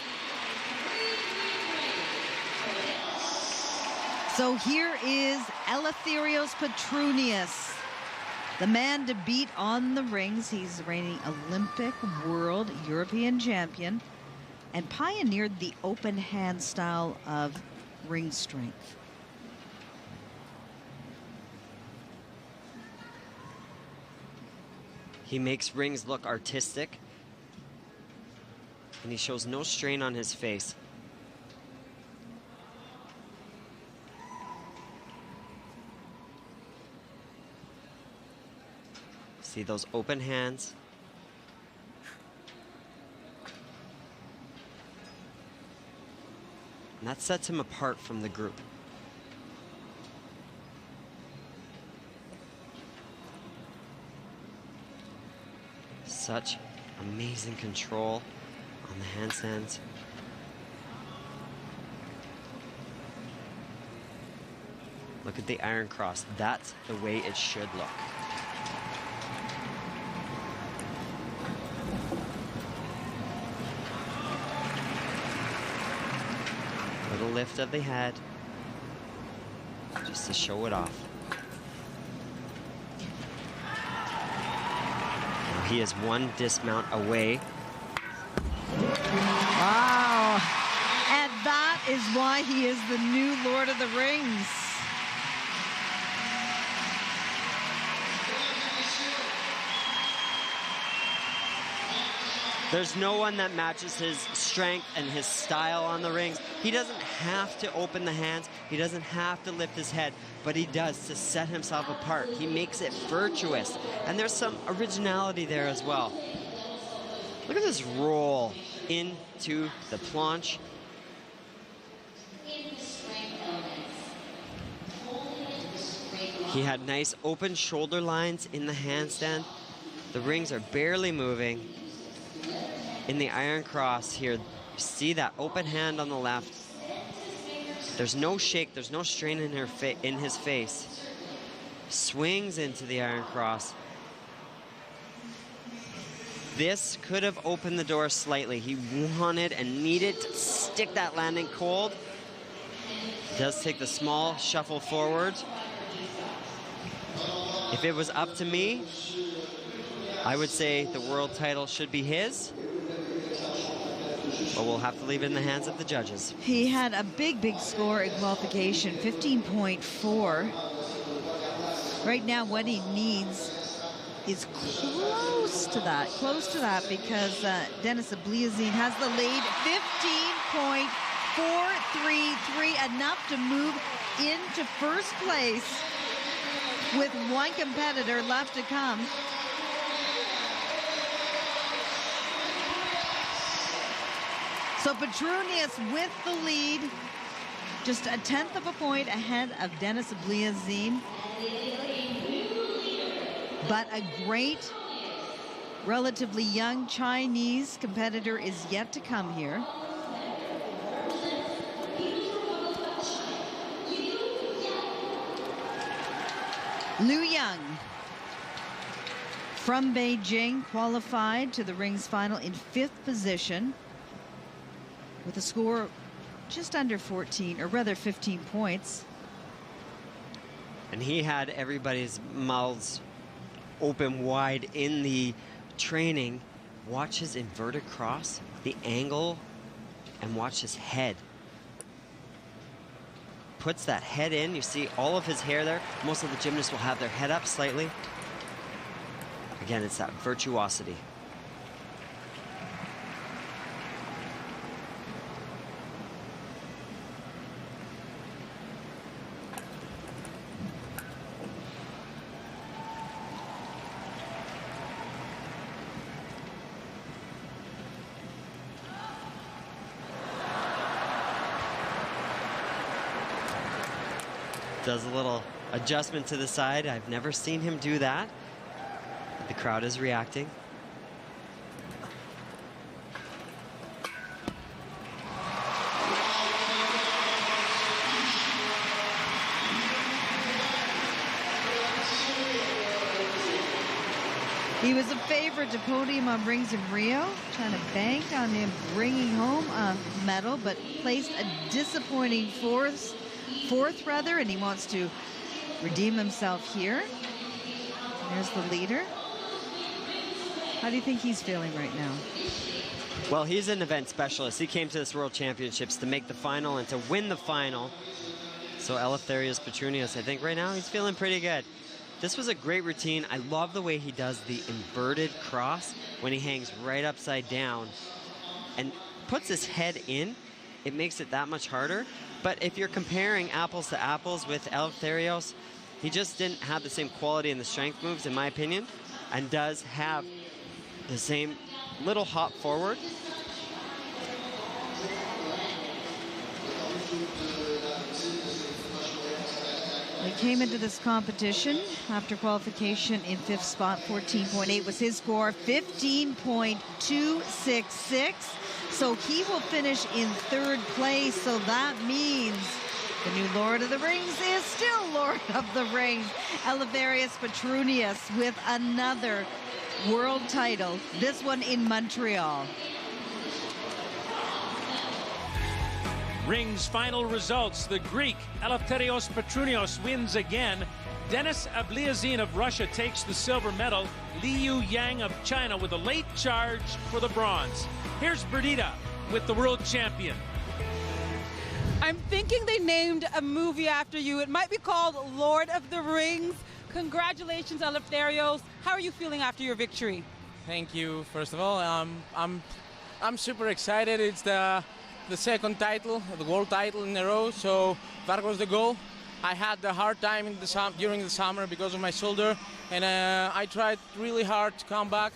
So here is Eleftherios Petrunius, the man to beat on the rings. He's reigning Olympic, world, European champion, and pioneered the open hand style of ring strength. He makes rings look artistic, and he shows no strain on his face. See those open hands. And that sets him apart from the group. Such amazing control on the handstands. Look at the iron cross. That's the way it should look. Little lift of the head, just to show it off. Now he is one dismount away. Wow. And that is why he is the new Lord of the Rings. There's no one that matches his strength and his style on the rings. He doesn't have to open the hands. He doesn't have to lift his head, but he does to set himself apart. He makes it virtuous, and there's some originality there as well. Look at this roll into the planche. He had nice open shoulder lines in the handstand. The rings are barely moving. In the iron cross here, you see that open hand on the left. There's no shake, there's no strain in his face. Swings into the iron cross. This could have opened the door slightly. He wanted and needed to stick that landing cold. Does take the small shuffle forward. If it was up to me, I would say the world title should be his. But we'll have to leave it in the hands of the judges. He had a big score in qualification, 15.4. Right now, what he needs is close to that, because Dennis Abliazine has the lead, 15.433, enough to move into first place with one competitor left to come. So Petrunius with the lead, just 1/10 of a point ahead of Dennis Abliazine. But a great, relatively young Chinese competitor is yet to come here. Liu Yang from Beijing qualified to the rings final in 5th position. with a score just under 14, or rather 15 points. And he had everybody's mouths open wide in the training. Watch his inverted cross, the angle, and watch his head. Puts that head in. You see all of his hair there. Most of the gymnasts will have their head up slightly. Again, it's that virtuosity. Does a little adjustment to the side. I've never seen him do that. The crowd is reacting. He was a favorite to podium on rings in Rio, trying to bank on him bringing home a medal, but placed a disappointing fourth, and he wants to redeem himself here. There's the leader. How do you think he's feeling right now? Well, he's an event specialist. He came to this World Championships to make the final and to win the final. So Eleftherios Petronius, I think right now he's feeling pretty good. This was a great routine. I love the way he does the inverted cross when he hangs right upside down and puts his head in. It makes it that much harder. But if you're comparing apples to apples with Eleftherios, he just didn't have the same quality in the strength moves, in my opinion, and does have the same little hop forward. He came into this competition after qualification in 5th spot. 14.8 was his score, 15.266. So he will finish in 3rd place. So that means the new Lord of the Rings is still Lord of the Rings. Eleftherios Petronius with another world title, this one in Montreal. Rings final results. The Greek Eleftherios Petronius wins again. Denis Abliazin of Russia takes the silver medal. Liu Yang of China with a late charge for the bronze. Here's Berdita with the world champion. I'm thinking they named a movie after you. It might be called Lord of the Rings. Congratulations, Eleftherios. How are you feeling after your victory? Thank you. First of all, I'm super excited. It's the second title, the world title in a row. So that was the goal. I had a hard time in during the summer because of my shoulder, and I tried really hard to come back.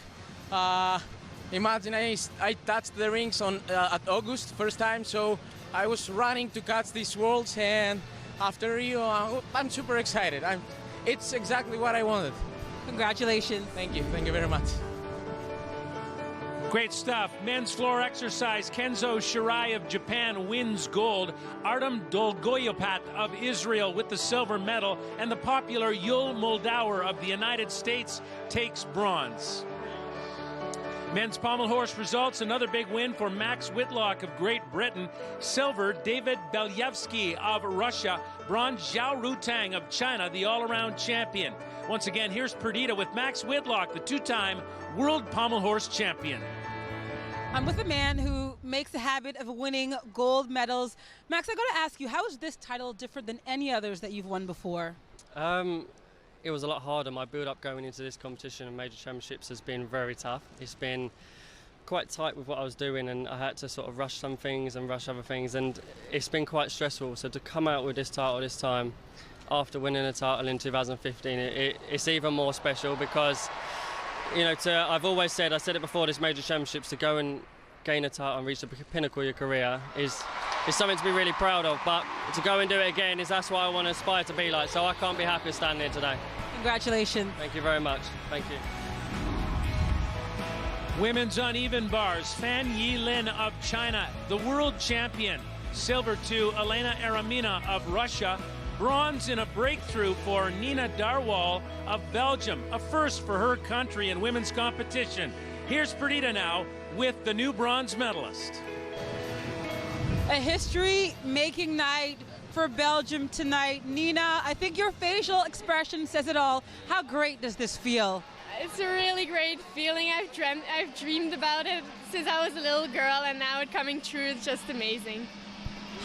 Imagine I touched the rings at August first time, so I was running to catch these worlds, and after Rio, I'm super excited. It's exactly what I wanted. Congratulations. Thank you very much. Great stuff. Men's floor exercise. Kenzo Shirai of Japan wins gold. Artem Dolgoyupat of Israel with the silver medal. And the popular Yul Moldauer of the United States takes bronze. Men's pommel horse results. Another big win for Max Whitlock of Great Britain. Silver, David Belyevsky of Russia. Bronze, Zhao Rutang of China, the all-around champion. Once again, here's Perdita with Max Whitlock, the two-time world pommel horse champion. I'm with a man who makes a habit of winning gold medals. Max, I got to ask you, how is this title different than any others that you've won before? It was a lot harder. My build-up going into this competition and major championships has been very tough. It's been quite tight with what I was doing, and I had to sort of rush some things and rush other things, and it's been quite stressful. So to come out with this title this time, after winning a title in 2015, it's even more special because, you know, I've always said, I said it before this major championships, to go and gain a title and reach the pinnacle of your career is something to be really proud of, but to go and do it again that's what I want to aspire to be like, so I can't be happier standing here today. Congratulations. Thank you very much. Thank you. Women's uneven bars. Fan Yilin of China, the world champion. Silver to Elena Aramina of Russia. Bronze in a breakthrough for Nina Darwal of Belgium, a first for her country in women's competition. Here's Perdita now with the new bronze medalist. A history-making night for Belgium tonight. Nina, I think your facial expression says it all. How great does this feel? It's a really great feeling. I've dreamed about it since I was a little girl, and now it's coming true. It's just amazing.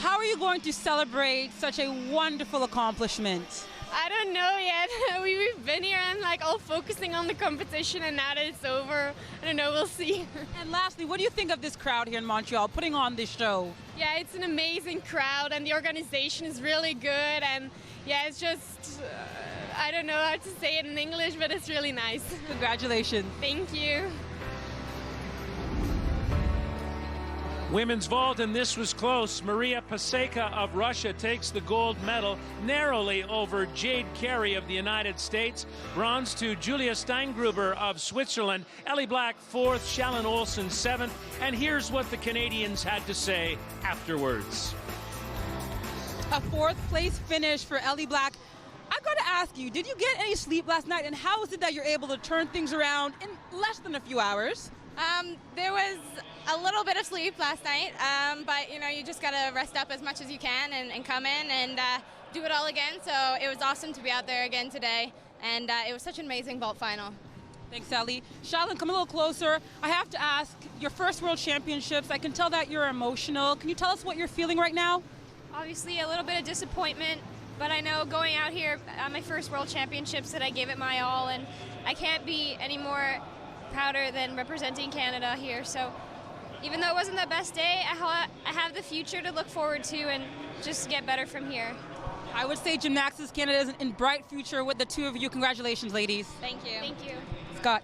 How are you going to celebrate such a wonderful accomplishment? I don't know yet. We've been here and like all focusing on the competition, and now that it's over, I don't know, we'll see. And lastly, what do you think of this crowd here in Montreal putting on this show? Yeah, it's an amazing crowd, and the organization is really good, and yeah, it's just, I don't know how to say it in English, but it's really nice. Congratulations. Thank you. Women's vault, and this was close. Maria Paseka of Russia takes the gold medal narrowly over Jade Carey of the United States. Bronze to Julia Steingruber of Switzerland. Ellie Black fourth, Shalyn Olsen seventh. And here's what the Canadians had to say afterwards. A fourth place finish for Ellie Black. I've got to ask you, did you get any sleep last night, and how is it that you're able to turn things around in less than a few hours? There was a little bit of sleep last night, but you know, you just gotta rest up as much as you can and come in and do it all again. So it was awesome to be out there again today, and it was such an amazing vault final. Thanks, Ellie. Shalyn, come a little closer. I have to ask, your first World Championships, I can tell that you're emotional. Can you tell us what you're feeling right now? Obviously a little bit of disappointment, but I know going out here at my first World Championships that I gave it my all, and I can't be any more prouder than representing Canada here. So even though it wasn't the best day, I have the future to look forward to and just get better from here. I would say Gymnastics Canada is in bright future with the two of you. Congratulations, ladies. Thank you. Thank you. Scott.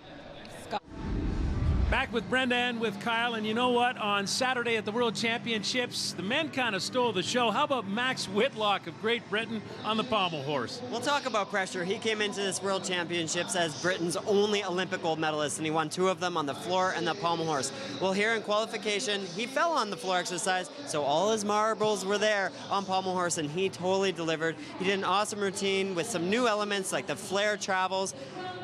Back with Brenda and with Kyle, and you know what? On Saturday at the World Championships, the men kind of stole the show. How about Max Whitlock of Great Britain on the pommel horse? We'll talk about pressure. He came into this World Championships as Britain's only Olympic gold medalist, and he won 2 of them on the floor and the pommel horse. Well, here in qualification, he fell on the floor exercise, so all his marbles were there on pommel horse, and he totally delivered. He did an awesome routine with some new elements like the flare travels.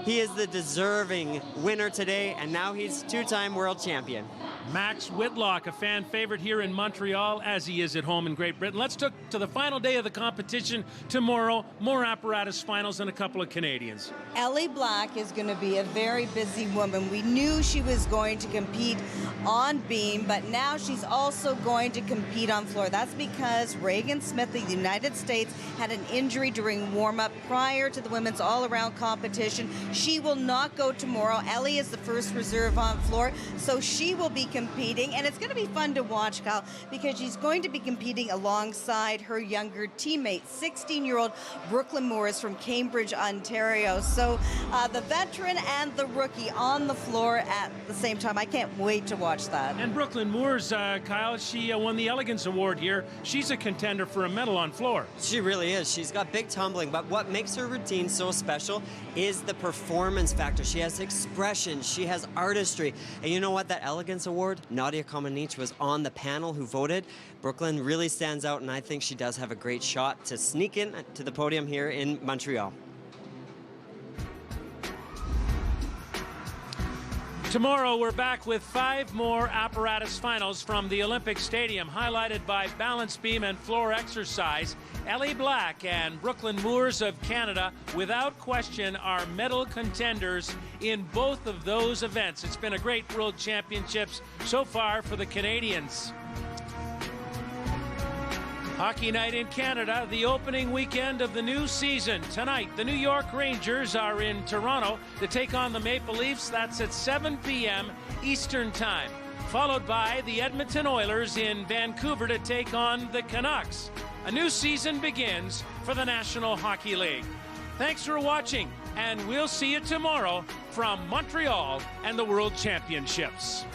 He is the deserving winner today, and now he's 2-time world champion. Max Whitlock, a fan favorite here in Montreal, as he is at home in Great Britain. Let's look to the final day of the competition tomorrow. More apparatus finals and a couple of Canadians. Ellie Black is going to be a very busy woman. We knew she was going to compete on beam, but now she's also going to compete on floor. That's because Reagan Smith of the United States had an injury during warm-up prior to the women's all-around competition. She will not go tomorrow. Ellie is the first reserve on floor, so she will be competing, and it's going to be fun to watch, Kyle, because she's going to be competing alongside her younger teammate, 16-year-old Brooklyn Morris from Cambridge, Ontario. So the veteran and the rookie on the floor at the same time. I can't wait to watch that. And Brooklyn Morris, Kyle, she won the Elegance Award here. She's a contender for a medal on floor. She really is. She's got big tumbling, but what makes her routine so special is the performance factor. She has expression, she has artistry, and you know what? That Elegance Award, Nadia Comaneci was on the panel who voted. Brooklyn really stands out, and I think she does have a great shot to sneak in to the podium here in Montreal. Tomorrow, we're back with 5 more apparatus finals from the Olympic Stadium, highlighted by balance beam and floor exercise. Ellie Black and Brooklyn Moores of Canada, without question, are medal contenders in both of those events. It's been a great World Championships so far for the Canadians. Hockey night in Canada, the opening weekend of the new season. Tonight, the New York Rangers are in Toronto to take on the Maple Leafs. That's at 7 p.m. Eastern Time. Followed by the Edmonton Oilers in Vancouver to take on the Canucks. A new season begins for the National Hockey League. Thanks for watching, and we'll see you tomorrow from Montreal and the World Championships.